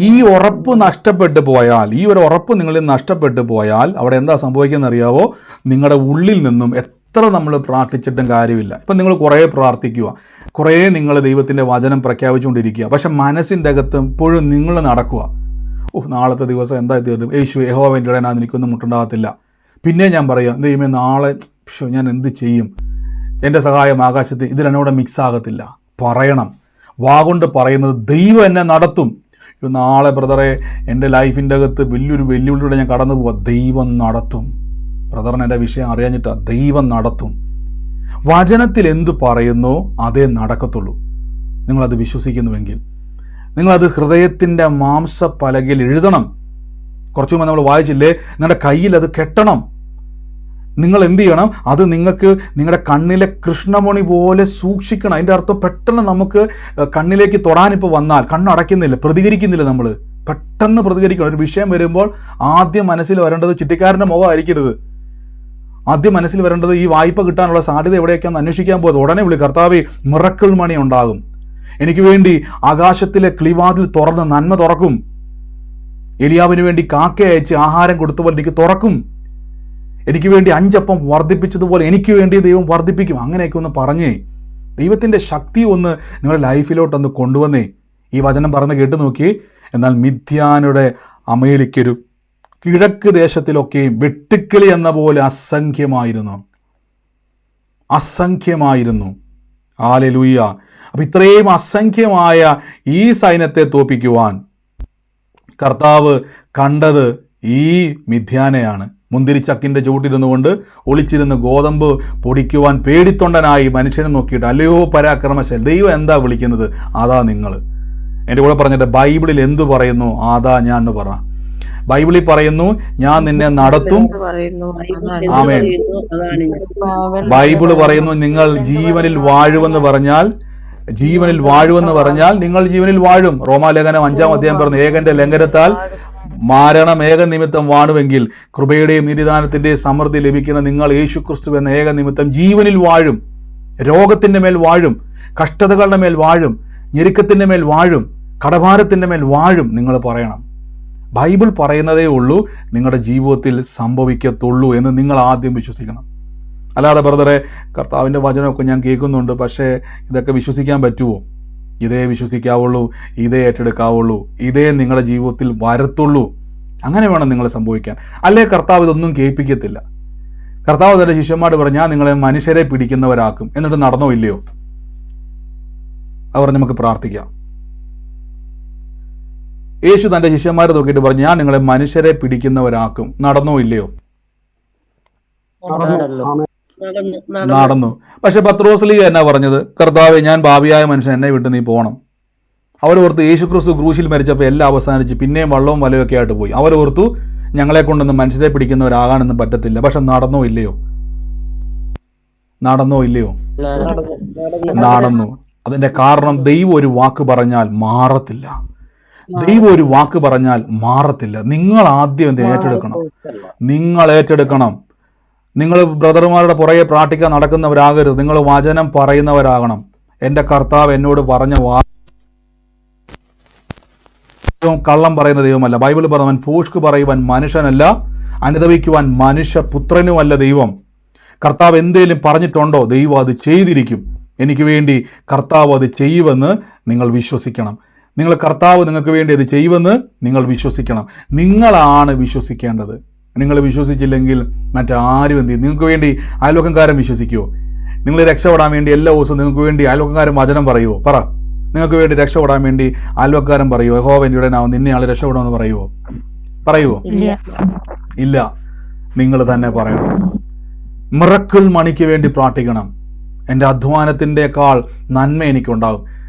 ഈ ഉറപ്പ് നഷ്ടപ്പെട്ടു പോയാൽ, ഈ ഒരു ഉറപ്പ് നിങ്ങളിൽ നഷ്ടപ്പെട്ടു പോയാൽ അവിടെ എന്താ സംഭവിക്കുന്നത് അറിയാവോ? നിങ്ങളുടെ ഉള്ളിൽ നിന്നും എത്ര നമ്മൾ പ്രാർത്ഥിച്ചിട്ടും കാര്യമില്ല. ഇപ്പം നിങ്ങൾ കുറേ പ്രാർത്ഥിക്കുക, കുറേ നിങ്ങൾ ദൈവത്തിൻ്റെ വചനം പ്രഖ്യാപിച്ചുകൊണ്ടിരിക്കുക, പക്ഷെ മനസ്സിൻ്റെ അകത്ത് എപ്പോഴും നിങ്ങൾ നടക്കുക. നാളത്തെ ദിവസം എന്താ തീർന്നു, യഹോവൻ്റെ ഇടയിൽ എനിക്കൊന്നും മുട്ടുണ്ടാകത്തില്ല. പിന്നെ ഞാൻ പറയാം, ദൈവമേ നാളെ ഞാൻ എന്ത് ചെയ്യും, എൻ്റെ സഹായം ആകാശത്ത്, ഇതിലെന്നോട് മിക്സ് ആകത്തില്ല. പറയണം, വാഗൊണ്ട് പറയുന്നത്, ദൈവം എന്നെ നടത്തും. നാളെ ബ്രദറെ എൻ്റെ ലൈഫിൻ്റെ അകത്ത് വലിയൊരു വെല്ലുവിളിയുടെ ഞാൻ കടന്നു പോവാം, ദൈവം നടത്തും. ബ്രദറിന് എൻ്റെ വിഷയം അറിയാഞ്ഞിട്ടാ, ദൈവം നടത്തും. വചനത്തിൽ എന്തു പറയുന്നോ അതേ നടക്കത്തുള്ളൂ. നിങ്ങളത് വിശ്വസിക്കുന്നുവെങ്കിൽ നിങ്ങളത് ഹൃദയത്തിൻ്റെ മാംസപ്പലകയിൽ എഴുതണം. കുറച്ചു മുമ്പ് നമ്മൾ വായിച്ചില്ലേ, നിങ്ങളുടെ കയ്യിൽ അത് കെട്ടണം. നിങ്ങൾ എന്ത് ചെയ്യണം? അത് നിങ്ങൾക്ക് നിങ്ങളുടെ കണ്ണിലെ കൃഷ്ണമണി പോലെ സൂക്ഷിക്കണം. അതിൻ്റെ അർത്ഥം പെട്ടെന്ന് നമുക്ക് കണ്ണിലേക്ക് തൊടാനിപ്പോൾ വന്നാൽ കണ്ണടയ്ക്കുന്നില്ല, പ്രതികരിക്കുന്നില്ല. നമ്മൾ പെട്ടെന്ന് പ്രതികരിക്കണം. ഒരു വിഷയം വരുമ്പോൾ ആദ്യം മനസ്സിൽ വരേണ്ടത് ചിട്ടിക്കാരൻ്റെ മുഖമായിരിക്കരുത്. ആദ്യം മനസ്സിൽ വരേണ്ടത് ഈ വായ്പ കിട്ടാനുള്ള സാധ്യത എവിടെയൊക്കെയാണെന്ന് അന്വേഷിക്കാൻ പോകുന്നത്. ഉടനെ വിളി, കർത്താവേ മിറക്കിൾ മണി ഉണ്ടാകും, എനിക്ക് വേണ്ടി ആകാശത്തിലെ കിളിവാതിൽ തുറന്ന് നന്മ തുറക്കും. എലിയാവിന് വേണ്ടി കാക്ക അയച്ച് ആഹാരം കൊടുത്തപോലെ എനിക്ക് തുറക്കും. എനിക്ക് വേണ്ടി 5 അപ്പം വർദ്ധിപ്പിച്ചതുപോലെ എനിക്ക് വേണ്ടി ദൈവം വർദ്ധിപ്പിക്കും. അങ്ങനെയൊക്കെ ഒന്ന് പറഞ്ഞേ, ദൈവത്തിൻ്റെ ശക്തി ഒന്ന് നിങ്ങളുടെ ലൈഫിലോട്ടൊന്ന് കൊണ്ടുവന്നേ. ഈ വചനം പറഞ്ഞ് കേട്ട് നോക്കി. എന്നാൽ മിദ്യാനുടെ അമേലിക്കൊരു കിഴക്ക് ദേശത്തിലൊക്കെയും വെട്ടുക്കിളി എന്ന പോലെ അസംഖ്യമായിരുന്നു. ഹല്ലേലൂയ. അപ്പം ഇത്രയും അസംഖ്യമായ ഈ സൈന്യത്തെ തോൽപ്പിക്കുവാൻ കർത്താവ് കണ്ടത് ഈ മിദ്യാനെയാണ്. മുന്തിരിച്ചക്കിൻ്റെ ചൂട്ടിരുന്നു കൊണ്ട് ഒളിച്ചിരുന്ന് ഗോതമ്പ് പൊടിക്കുവാൻ പേടിത്തൊണ്ടനായി മനുഷ്യനെ നോക്കിയിട്ട്, അല്ലയോ പരാക്രമശാലി, ദൈവം എന്താ വിളിക്കുന്നത്? അതാ നിങ്ങൾ. എൻ്റെ കൂടെ പറഞ്ഞിട്ട്, ബൈബിളിൽ എന്തു പറയുന്നു അതാ ഞാൻ എന്ന് പറ. ബൈബിളിൽ പറയുന്നു, ഞാൻ നിന്നെ നടത്തും. ആമേൻ. ബൈബിള് പറയുന്നു, നിങ്ങൾ ജീവനിൽ വാഴുമെന്ന് പറഞ്ഞാൽ നിങ്ങൾ ജീവനിൽ വാഴും. റോമാലേഖനം 5-ാം അധ്യായം പറഞ്ഞു, ഏകന്റെ ലംഘനത്താൽ മരണം ഏക നിമിത്തം വാണുവെങ്കിൽ കൃപയുടെയും നീതിദാനത്തിൻ്റെയും സമൃദ്ധി ലഭിക്കുന്ന നിങ്ങൾ യേശുക്രിസ്തു എന്ന ഏക നിമിത്തം ജീവനിൽ വാഴും. രോഗത്തിൻ്റെ മേൽ വാഴും, കഷ്ടതകളുടെ മേൽ വാഴും, ഞെരുക്കത്തിൻ്റെ മേൽ വാഴും, കടഭാരത്തിൻ്റെ മേൽ വാഴും. നിങ്ങൾ പറയണം, ബൈബിൾ പറയുന്നതേ ഉള്ളൂ നിങ്ങളുടെ ജീവിതത്തിൽ സംഭവിക്കത്തുള്ളൂ എന്ന് നിങ്ങൾ ആദ്യം വിശ്വസിക്കണം. അല്ലാതെ ബ്രദറെ, കർത്താവിൻ്റെ വചനമൊക്കെ ഞാൻ കേൾക്കുന്നുണ്ട്, പക്ഷേ ഇതൊക്കെ വിശ്വസിക്കാൻ പറ്റുമോ? ഇതേ വിശ്വസിക്കാവുള്ളൂ, ഇതേ ഏറ്റെടുക്കാവുള്ളൂ, ഇതേ നിങ്ങളുടെ ജീവിതത്തിൽ വരത്തുള്ളൂ. അങ്ങനെ വേണം നിങ്ങൾ സംഭവിക്കാൻ. അല്ലേ കർത്താവ് ഇതൊന്നും കേൾപ്പിക്കത്തില്ല. കർത്താവ് തൻ്റെ ശിഷ്യന്മാരോട് പറഞ്ഞു, ഞാൻ നിങ്ങളെ മനുഷ്യരെ പിടിക്കുന്നവരാക്കും. എന്നിട്ട് നടന്നോ ഇല്ലയോ? അവർ നമുക്ക് പ്രാർത്ഥിക്കാം. യേശു തൻ്റെ ശിഷ്യന്മാരെ നോക്കിയിട്ട് പറഞ്ഞു, ഞാൻ നിങ്ങളെ മനുഷ്യരെ പിടിക്കുന്നവരാക്കും. നടന്നോ ഇല്ലയോ? നടന്നു. പക്ഷെ പത്രോസ്ലീഹ എന്നാ പറഞ്ഞത്? കർത്താവേ, ഞാൻ പാപിയായ മനുഷ്യൻ, എന്നെ വിട്ട് നീ പോകണം. അവരോർത്ത് യേശുക്രിസ്തു ക്രൂശിൽ മരിച്ചപ്പോൾ എല്ലാം അവസാനിച്ച് പിന്നെയും വള്ളവും വലയൊക്കെ ആയിട്ട് പോയി. അവരോർത്തു ഞങ്ങളെ കൊണ്ടൊന്നും മനുഷ്യരെ പിടിക്കുന്നവരാകാനൊന്നും പറ്റത്തില്ല. പക്ഷെ നടന്നോ ഇല്ലയോ? നടന്നു. അതിൻ്റെ കാരണം ദൈവം ഒരു വാക്ക് പറഞ്ഞാൽ മാറത്തില്ല. ദൈവം ഒരു വാക്ക് പറഞ്ഞാൽ മാറത്തില്ല. നിങ്ങൾ ആദ്യം എന്ത് ഏറ്റെടുക്കണം? നിങ്ങൾ ഏറ്റെടുക്കണം. നിങ്ങൾ ബ്രദർമാരുടെ പുറകെ പ്രാർത്ഥിക്കാൻ നടക്കുന്നവരാകരുത്. നിങ്ങൾ വചനം പറയുന്നവരാകണം. എൻ്റെ കർത്താവ് എന്നോട് പറഞ്ഞ കള്ളം പറയുന്ന ദൈവമല്ല. ബൈബിൾ പറഞ്ഞവൻ ഫോഷ്ക്ക് പറയുവാൻ മനുഷ്യനല്ല, അനുദവിക്കുവാൻ മനുഷ്യപുത്രനുമല്ല ദൈവം. കർത്താവ് എന്തേലും പറഞ്ഞിട്ടുണ്ടോ, ദൈവം അത് ചെയ്തിരിക്കും. എനിക്ക് വേണ്ടി കർത്താവ് അത് ചെയ്യുമെന്ന് നിങ്ങൾ വിശ്വസിക്കണം. കർത്താവ് നിങ്ങൾക്ക് വേണ്ടി അത് ചെയ്യുമെന്ന് നിങ്ങൾ വിശ്വസിക്കണം. നിങ്ങളാണ് വിശ്വസിക്കേണ്ടത്. നിങ്ങൾ വിശ്വസിച്ചില്ലെങ്കിൽ മറ്റാരും എന്ത് ചെയ്യും? നിങ്ങൾക്ക് വേണ്ടി അയൽവക്കംകാരൻ വിശ്വസിക്കുമോ? നിങ്ങൾ രക്ഷപ്പെടാൻ വേണ്ടി എല്ലാ ദിവസവും നിങ്ങൾക്ക് വേണ്ടി അയൽവക്കംകാരൻ വചനം പറയുമോ? പറ. നിങ്ങൾക്ക് വേണ്ടി രക്ഷപ്പെടാൻ വേണ്ടി അയൽവക്കാരൻ പറയുമോ? യഹോവ എൻ്റെ ഉടനാവും, നിന്നെ ആൾ രക്ഷപ്പെടുമെന്ന് പറയുമോ? ഇല്ല. നിങ്ങൾ തന്നെ പറയണം. മിറക്കിൾ മണിക്ക് വേണ്ടി പ്രാർത്ഥിക്കണം. എൻ്റെ അധ്വാനത്തിൻ്റെക്കാൾ നന്മ എനിക്കുണ്ടാകും.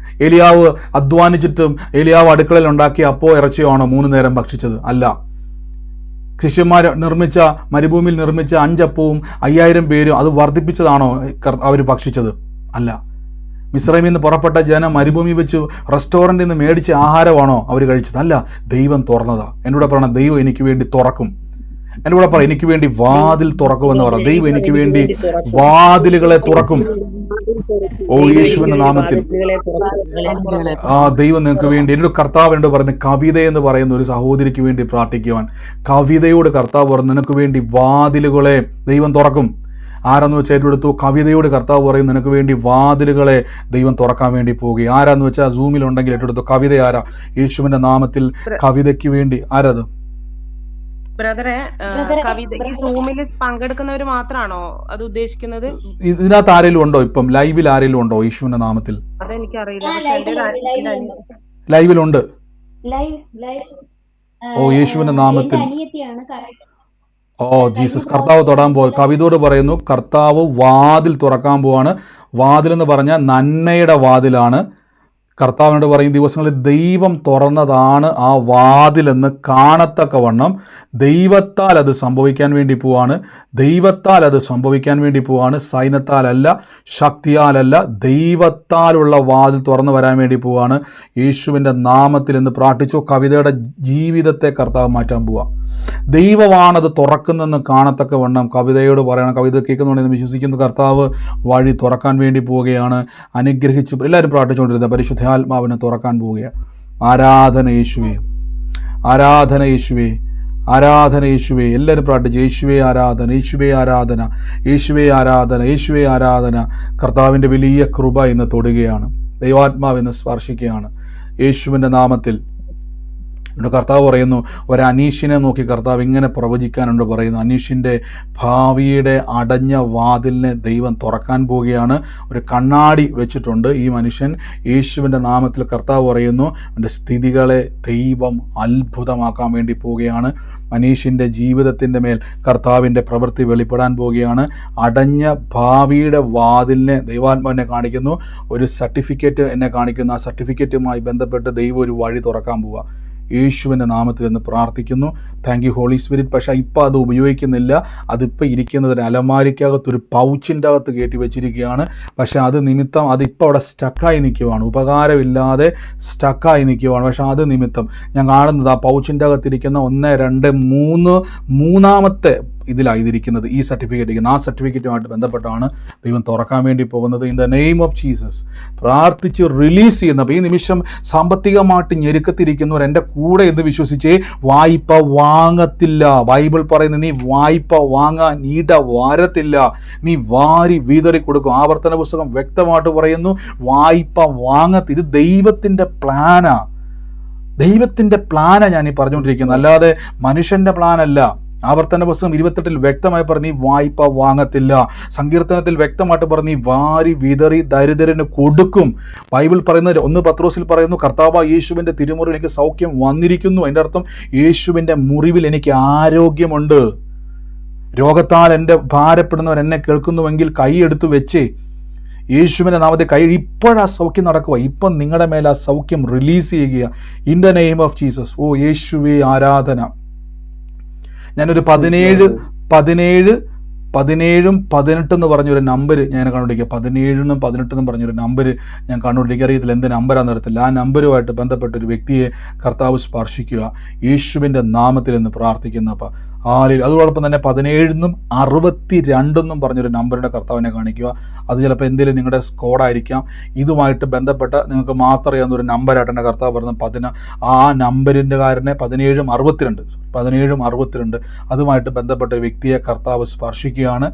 ഏലിയാവ് അധ്വാനിച്ചിട്ടും ഏലിയാവ് അടുക്കളയിൽ ഉണ്ടാക്കിയ അപ്പോ ഇറച്ചിയോ ആണോ 3 നേരം ഭക്ഷിച്ചത്? അല്ല. ശിഷ്യന്മാർ മരുഭൂമിയിൽ നിർമ്മിച്ച 5 അപ്പവും 5000 പേരും അത് വർദ്ധിപ്പിച്ചതാണോ അവർ ഭക്ഷിച്ചത്? അല്ല. മിസ്രൈമിൽ നിന്ന് പുറപ്പെട്ട ജനം മരുഭൂമി വെച്ച് റെസ്റ്റോറൻറ്റിൽ നിന്ന് മേടിച്ച ആഹാരമാണോ അവർ കഴിച്ചത്? അല്ല. ദൈവം തുറന്നതാ. എന്നോട് പറയണം, ദൈവം എനിക്ക് വേണ്ടി തുറക്കും. എൻ്റെ കൂടെ പറ, എനിക്ക് വേണ്ടി വാതിൽ തുറക്കുമെന്ന് പറ. ദൈവം എനിക്ക് വേണ്ടി വാതിലുകളെ തുറക്കും. ഓ യേശുവിന്റെ നാമത്തിൽ ദൈവം നിങ്ങൾക്ക് വേണ്ടി. എന്നോട് കർത്താവ് എന്നോട് പറയുന്ന കവിത എന്ന് പറയുന്ന ഒരു സഹോദരിക്ക് വേണ്ടി പ്രാർത്ഥിക്കുവാൻ. കവിതയോട് കർത്താവ് പറഞ്ഞു, നിനക്ക് വേണ്ടി വാതിലുകളെ ദൈവം തുറക്കും. ആരാന്ന് വെച്ചാൽ ഏറ്റെടുത്തു. കവിതയോട് കർത്താവ് പറയും, നിനക്ക് വേണ്ടി വാതിലുകളെ ദൈവം തുറക്കാൻ വേണ്ടി പോവുകയും. ആരാന്ന് വെച്ചാൽ സൂമിലുണ്ടെങ്കിൽ ഏറ്റെടുത്തു. കവിത ആരാ? യേശുവിന്റെ നാമത്തിൽ കവിതയ്ക്ക് വേണ്ടി. ആരത്?
ബ്രദറെ, കവിത ഈ റൂമിൽ പങ്കെടുക്കുന്നവർ മാത്രമാണോ അത് ഉദ്ദേശിക്കുന്നത്?
ഇതിനകത്ത് ആരെങ്കിലും ഉണ്ടോ? ഇപ്പം ലൈവിൽ ആരെങ്കിലും ഉണ്ടോ യേശുവിന്റെ നാമത്തിൽ?
അതെനിക്കറിയില്ല. പക്ഷെ
ലൈവിലുണ്ട്. ഓ യേശുവിന്റെ നാമത്തിൽ. Oh Jesus. കർത്താവ് തൊടാൻ പോകും. കവിതയോട് പറയുന്നു, കർത്താവ് വാതിൽ തുറക്കാൻ പോവാണ്. വാതിലെന്ന് പറഞ്ഞാൽ നന്മയുടെ വാതിലാണ്. കർത്താവിനോട് പറയും, ദിവസങ്ങളിൽ ദൈവം തുറന്നതാണ് ആ വാതിലെന്ന് കാണത്തക്കവണ്ണം ദൈവത്താൽ അത് സംഭവിക്കാൻ വേണ്ടി പോവാണ്. ദൈവത്താൽ അത് സംഭവിക്കാൻ വേണ്ടി പോവാണ്. സൈന്യത്താലല്ല, ശക്തിയാലല്ല, ദൈവത്താലുള്ള വാതിൽ തുറന്നു വരാൻ വേണ്ടി പോവാണ്. യേശുവിൻ്റെ നാമത്തിൽ എന്ന് പ്രാർത്ഥിച്ചു. കവിതയുടെ ജീവിതത്തെ കർത്താവ് മാറ്റാൻ പോവുക. ദൈവമാണത് തുറക്കുന്നെന്ന് കാണത്തക്കവണ്ണം കവിതയോട് പറയണം. കവിത കേൾക്കുന്നുണ്ടെന്ന് വിശ്വസിക്കുന്ന കർത്താവ് വഴി തുറക്കാൻ വേണ്ടി പോവുകയാണ്. അനുഗ്രഹിച്ചു. എല്ലാവരും പ്രാർത്ഥിച്ചുകൊണ്ടിരുന്ന പരിശുദ്ധാത്മാവിനെ തുറക്കാൻ പോവുകയാണ്. ആരാധന യേശുവേ, ആരാധന യേശുവേ, ആരാധന യേശുവേ. എല്ലാവരും പ്രാർത്ഥിച്ചു. യേശുവേ ആരാധന, യേശുവേ ആരാധന, യേശുവേ ആരാധന, യേശുവേ ആരാധന. കർത്താവിൻ്റെ വലിയ കൃപ ഇന്ന് തൊടുകയാണ്. ദൈവാത്മാവിന്ന് സ്പർശിക്കുകയാണ് യേശുവിൻ്റെ നാമത്തിൽ. കർത്താവ് പറയുന്നു, ഒരു അനീഷിനെ നോക്കി കർത്താവ് ഇങ്ങനെ പ്രവചിക്കാനുണ്ട് പറയുന്നു. അനീഷിൻ്റെ ഭാവിയുടെ അടഞ്ഞ വാതിലിനെ ദൈവം തുറക്കാൻ പോവുകയാണ്. ഒരു കണ്ണാടി വെച്ചിട്ടുണ്ട് ഈ മനുഷ്യൻ. യേശുവിൻ്റെ നാമത്തിൽ കർത്താവ് പറയുന്നു, അവൻ്റെ സ്ഥിതികളെ ദൈവം അത്ഭുതമാക്കാൻ വേണ്ടി പോവുകയാണ്. അനീഷിൻ്റെ ജീവിതത്തിൻ്റെ മേൽ കർത്താവിൻ്റെ പ്രവൃത്തി വെളിപ്പെടാൻ പോവുകയാണ്. അടഞ്ഞ ഭാവിയുടെ വാതിലിനെ ദൈവാത്മാവിനെ കാണിക്കുന്നു. ഒരു സർട്ടിഫിക്കറ്റ് എന്നെ കാണിക്കുന്നു. ആ സർട്ടിഫിക്കറ്റുമായി ബന്ധപ്പെട്ട് ദൈവം ഒരു വഴി തുറക്കാൻ പോവുക. യേശുവിൻ്റെ നാമത്തിൽ എന്ന് പ്രാർത്ഥിക്കുന്നു. Thank you holy spirit. പക്ഷേ ഇപ്പോൾ അത് ഉപയോഗിക്കുന്നില്ല. അതിപ്പോൾ ഇരിക്കുന്നത് ഒരു അലമാരിക്കകത്തൊരു പൗച്ചിൻ്റെ അകത്ത് കയറ്റി വെച്ചിരിക്കുകയാണ്. പക്ഷേ അത് നിമിത്തം അതിപ്പോൾ അവിടെ സ്റ്റക്കായി നിൽക്കുവാണ്. ഉപകാരമില്ലാതെ സ്റ്റക്കായി നിൽക്കുവാണ്. പക്ഷേ അത് നിമിത്തം ഞാൻ കാണുന്നത് ആ പൗച്ചിൻ്റെ അകത്തിരിക്കുന്ന 1, 2, 3 മൂന്നാമത്തെ ഇതിലായിരിക്കുന്നത് ഈ സർട്ടിഫിക്കറ്റ് ഇരിക്കുന്നത്. ആ സർട്ടിഫിക്കറ്റുമായിട്ട് ബന്ധപ്പെട്ടാണ് ദൈവം തുറക്കാൻ വേണ്ടി പോകുന്നത്. In the name of Jesus പ്രാർത്ഥിച്ച് റിലീസ് ചെയ്യുന്ന. അപ്പോൾ ഈ നിമിഷം സാമ്പത്തികമായിട്ട് ഞെരുക്കത്തിരിക്കുന്നവർ എൻ്റെ കൂടെ എന്ന് വിശ്വസിച്ചേ, വായ്പ വാങ്ങത്തില്ല. ബൈബിൾ പറയുന്നത്, നീ വായ്പ വാങ്ങാൻ നീട വാരത്തില്ല, നീ വാരി വീതറി കൊടുക്കും. ആവർത്തന പുസ്തകം വ്യക്തമായിട്ട് പറയുന്നു, വായ്പ വാങ്ങത്തില്ല. ഇത് ദൈവത്തിൻ്റെ പ്ലാനാ. ദൈവത്തിൻ്റെ പ്ലാനാണ് ഞാനീ പറഞ്ഞുകൊണ്ടിരിക്കുന്നത്, അല്ലാതെ മനുഷ്യൻ്റെ പ്ലാനല്ല. ആവർത്തന പുസ്തകം 28 വ്യക്തമായി പറഞ്ഞ്, നീ വായ്പ വാങ്ങത്തില്ല. സങ്കീർത്തനത്തിൽ വ്യക്തമായിട്ട് പറഞ്ഞ്, നീ വാരി വിതറി ദരിദ്രന് കൊടുക്കും. ബൈബിൾ പറയുന്നത് 1 പത്രോസിൽ പറയുന്നു, കർത്താവ് യേശുവിൻ്റെ തിരുമുറിവിൽ എനിക്ക് സൗഖ്യം വന്നിരിക്കുന്നു. അതിൻ്റെ അർത്ഥം യേശുവിൻ്റെ മുറിവിൽ എനിക്ക് ആരോഗ്യമുണ്ട്. രോഗത്താൽ എൻ്റെ ഭാരപ്പെടുന്നവർ എന്നെ കേൾക്കുന്നുവെങ്കിൽ കൈയെടുത്ത് വെച്ചേ, യേശുവിൻ്റെ നാമത്തെ കൈ. ഇപ്പോഴാ സൗഖ്യം നടക്കുക. ഇപ്പം നിങ്ങളുടെ മേലെ ആ സൗഖ്യം റിലീസ് ചെയ്യുക. In the name of Jesus. ഓ യേശുവേ ആരാധന. ഞാനൊരു 17 18 എന്ന് പറഞ്ഞൊരു നമ്പർ ഞാൻ കണ്ടുപിടിക്കുക. 17 18 പറഞ്ഞൊരു നമ്പർ ഞാൻ കണ്ടുപിടിക്കുക. അറിയത്തില്ല എന്ത് നമ്പറാന്ന് അറിയത്തില്ല. ആ നമ്പറുമായിട്ട് ബന്ധപ്പെട്ട ഒരു വ്യക്തിയെ കർത്താവ് സ്പർശിക്കുക യേശുവിൻ്റെ നാമത്തിൽ എന്ന് പ്രാർത്ഥിക്കുന്നപ്പോൾ അതോടൊപ്പം തന്നെ 17 62 പറഞ്ഞൊരു നമ്പറിൻ്റെ കർത്താവിനെ കാണിക്കുക. അത് ചിലപ്പോൾ എന്തെങ്കിലും നിങ്ങളുടെ കോഡായിരിക്കാം. ഇതുമായിട്ട് ബന്ധപ്പെട്ട നിങ്ങൾക്ക് മാത്രം അറിയാവുന്ന ഒരു നമ്പറായിട്ട് എൻ്റെ കർത്താവ് പറഞ്ഞ ആ നമ്പറിൻ്റെ കാരനെ 17 62 അതുമായിട്ട് ബന്ധപ്പെട്ട ഒരു വ്യക്തിയെ കർത്താവ് സ്പർശിക്കുകയാണ്.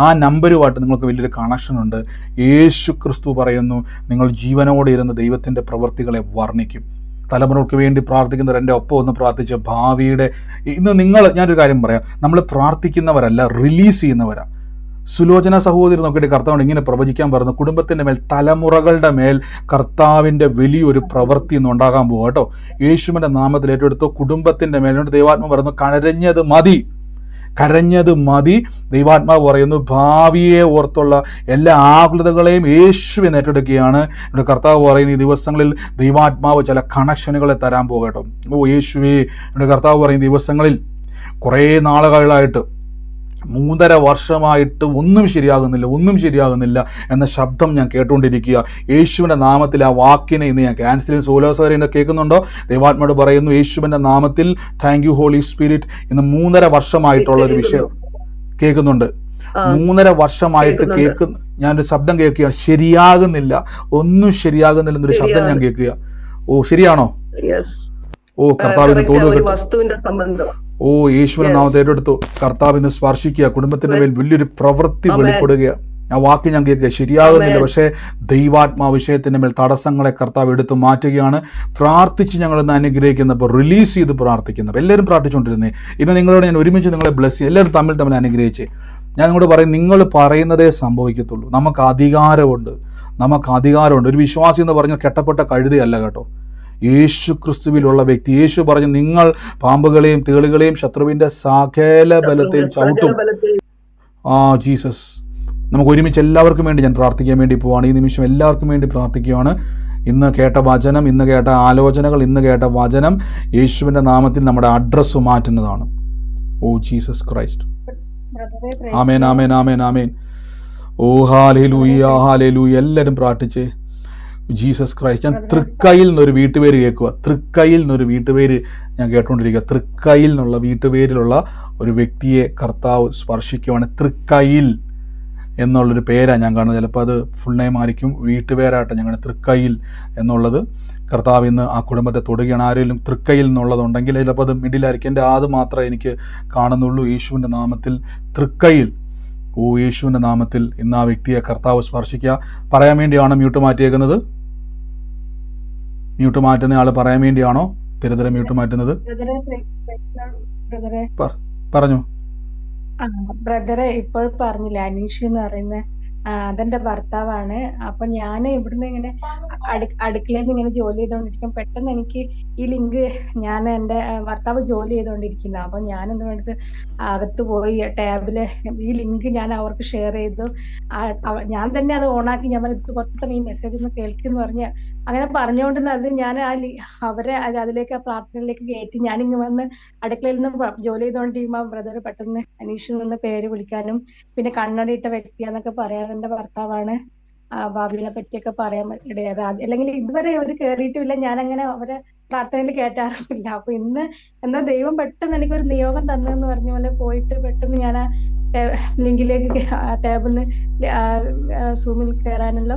ആ നമ്പരുമായിട്ട് നിങ്ങൾക്ക് വലിയൊരു കണക്ഷനുണ്ട്. യേശു ക്രിസ്തു പറയുന്നു, നിങ്ങൾ ജീവനോടെ ഇരുന്ന് ദൈവത്തിൻ്റെ പ്രവൃത്തികളെ വർണ്ണിക്കും. തലമുറകൾക്ക് വേണ്ടി പ്രാർത്ഥിക്കുന്നവർ എൻ്റെ ഒപ്പം ഒന്ന് പ്രാർത്ഥിച്ച് ഭാവിയുടെ ഞാനൊരു കാര്യം പറയാം, നമ്മൾ പ്രാർത്ഥിക്കുന്നവരല്ല, റിലീസ് ചെയ്യുന്നവരാണ്. സുലോചന സഹോദരി നോക്കിയിട്ട് കർത്താവിനോട് ഇങ്ങനെ പ്രവചിക്കാൻ പറഞ്ഞു, കുടുംബത്തിൻ്റെ മേൽ, തലമുറകളുടെ മേൽ കർത്താവിൻ്റെ വലിയൊരു പ്രവൃത്തി ഒന്നും ഉണ്ടാകാൻ പോകും കേട്ടോ. യേശുവിൻ്റെ നാമത്തിൽ ഏറ്റെടുത്തു. കുടുംബത്തിൻ്റെ മേലോട്ട് ദൈവാത്മാവ് പറഞ്ഞു, കരഞ്ഞത് മതി. ദൈവാത്മാവ് പറയുന്നു, ഭാവിയെ ഓർത്തുള്ള എല്ലാ ആകുലതകളെയും യേശുവിനെ ഏറ്റെടുക്കുകയാണ്. ഇവിടെ കർത്താവ് പറയുന്നു, ഈ ദിവസങ്ങളിൽ ദൈവാത്മാവ് ചില കണക്ഷനുകളെ തരാൻ പോകട്ടോ. യേശുവേ, ഇവിടെ കർത്താവ് പറയുന്ന ദിവസങ്ങളിൽ കുറേ നാളുകളായിട്ട് 3.5 വർഷമായിട്ട് ഒന്നും ശരിയാകുന്നില്ല എന്ന ശബ്ദം ഞാൻ കേട്ടുകൊണ്ടിരിക്കുക. യേശുവിൻ്റെ നാമത്തിൽ ആ വാക്കിനെ ഇന്ന് ഞാൻ ക്യാൻസൽ ചെയ്ത് സോലോസവരെ കേൾക്കുന്നുണ്ടോ? ദൈവാത്മാവോട് പറയുന്നു, യേശുവിൻ്റെ നാമത്തിൽ താങ്ക് യു ഹോളി സ്പിരിറ്റ്. ഇന്ന് 3.5 വർഷമായിട്ടുള്ള ഒരു വിഷയം കേൾക്കുന്നുണ്ട്. 3.5 വർഷമായിട്ട് ഞാനൊരു ശബ്ദം കേൾക്കുകയാണ്, ഒന്നും ശരിയാകുന്നില്ല എന്നൊരു ശബ്ദം ഞാൻ കേൾക്കുക. ശരിയാണോ? കർത്താവിന് തോന്നുന്നു. യേശുവിന്റെ നാമത്തെ ഏറ്റെടുത്തു. കർത്താവിന് സ്പർശിക്കുക. കുടുംബത്തിന്റെ മേൽ വലിയൊരു പ്രവൃത്തി വെളിപ്പെടുക. ആ വാക്ക് ഞാൻ കേൾക്കുക, ശരിയാകുന്നില്ല, പക്ഷേ ദൈവാത്മാ വിഷയത്തിന്റെ മേൽ തടസ്സങ്ങളെ കർത്താവ് എടുത്തു മാറ്റുകയാണ്. പ്രാർത്ഥിച്ച് ഞങ്ങളിന്ന് അനുഗ്രഹിക്കുന്നപ്പോൾ റിലീസ് ചെയ്ത് പ്രാർത്ഥിക്കുന്നപ്പോൾ എല്ലാവരും പ്രാർത്ഥിച്ചുകൊണ്ടിരുന്നേ. ഇന്ന് നിങ്ങളോട് ഞാൻ ഒരുമിച്ച് നിങ്ങളെ ബ്ലെസ് ചെയ്യും. എല്ലാവരും തമ്മിൽ അനുഗ്രഹിച്ചേ. ഞാൻ നിങ്ങളോട് പറയും, നിങ്ങൾ പറയുന്നതേ സംഭവിക്കത്തുള്ളൂ. നമുക്ക് അധികാരമുണ്ട്. ഒരു വിശ്വാസി എന്ന് പറഞ്ഞാൽ കെട്ടപ്പെട്ട കഴുതയല്ല കേട്ടോ. യേശു ക്രിസ്തുവിലുള്ള വ്യക്തി. യേശു പറഞ്ഞു, നിങ്ങൾ പാമ്പുകളെയും തേളുകളെയും ശത്രുവിൻ്റെ സകല ബലത്തെയും ചവിട്ടും. ജീസസ്. നമുക്ക് ഒരുമിച്ച് എല്ലാവർക്കും വേണ്ടി ഞാൻ പ്രാർത്ഥിക്കാൻ വേണ്ടി പോവാണ്. ഈ നിമിഷം എല്ലാവർക്കും വേണ്ടി പ്രാർത്ഥിക്കുകയാണ്. ഇന്ന് കേട്ട വചനം, ഇന്ന് കേട്ട ആലോചനകൾ, ഇന്ന് കേട്ട വചനം യേശുവിൻ്റെ നാമത്തിൽ നമ്മുടെ അഡ്രസ്സ് മാറ്റുന്നതാണ്. Jesus Christ. Amen, amen, amen, amen. Hallelujah. എല്ലാവരും പ്രാർത്ഥിച്ചേ. Jesus Christ. ഞാൻ തൃക്കയിൽ നിന്നൊരു വീട്ടുപേര് കേൾക്കുക. തൃക്കയിൽ നിന്നൊരു വീട്ടുപേര് ഞാൻ കേട്ടുകൊണ്ടിരിക്കുക. തൃക്കയിൽ എന്നുള്ള വീട്ടുപേരിലുള്ള ഒരു വ്യക്തിയെ കർത്താവ് സ്പർശിക്കുവാണ്. തൃക്കയിൽ എന്നുള്ളൊരു പേരാണ് ഞാൻ കാണുന്നത്. ചിലപ്പോൾ അത് ഫുൾ നെയിം ആയിരിക്കും, വീട്ടുപേരായിട്ട് ഞങ്ങൾ തൃക്കയിൽ എന്നുള്ളത്. കർത്താവ് ഇന്ന് ആ കുടുംബത്തെ തൊടുകയാണ്. ആരെങ്കിലും തൃക്കയിൽ എന്നുള്ളതുണ്ടെങ്കിൽ ചിലപ്പോൾ അത് മിഡിലായിരിക്കും. എൻ്റെ അത് മാത്രമേ എനിക്ക് കാണുന്നുള്ളൂ. യേശുവിൻ്റെ നാമത്തിൽ തൃക്കയിൽ. യേശുവിൻ്റെ നാമത്തിൽ ഇന്ന് ആ വ്യക്തിയെ കർത്താവ് സ്പർശിക്കുക. പറയാൻ വേണ്ടിയാണോ മ്യൂട്ട് മാറ്റിയേക്കുന്നത്? മ്യൂട്ട് മാറ്റുന്ന ആൾ പറയാൻ വേണ്ടിയാണോ തിരുതര മ്യൂട്ട് മാറ്റുന്നത്? പറഞ്ഞു.
ബ്രദറെ ഇപ്പോൾ പറഞ്ഞില്ല, അനീഷ് എന്ന് പറയുന്ന അതെന്റെ ഭർത്താവാണ്. അപ്പൊ ഞാൻ ഇവിടുന്ന് ഇങ്ങനെ അടുക്കളയിൽ ഇങ്ങനെ ജോലി ചെയ്തോണ്ടിരിക്കും. പെട്ടെന്ന് എനിക്ക് ഈ ലിങ്ക്, ഞാൻ എന്റെ ഭർത്താവ് ജോലി ചെയ്തോണ്ടിരിക്കുന്ന, അപ്പൊ ഞാൻ എന്ത് അകത്ത് പോയി ടാബില് ഈ ലിങ്ക് ഞാൻ അവർക്ക് ഷെയർ ചെയ്തു. ഞാൻ തന്നെ അത് ഓണാക്കി. ഞാൻ കുറച്ച് സമയം ഈ മെസ്സേജ് ഒന്ന് കേൾക്കുന്നു പറഞ്ഞ് അങ്ങനെ പറഞ്ഞുകൊണ്ടിരുന്ന അത് ഞാൻ അവരെ അതിലേക്ക് ആ പ്രാർത്ഥനയിലേക്ക് കയറ്റി. ഞാനിങ്ങ് വന്ന് അടുക്കളയിൽ നിന്ന് ജോലി ചെയ്തോണ്ടിരിക്കുമ്പോ ബ്രദർ പെട്ടെന്ന് അനീഷിൽ നിന്ന് പേര് വിളിക്കാനും പിന്നെ കണ്ണടയിട്ട വ്യക്തിയാന്നൊക്കെ പറയാൻ എന്റെ ഭർത്താവാണ്, ഭാവിയെ പറ്റിയൊക്കെ പറയാൻ ഇടയായത്. അല്ലെങ്കിൽ ഇതുവരെ അവര് കേറിയിട്ടുമില്ല. ഞാൻ അങ്ങനെ അവരെ പ്രാർത്ഥനയിൽ കേറ്റാറില്ല. അപ്പൊ ഇന്ന് എന്താ ദൈവം പെട്ടെന്ന് എനിക്കൊരു നിയോഗം തന്നെന്ന് പറഞ്ഞ പോലെ പോയിട്ട് പെട്ടെന്ന് ഞാൻ ആ ലിങ്കിലേക്ക് ടാബിന്ന് സൂമിൽ കയറാനുള്ള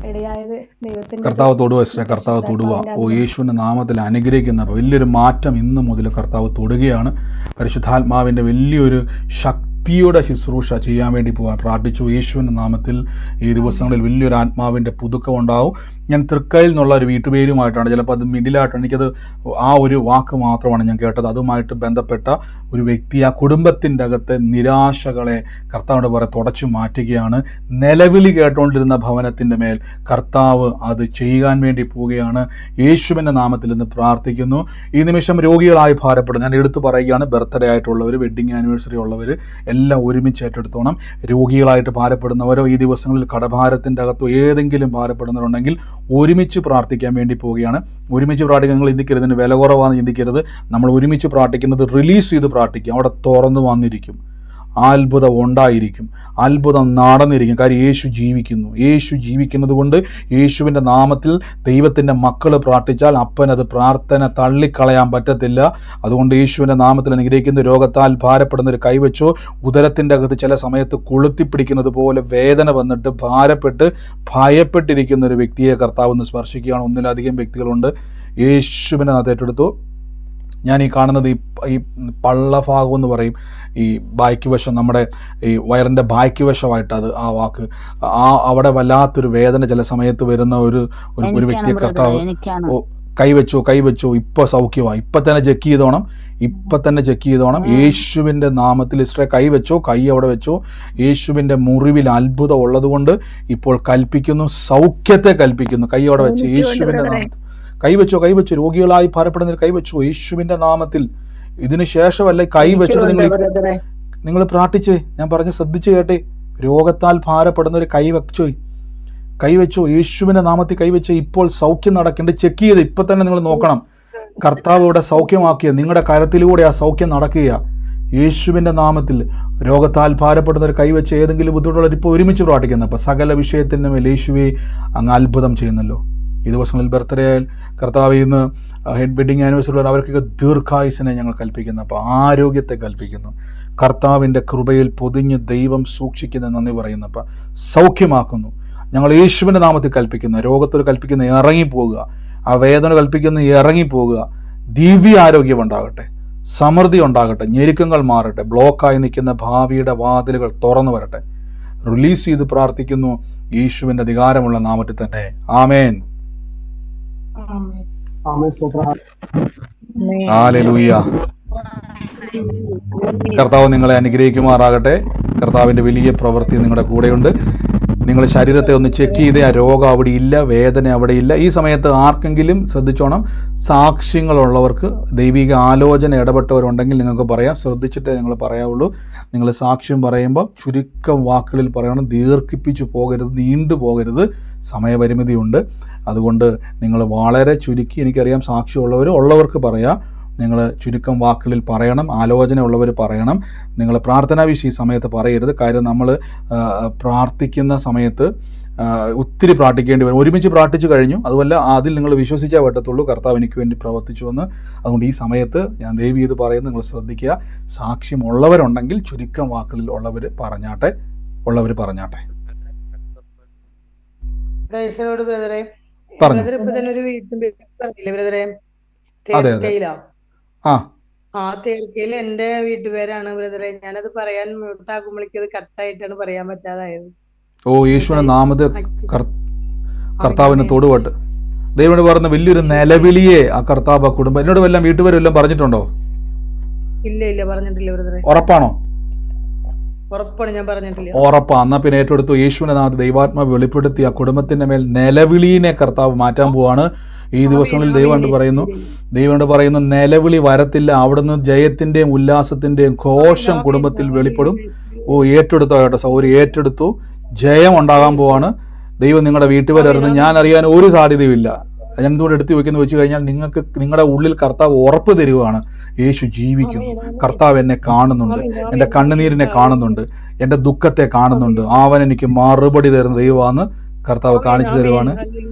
ഇടയായത് ദൈവത്തിന്റെ
കർത്താവ് തൊടുക. കർത്താവ് തൊടുക. യേശുവിന്റെ നാമത്തിൽ അനുഗ്രഹിക്കുന്ന വലിയൊരു മാറ്റം ഇന്ന് മുതൽ കർത്താവ് തൊടുകയാണ്. പരിശുദ്ധാത്മാവിന്റെ വലിയൊരു ശക്തിയുടെ ശുശ്രൂഷ ചെയ്യാൻ വേണ്ടി പോകാൻ പ്രാർത്ഥിച്ചു. യേശുവിൻ്റെ നാമത്തിൽ ഈ ദിവസങ്ങളിൽ വലിയൊരു ആത്മാവിൻ്റെ പുതുക്കം ഉണ്ടാവും. ഞാൻ തൃക്കയിൽ നിന്നുള്ള ഒരു വീട്ടുപേരുമായിട്ടാണ്, ചിലപ്പോൾ അത് മിഡിലായിട്ടാണ്, എനിക്കത് ആ ഒരു വാക്ക് മാത്രമാണ് ഞാൻ കേട്ടത്. അതുമായിട്ട് ബന്ധപ്പെട്ട ഒരു വ്യക്തി ആ കുടുംബത്തിൻ്റെ അകത്തെ നിരാശകളെ കർത്താവിൻ്റെ പുറകെ തുടച്ചു മാറ്റുകയാണ്. നിലവിളി കേട്ടുകൊണ്ടിരുന്ന ഭവനത്തിൻ്റെ മേൽ കർത്താവ് അത് ചെയ്യാൻ വേണ്ടി പോവുകയാണ്. യേശുവിൻ്റെ നാമത്തിൽ നിന്ന് പ്രാർത്ഥിക്കുന്നു. ഈ നിമിഷം രോഗികളായി ഭാരപ്പെടും ഞാൻ എടുത്തു പറയുകയാണ്. ബർത്ത്ഡേ ആയിട്ടുള്ളവർ, വെഡ്ഡിങ് ആനിവേഴ്സറി ഉള്ളവർ എല്ലാം ഒരുമിച്ച് ഏറ്റെടുത്തോണം. രോഗികളായിട്ട് ഭാരപ്പെടുന്നവരോ ഈ ദിവസങ്ങളിൽ കടഭാരത്തിൻ്റെ അകത്തോ ഏതെങ്കിലും ഭാരപ്പെടുന്നവരുണ്ടെങ്കിൽ ഒരുമിച്ച് പ്രാർത്ഥിക്കാൻ വേണ്ടി പോവുകയാണ്. ഒരുമിച്ച് പ്രാർത്ഥിക്കാൻ നിങ്ങൾ ചിന്തിക്കരുത് ഇതിന് വില കുറവാണെന്ന് ചിന്തിക്കരുത്. നമ്മൾ ഒരുമിച്ച് പ്രാർത്ഥിക്കുന്നത് റിലീസ് ചെയ്ത് പ്രാർത്ഥിക്കും. അവിടെ തുറന്നു വന്നിരിക്കും, അത്ഭുതം ഉണ്ടായിരിക്കും, അത്ഭുതം നടന്നിരിക്കും. കാര്യം യേശു ജീവിക്കുന്നു. യേശു ജീവിക്കുന്നത് കൊണ്ട് യേശുവിൻ്റെ നാമത്തിൽ ദൈവത്തിൻ്റെ മക്കൾ പ്രാർത്ഥിച്ചാൽ അപ്പനത് പ്രാർത്ഥന തള്ളിക്കളയാൻ പറ്റത്തില്ല. അതുകൊണ്ട് യേശുവിൻ്റെ നാമത്തിൽ അനുഗ്രഹിക്കുന്ന രോഗത്താൽ ഭാരപ്പെടുന്നവർ കൈവച്ചോ. ഉദരത്തിൻ്റെ അകത്ത് ചില സമയത്ത് കൊളുത്തിപ്പിടിക്കുന്നത് പോലെ വേദന വന്നിട്ട് ഭാരപ്പെട്ട് ഭയപ്പെട്ടിരിക്കുന്ന ഒരു വ്യക്തിയെ കർത്താവ് ഒന്ന് സ്പർശിക്കുകയാണ്. ഒന്നിലധികം വ്യക്തികളുണ്ട്. യേശുവിനെ അത് ഏറ്റെടുത്തു. ഞാൻ ഈ കാണുന്നത് ഈ പള്ളഭാഗം എന്ന് പറയും, ഈ ബായ്ക്ക് വശം, നമ്മുടെ ഈ വയറിൻ്റെ ബായ്ക്ക് വശമായിട്ട് അത് ആ വാക്ക് അവിടെ വല്ലാത്തൊരു വേദന ചില സമയത്ത് വരുന്ന ഒരു വ്യക്തിയെ കർത്താവ് കൈവച്ചോ ഇപ്പോൾ സൗഖ്യമായി. ഇപ്പം തന്നെ ചെക്ക് ചെയ്തോണം. യേശുവിൻ്റെ നാമത്തിൽ ഇസ്രേ കൈവച്ചോ, കൈ അവിടെ വെച്ചോ. യേശുവിൻ്റെ മുറിവിൽ അത്ഭുതം ഉള്ളതുകൊണ്ട് ഇപ്പോൾ കൽപ്പിക്കുന്നു, സൗഖ്യത്തെ കൽപ്പിക്കുന്നു. കൈ അവിടെ വെച്ച് യേശുവിൻ്റെ നാമത്തിൽ കൈവച്ചോ. രോഗികളായി ഭാരപ്പെടുന്നതിൽ കൈവച്ചോ യേശുവിൻ്റെ നാമത്തിൽ. ഇതിനു ശേഷമല്ല കൈവച്ചിട്ട് നിങ്ങൾ പ്രാർത്ഥിച്ചേ. ഞാൻ പറഞ്ഞ് ശ്രദ്ധിച്ചു കേട്ടെ. രോഗത്താൽ ഭാരപ്പെടുന്നവർ കൈവച്ചോ യേശുവിൻ്റെ നാമത്തിൽ കൈവച്ച് ഇപ്പോൾ സൗഖ്യം നടക്കേണ്ടത് ചെക്ക് ചെയ്ത് ഇപ്പം തന്നെ നിങ്ങൾ നോക്കണം. കർത്താവ് ഇവിടെ സൗഖ്യമാക്കിയ നിങ്ങളുടെ കരത്തിലൂടെ ആ സൗഖ്യം നടക്കുക. യേശുവിൻ്റെ നാമത്തിൽ രോഗത്താൽ ഭാരപ്പെടുന്നവർ കൈവച്ച് ഏതെങ്കിലും ബുദ്ധിമുട്ടുള്ളവർ ഇപ്പോൾ ഒരുമിച്ച് പ്രാർത്ഥിക്കുന്നത്. അപ്പോൾ സകല വിഷയത്തിൻ്റെ മേൽ യേശുവെ അങ്ങ് അത്ഭുതം ചെയ്യുന്നല്ലോ. ഈ ദിവസങ്ങളിൽ ബർത്ത്ഡേ കർത്താവ് ഇന്ന് വെഡിങ് ആനിവേഴ്സറി അവർക്കൊക്കെ ദീർഘായുസിനെ ഞങ്ങൾ കൽപ്പിക്കുന്നു. അപ്പോൾ ആരോഗ്യത്തെ കൽപ്പിക്കുന്നു. കർത്താവിൻ്റെ കൃപയിൽ പൊതിഞ്ഞ് ദൈവം സൂക്ഷിക്കുന്ന നന്ദി പറയുന്നു. അപ്പം സൗഖ്യമാക്കുന്നു. ഞങ്ങൾ യേശുവിൻ്റെ നാമത്തിൽ കൽപ്പിക്കുന്നു. രോഗത്തിൽ കൽപ്പിക്കുന്ന ഇറങ്ങിപ്പോകുക, ആ വേദന കൽപ്പിക്കുന്ന ഇറങ്ങിപ്പോകുക. ദിവ്യ ആരോഗ്യം ഉണ്ടാകട്ടെ, സമൃദ്ധി ഉണ്ടാകട്ടെ, ഞെരുക്കങ്ങൾ മാറട്ടെ, ബ്ലോക്കായി നിൽക്കുന്ന ഭാവിയുടെ വാതിലുകൾ തുറന്നു വരട്ടെ. റിലീസ് ചെയ്ത് പ്രാർത്ഥിക്കുന്നു യേശുവിൻ്റെ അധികാരമുള്ള നാമത്തിൽ തന്നെ. ആമേൻ. ഹല്ലേലൂയ. കർത്താവ് നിങ്ങളെ അനുഗ്രഹിക്കുമാറാകട്ടെ. കർത്താവിൻ്റെ വലിയ പ്രവൃത്തി നിങ്ങളുടെ കൂടെയുണ്ട്. നിങ്ങൾ ശരീരത്തെ ഒന്ന് ചെക്ക് ചെയ്തേ. ആ രോഗം അവിടെ ഇല്ല, വേദന അവിടെ ഇല്ല. ഈ സമയത്ത് ആർക്കെങ്കിലും ശ്രദ്ധിച്ചോണം, സാക്ഷ്യങ്ങളുള്ളവർക്ക് ദൈവിക ആലോചന ഇടപെട്ടവരുണ്ടെങ്കിൽ നിങ്ങൾക്ക് പറയാം. ശ്രദ്ധിച്ചിട്ടേ നിങ്ങൾ പറയാവുള്ളൂ. നിങ്ങൾ സാക്ഷ്യം പറയുമ്പോൾ ചുരുക്കം വാക്കുകളിൽ പറയണം. ദീർഘിപ്പിച്ചു പോകരുത്, നീണ്ടു പോകരുത്. സമയപരിമിതിയുണ്ട്. അതുകൊണ്ട് നിങ്ങൾ വളരെ ചുരുക്കി, എനിക്കറിയാം സാക്ഷ്യമുള്ളവർക്ക് പറയാം. നിങ്ങൾ ചുരുക്കം വാക്കുകളിൽ പറയണം. ആലോചന ഉള്ളവർ പറയണം. നിങ്ങൾ പ്രാർത്ഥനാ വിഷയം ഈ സമയത്ത് പറയരുത്. കാര്യം നമ്മൾ പ്രാർത്ഥിക്കുന്ന സമയത്ത് ഒത്തിരി പ്രാർത്ഥിക്കേണ്ടി വരും. ഒരുമിച്ച് പ്രാർത്ഥിച്ചു കഴിഞ്ഞു, അതുമല്ല അതിൽ നിങ്ങൾ വിശ്വസിച്ചേ പറ്റത്തുള്ളൂ കർത്താവ് എനിക്ക് വേണ്ടി പ്രവർത്തിച്ചു എന്ന്. അതുകൊണ്ട് ഈ സമയത്ത് ഞാൻ ദയവ് ചെയ്ത് പറയുന്നത് നിങ്ങൾ ശ്രദ്ധിക്കുക. സാക്ഷ്യമുള്ളവരുണ്ടെങ്കിൽ ചുരുക്കം വാക്കുകളിൽ ഉള്ളവർ പറഞ്ഞാട്ടെ. പറഞ്ഞു. അതെ
തേർക്കയിൽ എന്റെ വീട്ടുപേരാണ് ബ്രദറെ. ഞാനത് പറയാൻ മ്യൂട്ടാക്കുമ്പോഴേക്ക് അത് കട്ടായിട്ടാണ് പറയാൻ പറ്റാതായത്.
ഓ യേശുവിന്റെ നാമത്തിൽ കർത്താവിന് തൊടുപെട്ട് ദൈവം പറഞ്ഞ വലിയൊരു നിലവിളിയെ ആ കർത്താവ് കുടുംബം എന്നോട് വല്ലതും വീട്ടുപേരെല്ലാം പറഞ്ഞിട്ടുണ്ടോ?
ഇല്ല പറഞ്ഞിട്ടില്ല ബ്രദറെ.
ഉറപ്പാണോ?
ഉറപ്പാണ്, ഞാൻ പറഞ്ഞിട്ടില്ല.
ഉറപ്പാ. എന്നാ പിന്നെ ഏറ്റെടുത്തു. യേശുവിന്റെ നാമത്തിൽ ദൈവാത്മാവ് വെളിപ്പെടുത്തി ആ കുടുംബത്തിന്റെ മേൽ നിലവിളിയെ കർത്താവ് മാറ്റാൻ പോവാണ്. ഈ ദിവസങ്ങളിൽ ദൈവം പറയുന്നു നിലവിളി വരത്തില്ല. അവിടുന്ന് ജയത്തിന്റെയും ഉല്ലാസത്തിന്റെയും ഘോഷം കുടുംബത്തിൽ വെളിപ്പെടും. ഏറ്റെടുത്തോ കേട്ടോ സൗരി, ഏറ്റെടുത്തു. ജയം ഉണ്ടാകാൻ പോവാണ്. ദൈവം നിങ്ങളുടെ വീട്ടുപേരറിഞ്ഞ് ഞാൻ അറിയാൻ ഒരു സാധ്യതയുമില്ല. ഞാൻ എന്തുകൊണ്ട് എടുത്തു വെക്കുന്നു വെച്ച് കഴിഞ്ഞാൽ നിങ്ങൾക്ക് നിങ്ങളുടെ ഉള്ളിൽ കർത്താവ് ഉറപ്പ് തരുവാണ്. യേശു ജീവിക്കുന്നു, കർത്താവ് എന്നെ കാണുന്നുണ്ട്, എൻ്റെ കണ്ണുനീരിനെ കാണുന്നുണ്ട്, എൻ്റെ ദുഃഖത്തെ കാണുന്നുണ്ട്, അവൻ എനിക്ക് മറുപടി തരുന്ന ദൈവമാണ് കർത്താവ് കാണിച്ചു തരുവാണ്.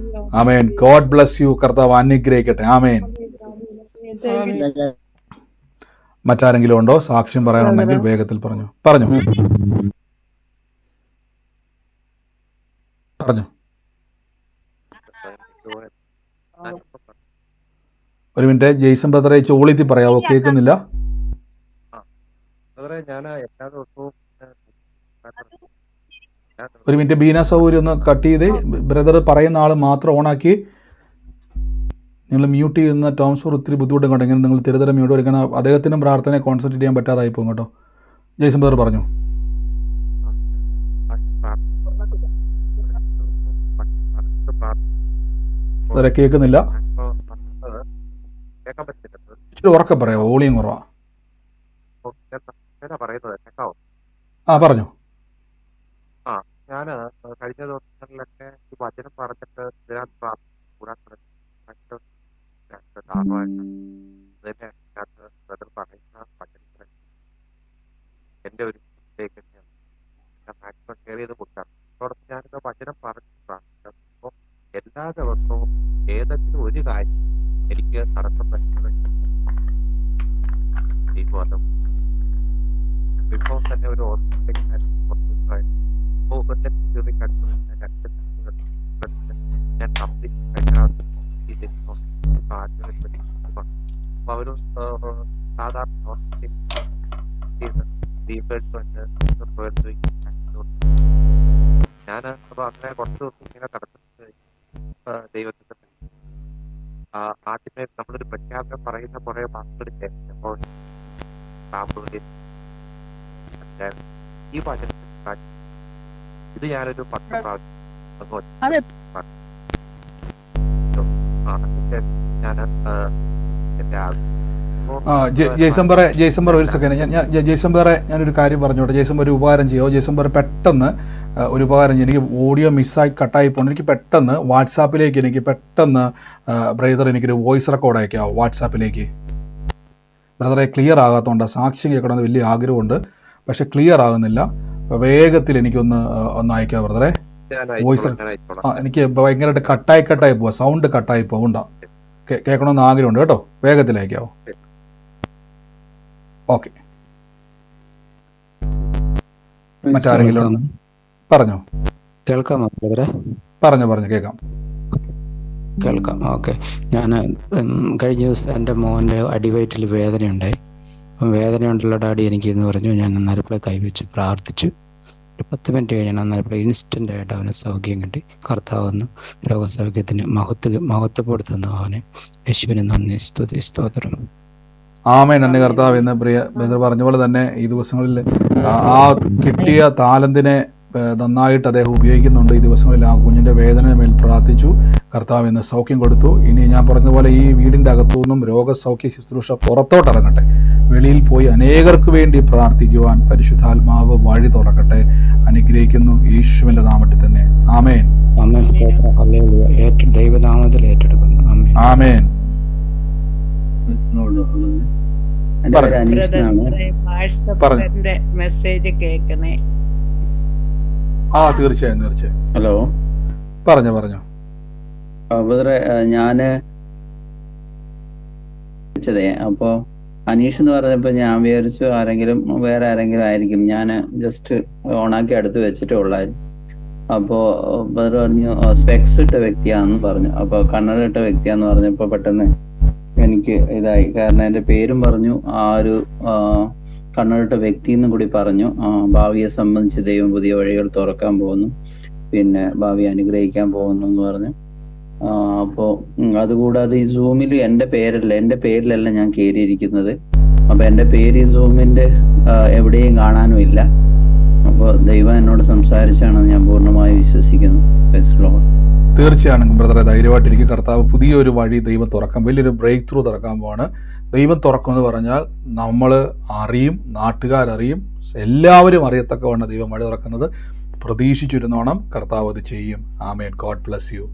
ആമേൻ. God bless you. കർത്താവ് അനുഗ്രഹിക്കട്ടെ. ആമേൻ. മറ്റാരെങ്കിലും ഉണ്ടോ സാക്ഷ്യം പറയാനുണ്ടെങ്കിൽ വേഗത്തിൽ പറഞ്ഞു. ഒരു മിനിറ്റ്, ജെയ്സൺ ബ്രദറെ ചോളിത്തി പറയാവോ? കേൾക്കുന്നില്ല. ഒരു മിനിറ്റ്, ബീന സൗകര്യം ഒന്ന് കട്ട് ചെയ്തേ. ബ്രദർ പറയുന്ന ആൾ മാത്രം ഓണാക്കി. നിങ്ങൾ മ്യൂട്ട് ചെയ്യുന്ന ടേംസ് ഫോർ ഒത്തിരി ബുദ്ധിമുട്ടും കണ്ടെങ്കിൽ നിങ്ങൾ തിരുതരം മ്യൂട്ട് എടുക്കണം. അദ്ദേഹത്തിനും പ്രാർത്ഥനയെ കോൺസെൻട്രേറ്റ് ചെയ്യാൻ പറ്റാതായി പോകും കേട്ടോ. ജെയ്സൺ ബ്രദർ പറഞ്ഞു. കേൾക്കുന്നില്ല. ഉറക്കെ പറയാം, വോളിയം കുറവാ. പറഞ്ഞു.
ആ ഞാൻ കഴിഞ്ഞ ദിവസങ്ങളിലൊക്കെ ഈ വചനം പറഞ്ഞിട്ട് ഇതിനകത്ത് കൂടാൻ ദാഹമായിട്ട് അതിന്റെ അതിനകത്ത് ബ്രദർ പറയുന്ന വചനത്തിന് എന്റെ ഒരു ഇതിലേക്ക് ഞാൻ മാക്സിമം ഷെയർ ചെയ്ത് കൊടുക്കാം. അതോടൊപ്പം ഞാനിത് വചനം പറഞ്ഞു പ്രാർത്ഥിക്കുമ്പോൾ എല്ലാ ദിവസവും ഏതെങ്കിലും ഒരു കാര്യം എനിക്ക് നടക്കാൻ പറ്റുന്നത് ദൈവം ഇപ്പോൾ തന്നെ ഒരു ഓർമ്മയിലേക്ക് ഞാൻ കംപ്ലീറ്റ് അപ്പൊ അവര് സാധാരണ ഞാൻ അപ്പൊ അങ്ങനെ കുറച്ച് ദിവസം ഇങ്ങനെ നടക്കുന്നത് ദൈവത്തിന്റെ ആദ്യമേ നമ്മളൊരു പ്രഖ്യാപനം പറയുന്ന കുറെ വാക്കുകൾ കേൾക്കുമ്പോൾ ഈ വചനത്തിൽ ഇത് ഞാനൊരു 10 പ്രാവശ്യം ഞാൻ എന്റെ
ജയ്സംബർ ഒരു സെക്കൻഡ്, ജയ്സംബറെ ഞാനൊരു കാര്യം പറഞ്ഞോട്ടെ. ജയ്സംബർ ഒരു ഉപകാരം ചെയ്യുമോ? ജയ്സംബർ പെട്ടെന്ന് ഒരു ഉപകാരം ചെയ്യും. എനിക്ക് ഓഡിയോ മിസ്സായി കട്ടായി പോകുന്നു. എനിക്ക് പെട്ടെന്ന് വാട്സാപ്പിലേക്ക് ബ്രദർ എനിക്കൊരു വോയിസ് റെക്കോർഡ് അയക്കാമോ വാട്സാപ്പിലേക്ക്? ബ്രദറെ ക്ലിയർ ആകാത്തതുകൊണ്ട് സാക്ഷ്യം കേൾക്കണമെന്ന് വലിയ ആഗ്രഹമുണ്ട്, പക്ഷെ ക്ലിയർ ആകുന്നില്ല. വേഗത്തിൽ എനിക്കൊന്ന് അയക്കാം ബ്രദറെ വോയിസ്. എനിക്ക് ഭയങ്കരമായിട്ട് കട്ടായി പോവാ, സൗണ്ട് കട്ടായി പോകണ്ട, കേൾക്കണമെന്ന് ആഗ്രഹമുണ്ട് കേട്ടോ. വേഗത്തിൽ അയക്കാവോ? ഓക്കെ. മറ്റാരെങ്കിലും പറഞ്ഞോ?
കേൾക്കാമോ ബ്രദറെ?
പറഞ്ഞു
കേൾക്കാം. ഓക്കെ. ഞാൻ കഴിഞ്ഞ ദിവസം എൻ്റെ മോൻ്റെ അടിവയറ്റിൽ വേദനയുണ്ടായി. അപ്പം വേദനയുണ്ടല്ലോ ഡാഡി എനിക്ക് എന്ന് പറഞ്ഞു. ഞാൻ അന്നേരപ്പോൾ കൈവച്ച് പ്രാർത്ഥിച്ചു. ഒരു 10 മിനിറ്റ് കഴിഞ്ഞാൽ അന്നേരപ്പോൾ ഇൻസ്റ്റൻ്റ് ആയിട്ട് അവന് സൗഖ്യം കിട്ടി. കർത്താവെന്ന് രോഗസൗഖ്യത്തിന് മഹത്വപ്പെടുത്തുന്നു അവനെ. യേശുവിന് നന്ദി, സ്തുതി, സ്തോത്രം.
ആമേൻ. നന്ദി കർത്താവ്. എന്ന് പ്രിയ ബ്രദർ പറഞ്ഞ പോലെ തന്നെ ഈ ദിവസങ്ങളിൽ ആ കിട്ടിയ താലന്തിനെ നന്നായിട്ട് അദ്ദേഹം ഉപയോഗിക്കുന്നുണ്ട്. ഈ ദിവസങ്ങളിൽ ആ കുഞ്ഞിൻ്റെ വേദന മേൽ പ്രാർത്ഥിച്ചു. കർത്താവ് ഇന്ന് സൗഖ്യം കൊടുത്തു. ഇനി ഞാൻ പറഞ്ഞതുപോലെ ഈ വീടിൻ്റെ അകത്തുനിന്നും രോഗസൗഖ്യ ശുശ്രൂഷ പുറത്തോട്ടിറങ്ങട്ടെ. വെളിയിൽ പോയി അനേകർക്ക് വേണ്ടി പ്രാർത്ഥിക്കുവാൻ പരിശുദ്ധാത്മാവ് വഴി തുറക്കട്ടെ. അനുഗ്രഹിക്കുന്നു യേശുവിൻ്റെ നാമത്തിൽ തന്നെ. ആമേൻ.
ദൈവനാമത്തിൽ ഏറ്റെടുക്കുന്നു.
ആമേൻ.
മെസ്സേജ് കേൾക്കണേ.
തീർച്ചയായും.
ഹലോ,
പറഞ്ഞോ.
ബ്രദറെ, ഞാന് അപ്പോ അനീഷ് എന്ന് പറഞ്ഞപ്പോ ഞാൻ വിചാരിച്ചു വേറെ ആരെങ്കിലും ആയിരിക്കും. ഞാൻ ജസ്റ്റ് ഓണാക്കി അടുത്ത് വെച്ചിട്ടേ ഉള്ളായിരുന്നു. അപ്പോ ബ്രദർ പറഞ്ഞു സ്പെക്സ് ഇട്ട വ്യക്തിയാണെന്ന് പറഞ്ഞു. അപ്പൊ കണ്ണട ഇട്ട വ്യക്തിയാന്ന് പറഞ്ഞപ്പോ പെട്ടെന്ന് എനിക്ക് ഇതായി. കാരണം എന്റെ പേരും പറഞ്ഞു, ആ ഒരു കണ്ണട വ്യക്തി എന്നും കൂടി പറഞ്ഞു. ഭാവിയെ സംബന്ധിച്ച് ദൈവം പുതിയ വഴികൾ തുറക്കാൻ പോകുന്നു, പിന്നെ ഭാവി അനുഗ്രഹിക്കാൻ പോകുന്നു എന്ന് പറഞ്ഞു. അപ്പോ അതുകൂടാതെ ഈ സൂമിൽ എൻ്റെ പേരിലല്ല ഞാൻ കയറിയിരിക്കുന്നത്. അപ്പൊ എൻ്റെ പേര് ഈ സൂമിന്റെ എവിടെയും കാണാനും ഇല്ല. അപ്പോൾ ദൈവം എന്നോട് സംസാരിച്ചാണെന്ന് ഞാൻ പൂർണ്ണമായി വിശ്വസിക്കുന്നു.
തീർച്ചയാണ് ബ്രദറെ, ധൈര്യമായിട്ടിരിക്കും. കർത്താവ് പുതിയൊരു വഴി ദൈവം തുറക്കാൻ, വലിയൊരു ബ്രേക്ക് ത്രൂ തുറക്കാൻ പോവാണ്. ദൈവം തുറക്കുമെന്ന് പറഞ്ഞാൽ നമ്മൾ അറിയും, നാട്ടുകാരറിയും, എല്ലാവരും അറിയത്തക്കവണ്ണം ദൈവം വഴി തുറക്കുന്നത്. പ്രതീക്ഷിച്ചിരുന്നോണം കർത്താവ് അത് ചെയ്യും. ആമേൻ. God bless you.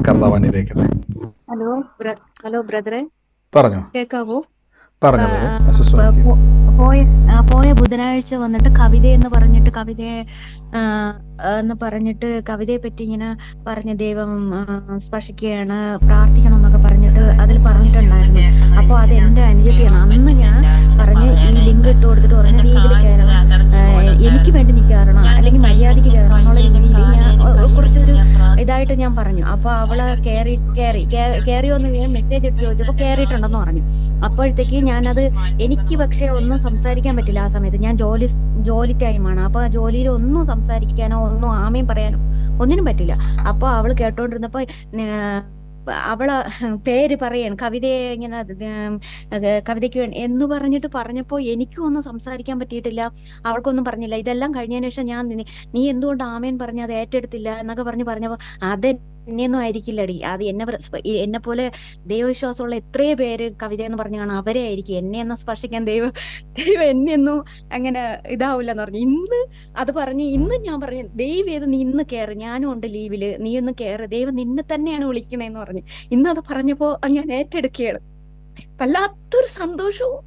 കർത്താവ് അനുഗ്രഹിക്കട്ടെ.
ഹലോ ബ്രദറെ,
പറഞ്ഞോ.
കേൾക്കാവോ?
പോയ ബുധനാഴ്ച വന്നിട്ട് കവിത എന്ന് പറഞ്ഞിട്ട് കവിതയെ പറ്റി ഇങ്ങനെ പറഞ്ഞ് ദൈവം സ്പർശിക്കുകയാണ്, പ്രാർത്ഥിക്കണം എന്നൊക്കെ പറഞ്ഞിട്ട് അതിൽ പറഞ്ഞിട്ടുണ്ടായിരുന്നു. അപ്പോൾ അത് എന്റെ അനുജത്തിയാണ്. അന്ന് ഞാൻ പറഞ്ഞ് ഈ ലിങ്ക് ഇട്ട് കൊടുത്തിട്ട് പറഞ്ഞ രീതിയിൽ കയറണം, എനിക്ക് വേണ്ടി നീ കയറണം, അല്ലെങ്കിൽ മര്യാദയ്ക്ക് കയറണം എന്നുള്ള രീതിയിൽ ഞാൻ കുറച്ചൊരു ഇതായിട്ട് ഞാൻ പറഞ്ഞു. അപ്പൊ അവള് കയറിയോന്ന് ഞാൻ മെസ്സേജ് ഇട്ട് ചോദിച്ചപ്പോ കയറിയിട്ടുണ്ടെന്ന് പറഞ്ഞു. അപ്പോഴത്തേക്ക് ഞാനത് എനിക്ക് പക്ഷെ ഒന്നും സംസാരിക്കാൻ പറ്റില്ല ആ സമയത്ത്. ഞാൻ ജോലി ടൈമാണ്. അപ്പൊ ജോലിയിൽ ഒന്നും സംസാരിക്കാനോ ഒന്നും ആമയും പറയാനോ ഒന്നിനും പറ്റില്ല. അപ്പൊ അവള് കേട്ടോണ്ടിരുന്നപ്പോ അവള് പേര് പറയാണ്, കവിതയെ ഇങ്ങനെ കവിതയ്ക്ക് വേണ്ടി എന്ന് പറഞ്ഞപ്പോ എനിക്കും ഒന്നും സംസാരിക്കാൻ പറ്റിയിട്ടില്ല, അവൾക്കൊന്നും പറഞ്ഞില്ല. ഇതെല്ലാം കഴിഞ്ഞതിന് ശേഷം ഞാൻ നീ എന്തുകൊണ്ട് ആമേൻ പറഞ്ഞ് അത് ഏറ്റെടുത്തില്ല എന്നൊക്കെ പറഞ്ഞപ്പോ എന്നെയൊന്നും ആയിരിക്കില്ലടി. അത് എന്നെ പോലെ ദൈവവിശ്വാസമുള്ള എത്രയോ പേര് കവിത എന്ന് പറഞ്ഞു കാണാം, അവരെ ആയിരിക്കും. എന്നെയൊന്നും സ്പർശിക്കാൻ ദൈവം എന്നെയൊന്നും അങ്ങനെ ഇതാവില്ലെന്ന് പറഞ്ഞു. അത് പറഞ്ഞ് ഇന്ന് ഞാൻ പറഞ്ഞു, ദൈവം ഏത് നീ ഇന്ന് കയറ്, ഞാനും ഉണ്ട് ലീവില്, നീ ഒന്ന് കയറ്, ദൈവം നിന്നെ തന്നെയാണ് വിളിക്കണേന്ന് പറഞ്ഞു. ഇന്നത് പറഞ്ഞപ്പോ ഞാൻ ഏറ്റെടുക്കുകയാണ്. വല്ലാത്തൊരു സന്തോഷവും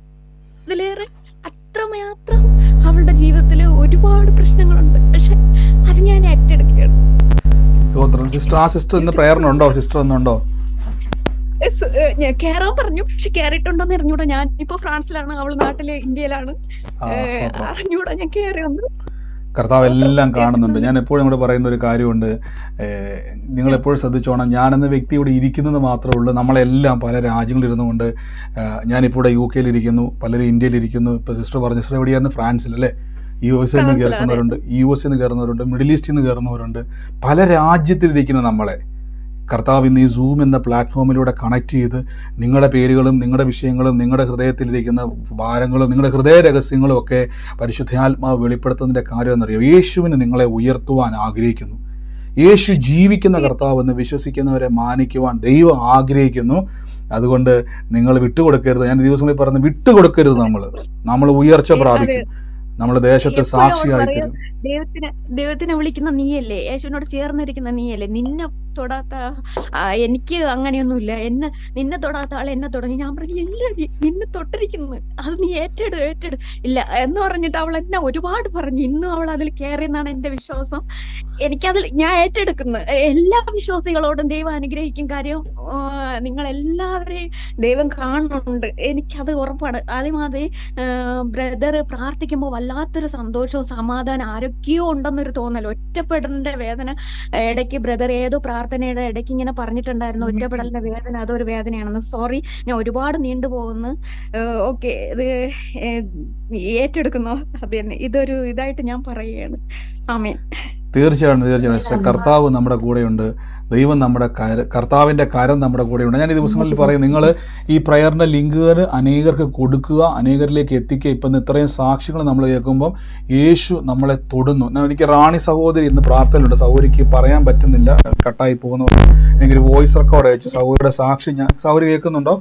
ഇതിലേറെ അത്രമാത്രം അവളുടെ ജീവിതത്തിൽ ഒരുപാട് പ്രശ്നങ്ങളുണ്ട്, പക്ഷെ അത് ഞാൻ ഏറ്റെടുക്കുകയാണ്.
സ്തോത്രം. സിസ്റ്റർ, ആ സിസ്റ്റർ ഇന്ന് പ്രയറിനുണ്ടോ? സിസ്റ്റർ ഒന്നുണ്ടോ?
ഞാൻ കേറാൻ പറഞ്ഞു, പക്ഷെ കേറിയിട്ടുണ്ടോന്ന് അറിഞ്ഞൂടാ. ഞാൻ ഇപ്പൊ ഫ്രാൻസിലാണ്, അവള് നാട്ടില് ഇന്ത്യയിലാണ്. അറിഞ്ഞൂടാ, ഞാൻ കേറി വന്നു.
കർത്താവ് എല്ലാം കാണുന്നുണ്ട്. ഞാൻ എപ്പോഴും കൂടെ പറയുന്ന ഒരു കാര്യമുണ്ട്, നിങ്ങളെപ്പോഴും ശ്രദ്ധിച്ചോണം. ഞാനെന്ന വ്യക്തി ഇവിടെ ഇരിക്കുന്നത് മാത്രമേ ഉള്ളൂ. നമ്മളെല്ലാം പല രാജ്യങ്ങളിലിരുന്നു കൊണ്ട്, ഞാനിപ്പോൾ ഇവിടെ UK യിലിരിക്കുന്നു, പലരും ഇന്ത്യയിലിരിക്കുന്നു. ഇപ്പോൾ സിസ്റ്റർ പറഞ്ഞു, സിസ്റ്റർ എവിടെയായിരുന്നു? ഫ്രാൻസിലല്ലേ? US നിന്ന് കയറുന്നവരുണ്ട്, US നിന്ന് കയറുന്നവരുണ്ട്, മിഡിൽ ഈസ്റ്റിൽ നിന്ന് കയറുന്നവരുണ്ട്. പല രാജ്യത്തിലിരിക്കുന്ന നമ്മളെ കർത്താവ് ഇന്ന് ഈ സൂം എന്ന പ്ലാറ്റ്ഫോമിലൂടെ കണക്ട് ചെയ്ത് നിങ്ങളുടെ പേരുകളും നിങ്ങളുടെ വിഷയങ്ങളും നിങ്ങളുടെ ഹൃദയത്തിലിരിക്കുന്ന ഭാരങ്ങളും നിങ്ങളുടെ ഹൃദയ രഹസ്യങ്ങളും ഒക്കെ പരിശുദ്ധാത്മാവ് വെളിപ്പെടുത്തുന്നതിൻ്റെ കാര്യം എന്നറിയാം. യേശുവിന് നിങ്ങളെ ഉയർത്തുവാൻ ആഗ്രഹിക്കുന്നു. യേശു ജീവിക്കുന്ന കർത്താവ് എന്ന് വിശ്വസിക്കുന്നവരെ മാനിക്കുവാൻ ദൈവം ആഗ്രഹിക്കുന്നു. അതുകൊണ്ട് നിങ്ങൾ വിട്ടുകൊടുക്കരുത്. ഞാൻ ദിവസങ്ങളിൽ പറഞ്ഞ് വിട്ടുകൊടുക്കരുത്. നമ്മൾ ഉയർച്ച പ്രാപിക്കും. നമ്മൾ ദേശത്തെ സാക്ഷിയായി തരും.
ദൈവത്തിനെ വിളിക്കുന്ന നീയല്ലേ, യേശുവിനോട് ചേർന്നിരിക്കുന്ന നീയല്ലേ. നിന്നെ തൊടാത്ത എനിക്ക് അങ്ങനെയൊന്നുമില്ല. നിന്നെ തൊടാത്ത ആൾ എന്നെ തുടങ്ങി. ഞാൻ പറഞ്ഞു, ഇല്ല, നിന്നെ തൊട്ടിരിക്കുന്നു, അത് നീ ഏറ്റെടു ഇല്ല എന്ന് പറഞ്ഞിട്ട് അവൾ എന്നെ ഒരുപാട് പറഞ്ഞു. ഇന്നും അവൾ അതിൽ കയറിയെന്നാണ് എന്റെ വിശ്വാസം. എനിക്കതിൽ ഞാൻ ഏറ്റെടുക്കുന്നു. എല്ലാ വിശ്വാസികളോടും ദൈവം അനുഗ്രഹിക്കും. കാര്യം നിങ്ങളെല്ലാവരെയും ദൈവം കാണുന്നുണ്ട്, എനിക്കത് ഉറപ്പാണ്. അതേമാതിരി ബ്രദർ പ്രാർത്ഥിക്കുമ്പോൾ വല്ലാത്തൊരു സന്തോഷവും സമാധാനം ആരോഗ്യവും ഉണ്ടെന്നൊരു തോന്നൽ. ഒറ്റപ്പെടലിന്റെ വേദന ഇടയ്ക്ക് ബ്രദർ ഏതോ പ്രാർത്ഥനയുടെ ഇടയ്ക്ക് ഇങ്ങനെ പറഞ്ഞിട്ടുണ്ടായിരുന്നു, ഒറ്റപ്പെടലിന്റെ വേദന അതൊരു വേദനയാണെന്ന്. സോറി, ഞാൻ ഒരുപാട് നീണ്ടുപോകുന്നു. ഓക്കെ, ഇത് ഏറ്റെടുക്കുന്നു. അത് തന്നെ, ഇതൊരു ഇതായിട്ട് ഞാൻ പറയുകയാണ്. ആമേൻ.
തീർച്ചയായും കർത്താവ് നമ്മുടെ കൂടെയുണ്ട്. ദൈവം നമ്മുടെ കർത്താവിൻ്റെ കരം നമ്മുടെ കൂടെയുണ്ട്. ഞാൻ ഈ ദിവസങ്ങളിൽ പറയും, നിങ്ങൾ ഈ പ്രയറിൻ്റെ ലിങ്കുകൾ അനേകർക്ക് കൊടുക്കുക, അനേകരിലേക്ക് എത്തിക്കുക. ഇപ്പം ഇത്രയും സാക്ഷികൾ നമ്മൾ കേൾക്കുമ്പം യേശു നമ്മളെ തൊടുന്നു. എനിക്ക് റാണി സഹോദരി ഇന്ന് പ്രാർത്ഥനയുണ്ട്. സഹോദരിക്ക് പറയാൻ പറ്റുന്നില്ല, കട്ടായി പോകുന്നു. എനിക്കൊരു വോയിസ് റെക്കോർഡ് അയച്ചു. സഹോദരിയുടെ സാക്ഷി സഹോദരി കേൾക്കുന്നുണ്ടോ?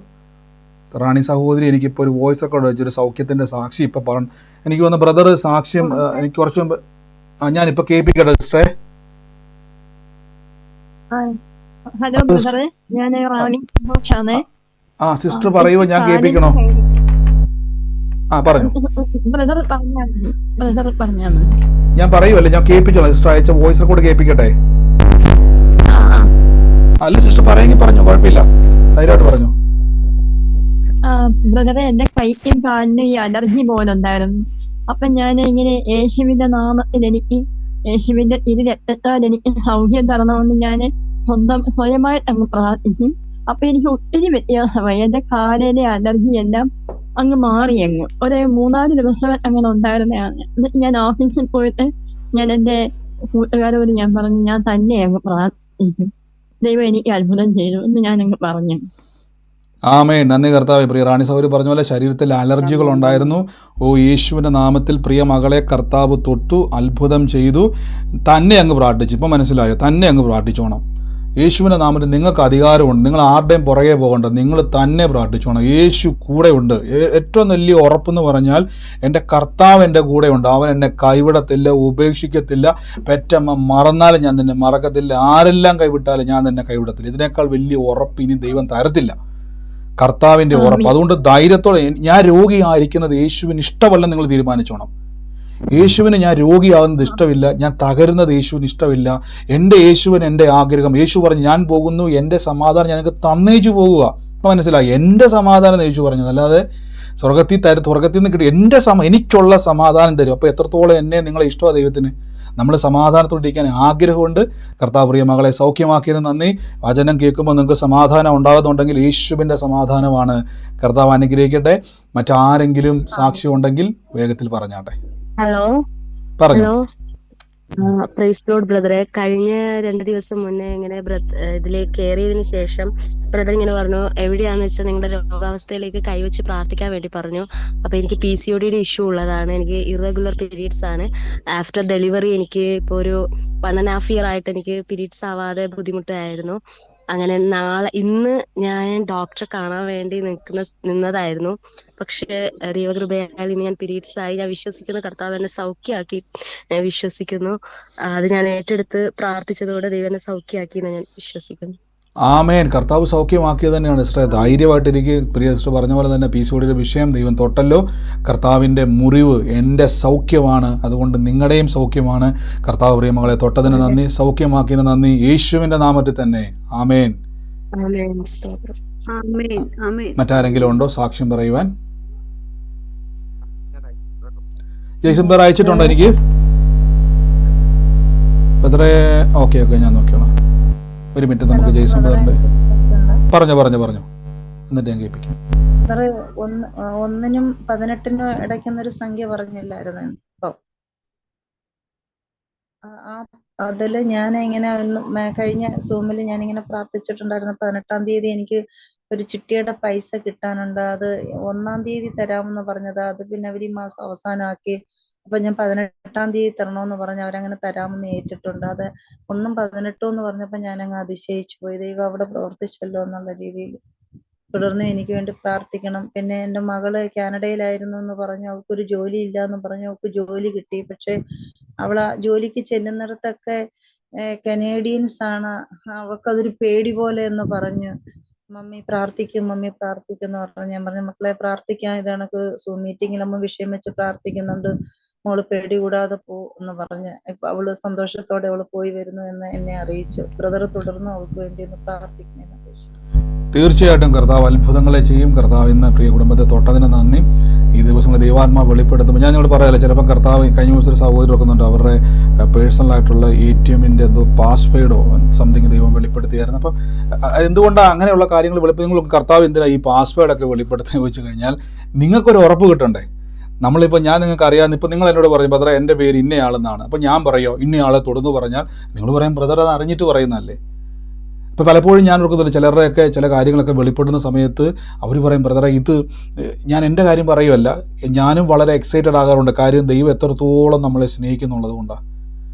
റാണി സഹോദരി എനിക്കിപ്പോൾ ഒരു വോയിസ് റെക്കോർഡ് അയച്ചു, ഒരു സൗഖ്യത്തിൻ്റെ സാക്ഷി ഇപ്പം പറഞ്ഞു. എനിക്ക് തോന്നുന്നു ബ്രദർ സാക്ഷ്യം എനിക്ക് കുറച്ച് മുമ്പ് ഞാനിപ്പോ കേൾപ്പിക്കട്ടെ സിസ്റ്ററെ.
ഹലോ ബ്രദറെ, ഞാൻ റാണി സന്തോഷാണ്.
സിസ്റ്റർ പറയുമോ? ഞാൻ കേൾപ്പിക്കണോ? പറഞ്ഞു. ഞാൻ പറയുമല്ലേ, ഞാൻ കേൾപ്പിച്ചോളാം. സിസ്റ്റർ അയച്ച വോയിസ് റെക്കോർഡ് കേൾപ്പിക്കട്ടെ? അല്ല സിസ്റ്റർ പറയുമെങ്കിൽ പറഞ്ഞു, കുഴപ്പമില്ല, ധൈര്യമായിട്ട് പറഞ്ഞു.
ബ്രദറെ, എന്റെ കൈക്കും കാലിനും ഈ അലർജി പോലെ ഉണ്ടായിരുന്നു. അപ്പൊ ഞാൻ ഇങ്ങനെ യേശുവിന്റെ നാമത്തിൽ എനിക്ക് യേശുവിന്റെ രക്തത്താൽ എനിക്ക് സൗഖ്യം തരണമെന്ന് ഞാൻ സ്വയമായിട്ട് അങ്ങ് പ്രാർത്ഥിക്കും. അപ്പൊ എനിക്ക് ഒത്തിരി വ്യത്യാസമായി. എന്റെ കാലിലെ അലർജി എല്ലാം അങ്ങ് മാറി. അങ്ങ് ഒരു 3-4 ദിവസം അങ്ങനെ ഉണ്ടായിരുന്നതാണ്. എന്നിട്ട് ഞാൻ ഓഫീസിൽ പോയിട്ട് ഞാൻ എന്റെ കൂട്ടുകാരോട് ഞാൻ പറഞ്ഞു, ഞാൻ തന്നെ അങ്ങ് പ്രാർത്ഥിക്കും, ദൈവം എനിക്ക് അത്ഭുതം ചെയ്തു എന്ന് ഞാൻ അങ്ങ് പറഞ്ഞു.
ആമേൻ. നന്ദി കർത്താവേ. പ്രിയ റാണി സഹോദരി പറഞ്ഞ പോലെ ശരീരത്തിൽ അലർജികൾ ഉണ്ടായിരുന്നു. യേശുവിൻ്റെ നാമത്തിൽ പ്രിയ മകളെ കർത്താവ് തൊട്ടു, അത്ഭുതം ചെയ്തു. തന്നെ അങ്ങ് പ്രാർത്ഥിച്ചു. ഇപ്പം മനസ്സിലായോ? തന്നെ അങ്ങ് പ്രാർത്ഥിച്ചോണം. യേശുവിൻ്റെ നാമത്തിൽ നിങ്ങൾക്ക് അധികാരമുണ്ട്. നിങ്ങൾ ആരുടെയും പുറകെ പോകണ്ട, നിങ്ങൾ തന്നെ പ്രാർത്ഥിച്ചോണം. യേശു കൂടെ ഉണ്ട്. ഏറ്റവും വലിയ ഉറപ്പെന്ന് പറഞ്ഞാൽ എൻ്റെ കർത്താവ് എൻ്റെ കൂടെ ഉണ്ട്. അവൻ എന്നെ കൈവിടത്തില്ല, ഉപേക്ഷിക്കത്തില്ല. പെറ്റമ്മ മറന്നാലും ഞാൻ നിന്നെ മറക്കത്തില്ല, ആരെല്ലാം കൈവിട്ടാലും ഞാൻ നിന്നെ കൈവിടത്തില്ല. ഇതിനേക്കാൾ വലിയ ഉറപ്പ് ഇനി ദൈവം തരത്തില്ല. കർത്താവിൻ്റെ ഉറപ്പ്. അതുകൊണ്ട് ധൈര്യത്തോടെ, ഞാൻ രോഗിയായിരിക്കുന്നത് യേശുവിന് ഇഷ്ടമല്ലെന്ന് നിങ്ങൾ തീരുമാനിച്ചോണം. യേശുവിന് ഞാൻ രോഗിയാകുന്നത് ഇഷ്ടമില്ല, ഞാൻ തകരുന്നത് യേശുവിന് ഇഷ്ടമില്ല. എൻ്റെ യേശുവിന് എൻ്റെ ആഗ്രഹം. യേശു പറഞ്ഞു, ഞാൻ പോകുന്നു, എൻ്റെ സമാധാനം ഞാൻ നിങ്ങൾക്ക് തന്നേച്ചു പോകുക. അപ്പം മനസ്സിലായി, എൻ്റെ സമാധാനം യേശു പറഞ്ഞത്, അല്ലാതെ സ്വർഗത്തിൽ നിന്ന് കിട്ടി എൻ്റെ എനിക്കുള്ള സമാധാനം തരും. അപ്പോൾ എത്രത്തോളം എന്നെ നിങ്ങളെ ഇഷ്ടമാണ് ദൈവത്തിന്. നമ്മൾ സമാധാനത്തോടിരിക്കാൻ ആഗ്രഹമുണ്ട്. കർത്താവ് പ്രിയ മകളെ സൗഖ്യമാക്കിയതിന് നന്ദി. വചനം കേൾക്കുമ്പോൾ നിങ്ങൾക്ക് സമാധാനം ഉണ്ടാകുന്നുണ്ടെങ്കിൽ യേശുവിൻ്റെ സമാധാനമാണ്. കർത്താവ് അനുഗ്രഹിക്കട്ടെ. മറ്റാരെങ്കിലും സാക്ഷ്യം ഉണ്ടെങ്കിൽ വേഗത്തിൽ പറഞ്ഞാട്ടെ.
ഹലോ
പറഞ്ഞു.
പ്രൈസ് ലോർഡ് ബ്രദറെ. കഴിഞ്ഞ 2 ദിവസം മുന്നേ ഇങ്ങനെ ഇതിൽ കയറിയതിനു ശേഷം ബ്രദർ ഇങ്ങനെ പറഞ്ഞു, എവിടെയാന്ന് വെച്ചാൽ നിങ്ങളുടെ രോഗാവസ്ഥയിലേക്ക് കൈവച്ച് പ്രാർത്ഥിക്കാൻ വേണ്ടി പറഞ്ഞു. അപ്പൊ എനിക്ക് PCOD ഇഷ്യൂ ഉള്ളതാണ്, എനിക്ക് ഇറഗുലർ പീരീഡ്സ് ആണ്. ആഫ്റ്റർ ഡെലിവറി എനിക്ക് ഇപ്പോൾ ഒരു 1.5 year ആയിട്ട് എനിക്ക് പീരീഡ്സ് ആവാതെ ബുദ്ധിമുട്ടായിരുന്നു. അങ്ങനെ ഇന്ന് ഞാൻ ഡോക്ടറെ കാണാൻ വേണ്ടി നിന്നതായിരുന്നു. പക്ഷെ ദൈവകൃപയാൽ ഇന്ന് ഞാൻ പീരീഡ്സ് ആയി. ഞാൻ വിശ്വസിക്കുന്ന കർത്താവ് എന്നെ സൗഖ്യമാക്കി വിശ്വസിക്കുന്നു. അത് ഞാൻ ഏറ്റെടുത്ത് പ്രാർത്ഥിച്ചതോടെ ദൈവം എന്നെ സൗഖ്യമാക്കി എന്ന് ഞാൻ വിശ്വസിക്കുന്നു.
ആമേൻ. കർത്താവ് സൗഖ്യമാക്കിയത് തന്നെയാണ് സിസ്റ്റർ. ധൈര്യമായിട്ടിരിക്കുക. പ്രിയ സിസ്റ്റർ പറഞ്ഞ പോലെ തന്നെ PCODയുടെ വിഷയം ദൈവം തൊട്ടല്ലോ. കർത്താവിൻ്റെ മുറിവ് എൻ്റെ സൗഖ്യമാണ്, അതുകൊണ്ട് നിങ്ങളുടെയും സൗഖ്യമാണ്. കർത്താവ് പ്രിയമകളെ തൊട്ടതിന് നന്ദി, സൗഖ്യമാക്കിയതിന് നന്ദി, യേശുവിൻ്റെ നാമത്തിൽ തന്നെ. ആമേൻ. മറ്റാരെങ്കിലും ഉണ്ടോ സാക്ഷ്യം പറയുവാൻ? ജയ്സൺ ബ്രദർ അയച്ചിട്ടുണ്ടോ എനിക്ക്? ബ്രദറെ ഓക്കെ ഞാൻ നോക്കിയോളാം. ഒരു മിനിറ്റ്, നമുക്ക് ജയ്സൺ ബ്രദറിന്റെ പറഞ്ഞു എന്നിട്ട് ഞാൻ കേൾപ്പിക്കാം.
1-നും 18-നും ഇടയ്ക്കുന്നൊരു സംഖ്യ പറഞ്ഞില്ലായിരുന്നു. ഇപ്പൊ അതില് ഞാൻ ഇങ്ങനെ കഴിഞ്ഞ സൂമിൽ ഞാനിങ്ങനെ പ്രാർത്ഥിച്ചിട്ടുണ്ടായിരുന്നു. 18-ാം തീയതി എനിക്ക് ഒരു ചിട്ടിയുടെ പൈസ കിട്ടാനുണ്ട്, അത് 1-ാം തീയതി തരാമെന്ന് പറഞ്ഞത്. അത് പിന്നെ അവർ ഈ മാസം അവസാനമാക്കി. അപ്പൊ ഞാൻ 18-ാം തീയതി തരണമെന്ന് പറഞ്ഞ് അവരങ്ങനെ തരാമെന്ന് ഏറ്റിട്ടുണ്ട്. അത് 1-ഉം 18-ഉം എന്ന് പറഞ്ഞപ്പോ ഞാൻ അങ്ങ് അതിശയിച്ചു പോയി. ദൈവം അവിടെ പ്രവർത്തിച്ചല്ലോ എന്നുള്ള രീതിയിൽ. തുടർന്ന് എനിക്ക് വേണ്ടി പ്രാർത്ഥിക്കണം. പിന്നെ എൻ്റെ മകള് കാനഡയിലായിരുന്നു എന്ന് പറഞ്ഞു, അവൾക്കൊരു ജോലി ഇല്ല എന്ന് പറഞ്ഞു. അവൾക്ക് ജോലി കിട്ടി. പക്ഷെ അവൾ ആ ജോലിക്ക് ചെല്ലുന്നിടത്തൊക്കെ കനേഡിയൻസ് ആണ്. അവൾക്കതൊരു പേടി പോലെ എന്ന് പറഞ്ഞു. മമ്മി പ്രാർത്ഥിക്കും എന്ന് പറഞ്ഞു. ഞാൻ പറഞ്ഞു, മക്കളെ പ്രാർത്ഥിക്കാം, ഇത് കണക്ക് സൂം മീറ്റിങ്ങിൽ അമ്മ വിഷയം വെച്ച് പ്രാർത്ഥിക്കുന്നുണ്ട്, മോള് പേടി കൂടാതെ പോ എന്ന് പറഞ്ഞ് ഇപ്പൊ അവള് സന്തോഷത്തോടെ അവള് പോയി വരുന്നു എന്ന് എന്നെ അറിയിച്ചു. ബ്രദർ തുടർന്ന് അവൾക്ക് വേണ്ടി ഒന്ന് പ്രാർത്ഥിക്കുന്നതിന് അപേക്ഷിച്ചു.
തീർച്ചയായിട്ടും കർത്താവ് അത്ഭുതങ്ങളെ ചെയ്യും. കർത്താവ് ഇന്ന് പ്രിയ കുടുംബത്തെ തൊട്ടതിന് നന്ദി. ഈ ദിവസങ്ങൾ ദൈവാത്മാവ് വെളിപ്പെടുത്തുമ്പോൾ ഞാൻ നിങ്ങൾ പറയാമല്ലോ, ചിലപ്പോൾ കർത്താവ് കഴിഞ്ഞ ദിവസം ഒരു സഹോദരി വെക്കുന്നുണ്ട്, അവരുടെ പേഴ്സണലായിട്ടുള്ള ATM-ന്റെ എന്തോ പാസ്വേഡോ സംതിങ് ദൈവം വെളിപ്പെടുത്തിയായിരുന്നു. അപ്പം എന്തുകൊണ്ടാണ് അങ്ങനെയുള്ള കാര്യങ്ങൾ വെളിപ്പെടുത്തി? കർത്താവ് എന്തിനാണ് ഈ പാസ്വേഡൊക്കെ വെളിപ്പെടുത്തി വെച്ച് കഴിഞ്ഞാൽ നിങ്ങൾക്കൊരു ഉറപ്പ് കിട്ടണ്ടേ? നമ്മളിപ്പോൾ ഞാൻ നിങ്ങൾക്ക് അറിയാമെന്ന് ഇപ്പോൾ നിങ്ങൾ എന്നോട് പറയും, ബ്രദറെ എൻ്റെ പേര് ഇന്നയാളെന്നാണ്. അപ്പോൾ ഞാൻ പറയോ ഇന്നയാളെ തുടർന്ന് പറഞ്ഞാൽ നിങ്ങൾ പറയും ബ്രദർ അത് അറിഞ്ഞിട്ട് പറയുന്നതല്ലേ. ഇപ്പോൾ പലപ്പോഴും ഞാൻ ഓർക്കുന്നില്ല, ചിലരുടെയൊക്കെ ചില കാര്യങ്ങളൊക്കെ വെളിപ്പെടുന്ന സമയത്ത് അവർ പറയും, ബ്രദറെ ഇത് ഞാൻ എൻ്റെ കാര്യം പറയുമല്ല, ഞാനും വളരെ എക്സൈറ്റഡ് ആകാറുണ്ട്. കാര്യം ദൈവം എത്രത്തോളം നമ്മളെ സ്നേഹിക്കുന്നുള്ളത് കൊണ്ടാണ്.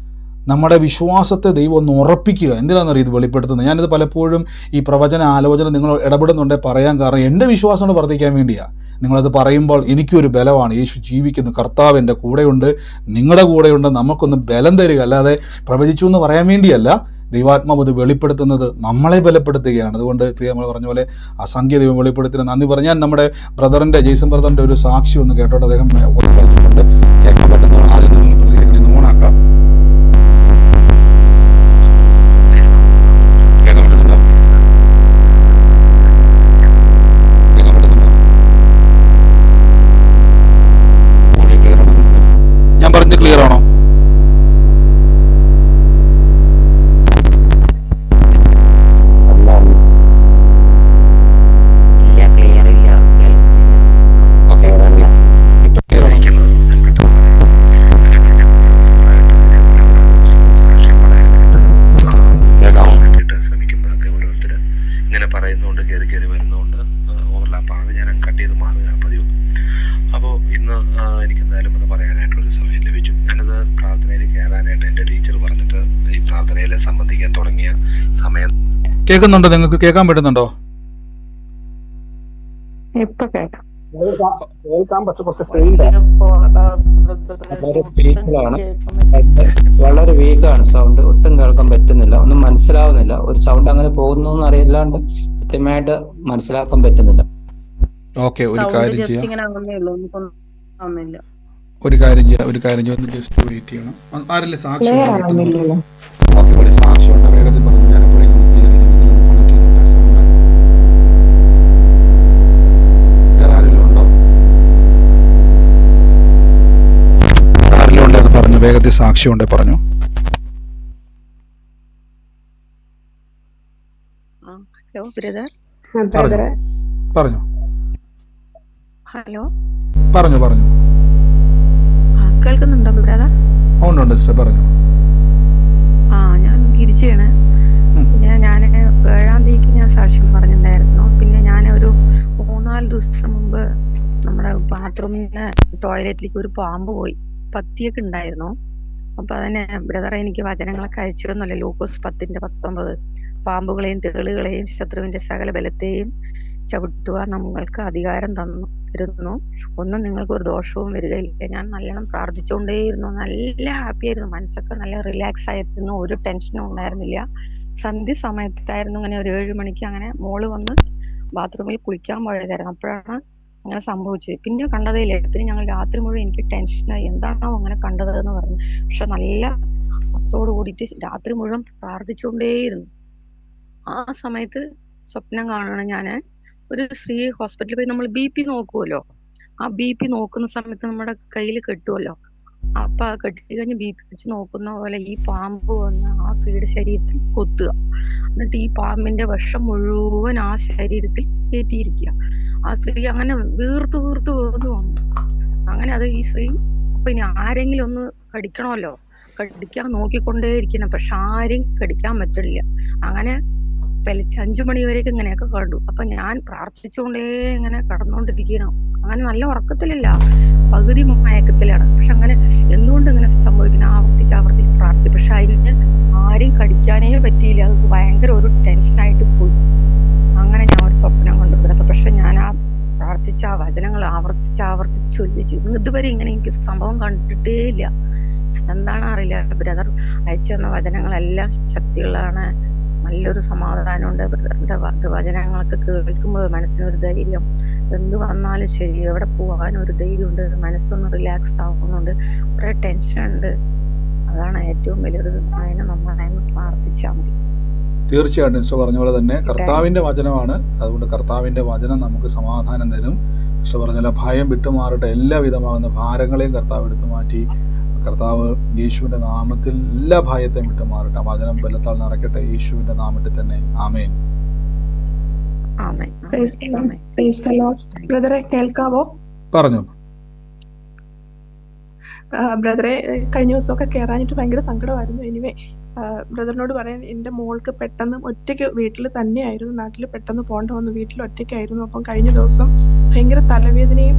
നമ്മുടെ വിശ്വാസത്തെ ദൈവം ഒന്ന് ഉറപ്പിക്കുക. എന്തിനാണെന്നറിയാം ഇത് വെളിപ്പെടുത്തുന്നത്? ഞാനിത് പലപ്പോഴും ഈ പ്രവചന ആലോചന നിങ്ങൾ ഇടപെടുന്നുണ്ടെങ്കിൽ പറയാൻ കാരണം എൻ്റെ വിശ്വാസം കൊണ്ട് വർദ്ധിക്കാൻ വേണ്ടിയാണ്. നിങ്ങളത് പറയുമ്പോൾ എനിക്കൊരു ബലമാണ്. യേശു ജീവിക്കുന്നു, കർത്താവ് എൻ്റെ കൂടെയുണ്ട്, നിങ്ങളുടെ കൂടെയുണ്ട്, നമുക്കൊന്ന് ബലം തരിക. അല്ലാതെ പ്രവചിച്ചു എന്ന് പറയാൻ വേണ്ടിയല്ല. ദൈവാത്മാവ് ഇത് വെളിപ്പെടുത്തുന്നത് നമ്മളെ ബലപ്പെടുത്തുകയാണ്. അതുകൊണ്ട് പ്രിയ നമ്മൾ പറഞ്ഞ പോലെ അസംഖ്യ ദൈവം വെളിപ്പെടുത്തിന് നന്ദി പറഞ്ഞാൽ നമ്മുടെ ബ്രദറിൻ്റെ ജയ്സൺ ബ്രദറിൻ്റെ ഒരു സാക്ഷി ഒന്ന് കേട്ടോട്ട്. അദ്ദേഹം വോയിസ് അയച്ചിട്ടുണ്ട്, കേൾക്കാൻ പറ്റുന്നതാണ്. ആദ്യം നിങ്ങൾ പ്രതികരിക്കുന്നത് ഓണാക്കാം. കേൾക്കാൻ പറ്റുന്നുണ്ടോ? കേൾക്കാൻ പറ്റുന്നുണ്ടോ? ഞാൻ പറഞ്ഞത് ക്ലിയർ ആണോ? കേൾക്കുന്നുണ്ടോ? നിങ്ങൾക്ക് കേൾക്കാൻ പറ്റുന്നുണ്ടോ?
ഇപ്പൊ കേൾക്കാം.
വളരെ വീക്കാണ് സൗണ്ട്, ഒട്ടും കേൾക്കാൻ പറ്റുന്നില്ല, ഒന്നും മനസ്സിലാവുന്നില്ല. ഒരു സൗണ്ട് അങ്ങനെ പോകുന്നു അറിയില്ലാണ്ട് കൃത്യമായിട്ട് മനസ്സിലാക്കാൻ പറ്റുന്നില്ല.
ഓക്കെ, ഒരു കാര്യം ചെയ്യാം, ജസ്റ്റ് വെയിറ്റ് ചെയ്യണം. ആരല്ലേ സാക്ഷി? ഓക്കെ, ഒരു സാക്ഷി ഉണ്ട്, വേഗത്തിൽ പറഞ്ഞു. ഞാൻ എപ്പോഴെങ്കിലും പറഞ്ഞു, വേഗത്തിൽ സാക്ഷി ഉണ്ടേ പറഞ്ഞു.
Hello brother.
പറഞ്ഞു
ഹലോ
പറഞ്ഞു
കേൾക്കുന്നുണ്ടോ ബ്രദർ?
ഉണ്ട് സിസ്റ്റർ പറഞ്ഞു.
കീർച്ചയാണ്. പിന്നെ ഞാൻ 7-ാം തീയതിക്ക് ഞാൻ സാക്ഷ്യം പറഞ്ഞിട്ടുണ്ടായിരുന്നു. പിന്നെ ഞാൻ ഒരു 3-4 ദിവസം മുമ്പ് നമ്മുടെ ബാത്റൂമിൽ നിന്ന് ടോയ്ലറ്റിലേക്ക് ഒരു പാമ്പ് പോയി. പത്തിയൊക്കെ ഉണ്ടായിരുന്നു. അപ്പൊ അതിനെ ബ്രദറെ എനിക്ക് വചനങ്ങളൊക്കെ അയച്ചു തന്നല്ലേ, ലൂക്കോസ് 10:19 പാമ്പുകളെയും തേളുകളെയും ശത്രുവിന്റെ സകല ബലത്തെയും ചവിട്ടുവാൻ നമ്മൾക്ക് അധികാരം തരുന്നു, ഒന്നും നിങ്ങൾക്ക് ഒരു ദോഷവും വരികയില്ല. ഞാൻ നല്ലോണം പ്രാർത്ഥിച്ചുകൊണ്ടേയിരുന്നു. നല്ല ഹാപ്പി ആയിരുന്നു, മനസ്സൊക്കെ നല്ല റിലാക്സ് ആയിരുന്നു, ഒരു ടെൻഷനും ഉണ്ടായിരുന്നില്ല. സന്ധ്യ സമയത്തായിരുന്നു, അങ്ങനെ ഒരു 7 മണിക്ക് അങ്ങനെ മോള് വന്ന് ബാത്റൂമിൽ കുളിക്കാൻ പോയതായിരുന്നു. അപ്പോഴാണ് അങ്ങനെ സംഭവിച്ചത്. പിന്നെ കണ്ടതേയില്ല. പിന്നെ ഞങ്ങൾ രാത്രി മുഴുവൻ എനിക്ക് ടെൻഷനായി, എന്താണോ അങ്ങനെ കണ്ടത് എന്ന് പറഞ്ഞു. പക്ഷെ നല്ല മനസ്സോട് കൂടിയിട്ട് രാത്രി മുഴുവൻ പ്രാർത്ഥിച്ചുകൊണ്ടേയിരുന്നു. ആ സമയത്ത് സ്വപ്നം കാണണം, ഞാന് ഒരു സ്ത്രീ ഹോസ്പിറ്റലിൽ പോയി നമ്മൾ BP നോക്കുമല്ലോ, ആ BP നോക്കുന്ന സമയത്ത് നമ്മുടെ കയ്യിൽ കെട്ടുമല്ലോ, അപ്പൊ ആ കെട്ടി കഴിഞ്ഞ് BP വെച്ച് നോക്കുന്ന പോലെ ഈ പാമ്പ് വന്ന് ആ സ്ത്രീയുടെ ശരീരത്തിൽ കൊത്തുക. എന്നിട്ട് ഈ പാമ്പിന്റെ വിഷം മുഴുവൻ ആ ശരീരത്തിൽ കയറ്റിയിരിക്കുക. ആ സ്ത്രീ അങ്ങനെ വീർത്ത് വന്നു. അങ്ങനെ അത് ഈ സ്ത്രീ അപ്പൊ ഇനി ആരെങ്കിലും ഒന്ന് കടിക്കണമല്ലോ, കടിക്കാൻ നോക്കിക്കൊണ്ടേയിരിക്കണം, പക്ഷെ ആരെയും കടിക്കാൻ പറ്റില്ല. അങ്ങനെ 5 മണി വരെയൊക്കെ ഇങ്ങനെയൊക്കെ കണ്ടു. അപ്പൊ ഞാൻ പ്രാർത്ഥിച്ചുകൊണ്ടേ ഇങ്ങനെ കടന്നുകൊണ്ടിരിക്കണം. അങ്ങനെ നല്ല ഉറക്കത്തിലല്ല, പകുതി മയക്കത്തിലാണ്. പക്ഷെ അങ്ങനെ എന്തുകൊണ്ട് ഇങ്ങനെ സംഭവിക്കണം, ആവർത്തിച്ച് പ്രാർത്ഥിച്ചു. പക്ഷെ അതിന് ആരെയും കടിക്കാനേ പറ്റിയില്ല. അത് ഭയങ്കര ഒരു ടെൻഷനായിട്ട് പോയി. അങ്ങനെ ഞാൻ ഒരു സ്വപ്നം കണ്ടു. പക്ഷെ ഞാൻ ആ പ്രാർത്ഥിച്ച ആ വചനങ്ങൾ ആവർത്തിച്ച് ചൊല്ലിച്ചു. ഇതുവരെ ഇങ്ങനെ എനിക്ക് സംഭവം കണ്ടിട്ടേ ഇല്ല. എന്താണ് അറിയില്ല. ബ്രദർ അയച്ചു തന്ന വചനങ്ങളെല്ലാം ശക്തിയുള്ളതാണ്. നല്ലൊരു സമാധാനമുണ്ട്. ബ്രദറിന്റെ വചനങ്ങളൊക്കെ കേൾക്കുമ്പോൾ മനസ്സിനൊരു ധൈര്യം, എന്ത് വന്നാലും ശരി, എവിടെ പോകാനും ഒരു ധൈര്യമുണ്ട്, മനസ്സൊന്ന് റിലാക്സ് ആവുന്നുണ്ട്. കുറെ ടെൻഷൻ ഉണ്ട്. അതാണ് ഏറ്റവും വലിയൊരു. അതിനെ നമ്മളതിന് പ്രാർത്ഥിച്ചാൽ മതി.
തീർച്ചയായിട്ടും ഈശോ പറഞ്ഞ പോലെ തന്നെ കർത്താവിന്റെ വചനമാണ്. അതുകൊണ്ട് കർത്താവിന്റെ വചനം നമുക്ക് സമാധാനം തരും. ഈശോ പറഞ്ഞ ഭയം വിട്ടുമാറട്ടെ, എല്ലാവിധമാകുന്ന ഭാരങ്ങളെയും കർത്താവ് എടുത്തു മാറ്റി. കർത്താവ് യേശുവിന്റെ നാമത്തിൽ എല്ലാ ഭയത്തെയും വിട്ടുമാറട്ടെ. വചനം ബലത്താൽ നിറയ്ക്കട്ടെ, യേശുവിന്റെ നാമത്തിൽ തന്നെ. ആമേൻ.
ബ്രദറെ കേൾക്കാവോ?
പറഞ്ഞു.
ബ്രദറെ കഴിഞ്ഞ ദിവസമൊക്കെ കയറാനിട്ട് ഭയങ്കര സങ്കടമായിരുന്നു. എനിവേ ബ്രദറിനോട് പറയാൻ, എൻ്റെ മോൾക്ക് പെട്ടെന്ന് ഒറ്റയ്ക്ക് വീട്ടിൽ തന്നെയായിരുന്നു, നാട്ടിൽ പെട്ടെന്ന് പോകേണ്ട വന്നു, വീട്ടിൽ ഒറ്റയ്ക്കായിരുന്നു. അപ്പം കഴിഞ്ഞ ദിവസം ഭയങ്കര തലവേദനയും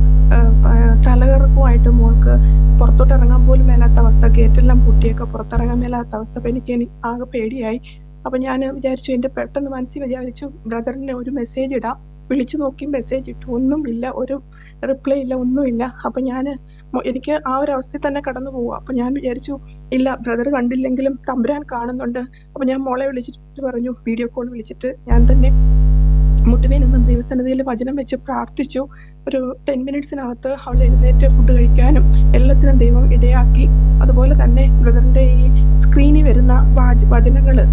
തലകറക്കുമായിട്ട് മോൾക്ക് പുറത്തോട്ട് ഇറങ്ങാൻ പോലും മേലാത്ത അവസ്ഥ, ഗേറ്റെല്ലാം പൂട്ടിയൊക്കെ പുറത്തിറങ്ങാൻ മേലാത്ത അവസ്ഥ. അപ്പൊ എനിക്ക് ആകെ പേടിയായി. അപ്പൊ ഞാൻ വിചാരിച്ചു, എൻ്റെ പെട്ടെന്ന് മനസ്സിൽ വിചാരിച്ചു ബ്രദറിന് ഒരു മെസ്സേജ് ഇടാം. വിളിച്ചു നോക്കി, മെസ്സേജ് ഇട്ടു, ഒന്നുമില്ല, ഒരു റിപ്ലൈ ഇല്ല, ഒന്നുമില്ല. അപ്പൊ എനിക്ക് ആ ഒരു അവസ്ഥയിൽ തന്നെ കടന്നു പോവുക. അപ്പൊ ഞാൻ വിചാരിച്ചു, ഇല്ല, ബ്രദർ കണ്ടില്ലെങ്കിലും തമ്പുരാൻ കാണുന്നുണ്ട്. അപ്പൊ ഞാൻ മോളെ വിളിച്ചിട്ട് പറഞ്ഞു, വീഡിയോ കോൾ വിളിച്ചിട്ട് ഞാൻ തന്നെ മുട്ടുമേ നിന്നും ദൈവസന്നിധിയിൽ വചനം വെച്ച് പ്രാർത്ഥിച്ചു. ഒരു 10 മിനിറ്റ്സിനകത്ത് അവൾ എഴുന്നേറ്റ് ഫുഡ് കഴിക്കാനും എല്ലാത്തിനും ദൈവം ഇടയാക്കി. അതുപോലെ തന്നെ ബ്രദറിന്റെ ഈ സ്ക്രീനിൽ വരുന്ന വചനങ്ങള്,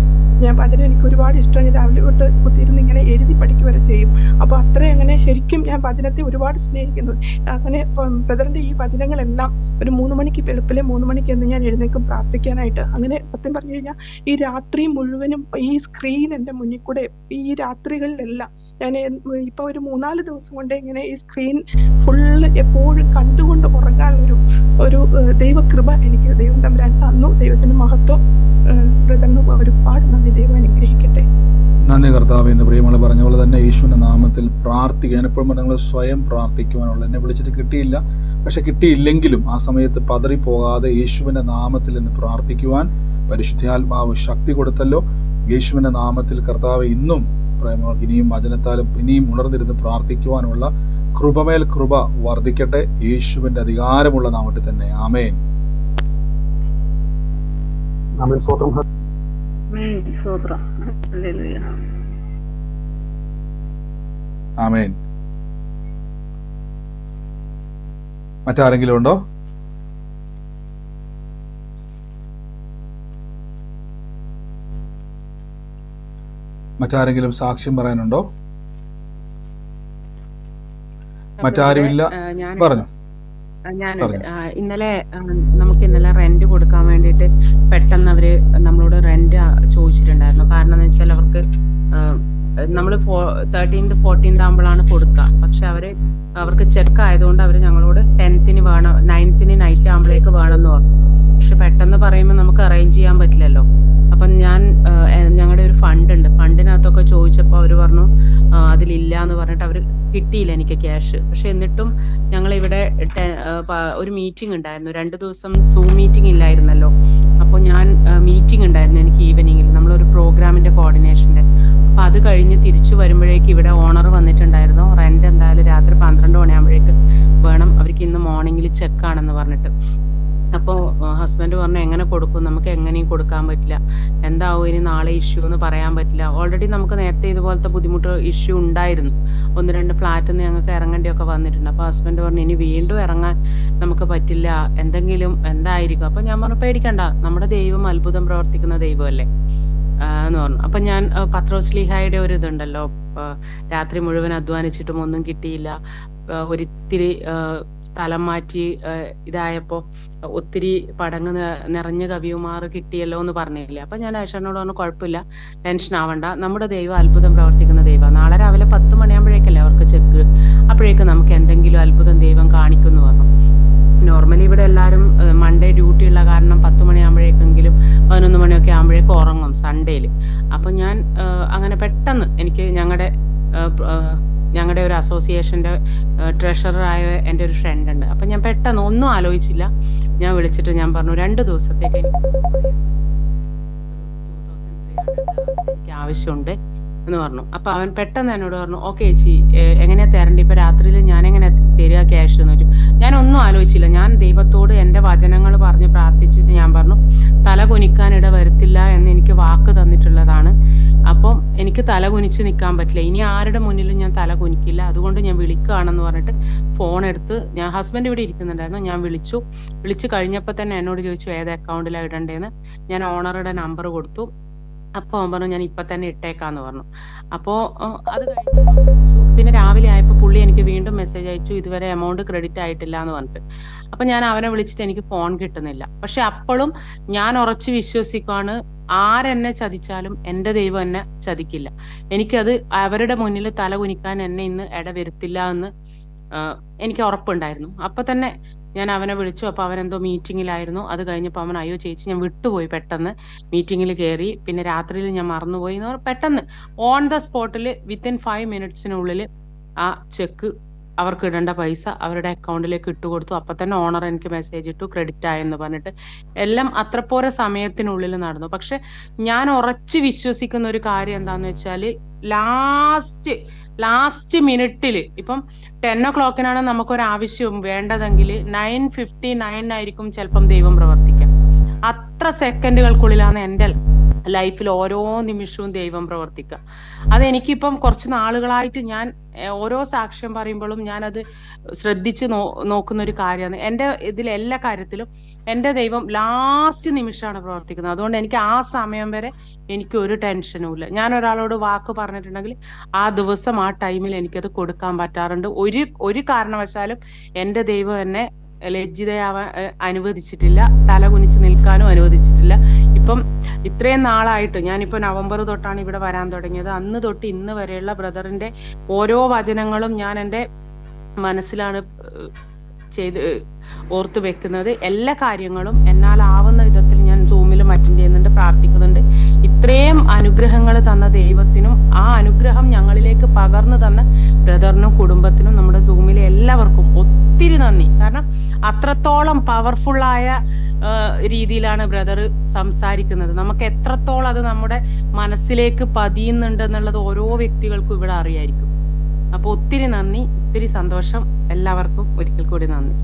ഞാൻ വചനം എനിക്ക് ഒരുപാട് ഇഷ്ടമാണ്. ഞാൻ രാവിലെ തൊട്ട് കുത്തിയിരുന്ന് ഇങ്ങനെ എഴുതി പഠിക്കുക വരെ ചെയ്യും. അപ്പൊ അത്രയും അങ്ങനെ ശരിക്കും ഞാൻ വചനത്തെ ഒരുപാട് സ്നേഹിക്കുന്നു. അങ്ങനെ ബ്രദറിന്റെ ഈ വചനങ്ങളെല്ലാം ഒരു 3 മണിക്ക് വെളുപ്പിലെ 3 മണിക്ക് എന്ന് ഞാൻ എഴുന്നേക്കും പ്രാർത്ഥിക്കാനായിട്ട്. അങ്ങനെ സത്യം പറഞ്ഞു കഴിഞ്ഞാൽ ഈ രാത്രി മുഴുവനും ഈ സ്ക്രീൻ എൻ്റെ മുന്നിൽ കൂടെ, ഈ രാത്രികളിലെല്ലാം ഞാൻ ഇപ്പൊ ഒരു 3-4 ദിവസം കൊണ്ട് ഇങ്ങനെ ഈ സ്ക്രീൻ ഫുള്ള് എപ്പോഴും കണ്ടുകൊണ്ട് ഉറങ്ങാൻ ഒരു ദൈവകൃപ എനിക്ക് ദൈവം തമ്പുരാൻ തന്നു. ദൈവത്തിന് മഹത്വം. ബ്രദറിന് ഒരുപാട് നന്ദി. ദൈവം അനുഗ്രഹിക്കട്ടെ.
നന്ദി കർത്താവ്. എന്ന് പ്രിയമുള്ള പറഞ്ഞ പോലെ തന്നെ യേശുവിന്റെ നാമത്തിൽ പ്രാർത്ഥിക്കാൻ എപ്പോഴും നിങ്ങൾ സ്വയം പ്രാർത്ഥിക്കുവാനുള്ള. എന്നെ വിളിച്ചിട്ട് കിട്ടിയില്ല, പക്ഷെ കിട്ടിയില്ലെങ്കിലും ആ സമയത്ത് പതറിപ്പോകാതെ യേശുവിന്റെ നാമത്തിൽ നിന്ന് പ്രാർത്ഥിക്കുവാൻ പരിശുദ്ധാത്മാവ് ശക്തി കൊടുത്തല്ലോ. യേശുവിന്റെ നാമത്തിൽ കർത്താവ് ഇന്നും ഇനിയും വചനത്താലും ഇനിയും ഉണർന്നിരുന്ന് പ്രാർത്ഥിക്കുവാനുള്ള കൃപമേൽ കൃപ വർദ്ധിക്കട്ടെ, യേശുവിന്റെ അധികാരമുള്ള നാമത്തിൽ തന്നെ. ആമേൻ. ആമേൻ. മറ്റാരെങ്കിലും ഉണ്ടോ? മറ്റാരെങ്കിലും സാക്ഷ്യം പറയാനുണ്ടോ? മറ്റാരുമില്ല. പറഞ്ഞു.
ഇന്നലെ റെന്റ് കൊടുക്കാൻ വേണ്ടിയിട്ട് പെട്ടെന്ന് അവര് നമ്മളോട് റെന്റ് ചോദിച്ചിട്ടുണ്ടായിരുന്നു. കാരണം എന്ന് വെച്ചാൽ അവർക്ക് നമ്മൾ 13th 14th ആകുമ്പോഴാണ് കൊടുക്കുക. പക്ഷെ അവർക്ക് ചെക്ക് ആയതുകൊണ്ട് അവര് ഞങ്ങളോട് 10th വേണം, 9th നൈറ്റ് ആകുമ്പോഴേക്ക് വേണമെന്ന് പറഞ്ഞു. പക്ഷെ പെട്ടെന്ന് പറയുമ്പോൾ നമുക്ക് അറേഞ്ച് ചെയ്യാൻ പറ്റില്ലല്ലോ. അപ്പം ഞാൻ ഞങ്ങളുടെ ഒരു ഫണ്ട് ഉണ്ട്, ഫണ്ടിനകത്തൊക്കെ ചോദിച്ചപ്പോൾ അവർ പറഞ്ഞു അതിലില്ല എന്ന് പറഞ്ഞിട്ട് അവർ കിട്ടിയില്ല എനിക്ക് ക്യാഷ്. പക്ഷെ എന്നിട്ടും ഞങ്ങൾ ഇവിടെ ഒരു മീറ്റിംഗ് ഉണ്ടായിരുന്നു, 2 ദിവസം സൂം മീറ്റിംഗ് ഇല്ലായിരുന്നല്ലോ. അപ്പോൾ ഞാൻ മീറ്റിംഗ് ഉണ്ടായിരുന്നു എനിക്ക് ഈവനിങ്ങിൽ, നമ്മളൊരു പ്രോഗ്രാമിന്റെ കോർഡിനേഷന്റെ. അപ്പൊ അത് കഴിഞ്ഞ് തിരിച്ചു വരുമ്പോഴേക്ക് ഇവിടെ ഓണർ വന്നിട്ടുണ്ടായിരുന്നു. റെന്റ് എന്തായാലും രാത്രി 12 മണിയാകുമ്പോഴേക്ക് വേണം, അവർക്ക് ഇന്ന് മോർണിംഗിൽ ചെക്ക് ആണെന്ന് പറഞ്ഞിട്ട്. അപ്പോൾ ഹസ്ബൻഡ് പറഞ്ഞു എങ്ങനെ കൊടുക്കും, നമുക്ക് എങ്ങനെയും കൊടുക്കാൻ പറ്റില്ല, എന്താവും ഇനി നാളെ ഇഷ്യൂ എന്ന് പറയാൻ പറ്റില്ല. ഓൾറെഡി നമുക്ക് നേരത്തെ ഇതുപോലത്തെ ബുദ്ധിമുട്ട് ഇഷ്യൂ ഉണ്ടായിരുന്നു, 1-2 ഫ്ലാറ്റിൽ നിന്ന് ഞങ്ങൾക്ക് ഇറങ്ങേണ്ടിയൊക്കെ വന്നിട്ടുണ്ട്. അപ്പോൾ ഹസ്ബൻഡ് പറഞ്ഞു ഇനി വീണ്ടും ഇറങ്ങാൻ നമുക്ക് പറ്റില്ല, എന്തെങ്കിലും എന്തായിരിക്കും. അപ്പൊ ഞാൻ പറഞ്ഞു പേടിക്കണ്ട, നമ്മുടെ ദൈവം അത്ഭുതം പ്രവർത്തിക്കുന്ന ദൈവമല്ലേ എന്ന് പറഞ്ഞു. അപ്പൊ ഞാൻ പത്രോസ് ഒരു ഇതുണ്ടല്ലോ, രാത്രി മുഴുവൻ അധ്വാനിച്ചിട്ടും ഒന്നും കിട്ടിയില്ല, ഒരിത്തിരി സ്ഥലം മാറ്റി ഇതായപ്പോ ഒത്തിരി പടങ്ങ് നിറഞ്ഞ കവിയുമാർ കിട്ടിയല്ലോ എന്ന് പറഞ്ഞില്ലേ. അപ്പൊ ഞാൻ ആയിഷനോട് പറഞ്ഞു കുഴപ്പമില്ല, ടെൻഷൻ ആവണ്ട, നമ്മുടെ ദൈവം അത്ഭുതം പ്രവർത്തിക്കുന്ന ദൈവം, നാളെ രാവിലെ 10 മണിയാകുമ്പോഴേക്കല്ലേ അവർക്ക് ചെക്ക്, അപ്പോഴേക്ക് നമുക്ക് എന്തെങ്കിലും അത്ഭുതം ദൈവം കാണിക്കുമെന്ന് പറഞ്ഞു. നോർമലി ഇവിടെ എല്ലാവരും മൺഡേ ഡ്യൂട്ടി ഉള്ള കാരണം 10 മണിയാകുമ്പോഴേക്കെങ്കിലും 11 മണിയൊക്കെ ആകുമ്പോഴേക്കും ഉറങ്ങും സൺഡേയിൽ. അപ്പൊ ഞാൻ അങ്ങനെ പെട്ടെന്ന് എനിക്ക് ഞങ്ങളുടെ ഒരു അസോസിയേഷന്റെ ട്രഷററായ എൻ്റെ ഒരു ഫ്രണ്ട് ഉണ്ട്. അപ്പൊ ഞാൻ പെട്ടെന്ന് ഒന്നും ആലോചിച്ചില്ല, ഞാൻ വിളിച്ചിട്ട് ഞാൻ പറഞ്ഞു 2 ദിവസത്തേക്ക് എനിക്ക് ആവശ്യമുണ്ട് എന്ന് പറഞ്ഞു. അപ്പൊ അവൻ പെട്ടെന്ന് എന്നോട് പറഞ്ഞു ഓക്കെ ചേച്ചി എങ്ങനെയാ തരണ്ടേ, ഇപ്പൊ രാത്രിയിൽ ഞാൻ എങ്ങനെ തരിക ക്യാഷ് എന്ന് ചോദിച്ചു. ഞാൻ ഒന്നും ആലോചിച്ചില്ല, ഞാൻ ദൈവത്തോട് എൻ്റെ വചനങ്ങൾ പറഞ്ഞ് പ്രാർത്ഥിച്ചിട്ട് ഞാൻ പറഞ്ഞു തല കുനിക്കാൻ ഇട വരുത്തില്ല എന്ന് എനിക്ക് വാക്ക് തന്നിട്ടുള്ളതാണ്. അപ്പം എനിക്ക് തല കുനിച്ച് നിൽക്കാൻ പറ്റില്ല, ഇനി ആരുടെ മുന്നിലും ഞാൻ തല കുനിക്കില്ല, അതുകൊണ്ട് ഞാൻ വിളിക്കുകയാണെന്ന് പറഞ്ഞിട്ട് ഫോൺ എടുത്ത്, ഞാൻ ഹസ്ബൻഡ് ഇവിടെ ഇരിക്കുന്നുണ്ടായിരുന്നു, ഞാൻ വിളിച്ചു കഴിഞ്ഞപ്പോൾ തന്നെ എന്നോട് ചോദിച്ചു ഏത് അക്കൗണ്ടിലാണ് ഇടണ്ടേന്ന്. ഞാൻ ഓണറുടെ നമ്പർ കൊടുത്തു. അപ്പൊ അവൻ പറഞ്ഞു ഞാൻ ഇപ്പൊ തന്നെ ഇട്ടേക്കാന്ന് പറഞ്ഞു. അപ്പോ അത് കഴിഞ്ഞ് പിന്നെ രാവിലെ ആയപ്പോ പുള്ളി എനിക്ക് വീണ്ടും മെസ്സേജ് അയച്ചു ഇതുവരെ എമൗണ്ട് ക്രെഡിറ്റ് ആയിട്ടില്ല എന്ന് പറഞ്ഞിട്ട്. അപ്പൊ ഞാൻ അവനെ വിളിച്ചിട്ട് എനിക്ക് ഫോൺ കിട്ടുന്നില്ല. പക്ഷെ അപ്പോഴും ഞാൻ ഉറച്ചു വിശ്വസിക്കുകയാണ്, ആരെന്നെ ചതിച്ചാലും എൻ്റെ ദൈവം എന്നെ ചതിക്കില്ല, എനിക്കത് അവരുടെ മുന്നിൽ തല കുനിക്കാൻ എന്നെ ഇന്ന് ഇടവരുത്തില്ല എന്ന് എനിക്ക് ഉറപ്പുണ്ടായിരുന്നു. അപ്പൊ തന്നെ ഞാൻ അവനെ വിളിച്ചു. അപ്പൊ അവനെന്തോ മീറ്റിങ്ങിലായിരുന്നു. അത് കഴിഞ്ഞപ്പോൾ അവൻ അയ്യോ ചേച്ചി ഞാൻ വിട്ടുപോയി, പെട്ടെന്ന് മീറ്റിങ്ങിൽ കയറി, പിന്നെ രാത്രിയിൽ ഞാൻ മറന്നുപോയി എന്ന് പറഞ്ഞാൽ പെട്ടെന്ന് ഓൺ ദ സ്പോട്ടിൽ വിത്തിൻ 5 മിനിറ്റ്സിനുള്ളിൽ ആ ചെക്ക് അവർക്ക് ഇടേണ്ട പൈസ അവരുടെ അക്കൗണ്ടിലേക്ക് ഇട്ടുകൊടുത്തു. അപ്പൊ തന്നെ ഓണർ എനിക്ക് മെസ്സേജ് ഇട്ടു ക്രെഡിറ്റ് ആയെന്ന് പറഞ്ഞിട്ട്. എല്ലാം അത്രപ്പോരെ സമയത്തിനുള്ളിൽ നടന്നു. പക്ഷെ ഞാൻ ഉറച്ചു വിശ്വസിക്കുന്ന ഒരു കാര്യം എന്താന്ന് വെച്ചാല് ലാസ്റ്റ് മിനിറ്റിൽ ഇപ്പം 10 o'clock നമുക്കൊരു ആവശ്യം വേണ്ടതെങ്കിൽ 9:59 ആയിരിക്കും ചിലപ്പം ദൈവം പ്രവർത്തിക്കാം. അത്ര സെക്കൻഡുകൾക്കുള്ളിലാണ് എൻ്റെ ലൈഫിൽ ഓരോ നിമിഷവും ദൈവം പ്രവർത്തിക്കുക. അതെനിക്കിപ്പം കുറച്ച് നാളുകളായിട്ട് ഞാൻ ഓരോ സാക്ഷ്യം പറയുമ്പോഴും ഞാനത് ശ്രദ്ധിച്ച് നോക്കുന്ന ഒരു കാര്യമാണ്. എൻ്റെ എല്ലാ കാര്യത്തിലും എൻ്റെ ദൈവം ലാസ്റ്റ് നിമിഷമാണ് പ്രവർത്തിക്കുന്നത്. അതുകൊണ്ട് എനിക്ക് ആ സമയം വരെ എനിക്ക് ഒരു ടെൻഷനും ഇല്ല. ഞാൻ ഒരാളോട് വാക്ക് പറഞ്ഞിട്ടുണ്ടെങ്കിൽ ആ ദിവസം ആ ടൈമിൽ എനിക്കത് കൊടുക്കാൻ പറ്റാറുണ്ട്. ഒരു കാരണവശാലും എൻ്റെ ദൈവം എന്നെ ലജ്ജിതയാവാൻ അനുവദിച്ചിട്ടില്ല, തല കുനിച്ച് നിൽക്കാനും അനുവദിച്ചിട്ടില്ല. ഇപ്പം ഇത്രയും നാളായിട്ട് ഞാനിപ്പോ നവംബർ തൊട്ടാണ് ഇവിടെ വരാൻ തുടങ്ങിയത്. അന്ന് തൊട്ട് ഇന്ന് വരെയുള്ള ബ്രദറിന്റെ ഓരോ വചനങ്ങളും ഞാൻ എൻ്റെ മനസ്സിലാണ് ഓർത്ത് വെക്കുന്നത്. എല്ലാ കാര്യങ്ങളും എന്നാലാവുന്ന വിധത്തിൽ ഞാൻ സൂമിലും അറ്റൻഡ് ചെയ്യുന്നുണ്ട്, പ്രാർത്ഥിക്കുന്നുണ്ട്. ഇത്രയും അനുഗ്രഹങ്ങൾ തന്ന ദൈവത്തിനും ആ അനുഗ്രഹം ഞങ്ങളിലേക്ക് പകർന്നു തന്ന ബ്രദറിനും കുടുംബത്തിനും നമ്മുടെ സൂമിലെ എല്ലാവർക്കും ഒത്തിരി നന്ദി. കാരണം അത്രത്തോളം പവർഫുള്ളായ രീതിയിലാണ് ബ്രദർ സംസാരിക്കുന്നത്. നമുക്ക് എത്രത്തോളം അത് നമ്മുടെ മനസ്സിലേക്ക് പതിയുന്നുണ്ട് എന്നുള്ളത് ഓരോ വ്യക്തികൾക്കും ഇവിടെ അറിയായിരിക്കും. അപ്പൊ ഒത്തിരി നന്ദി, ഒത്തിരി സന്തോഷം. എല്ലാവർക്കും ഒരിക്കൽ കൂടി നന്ദി.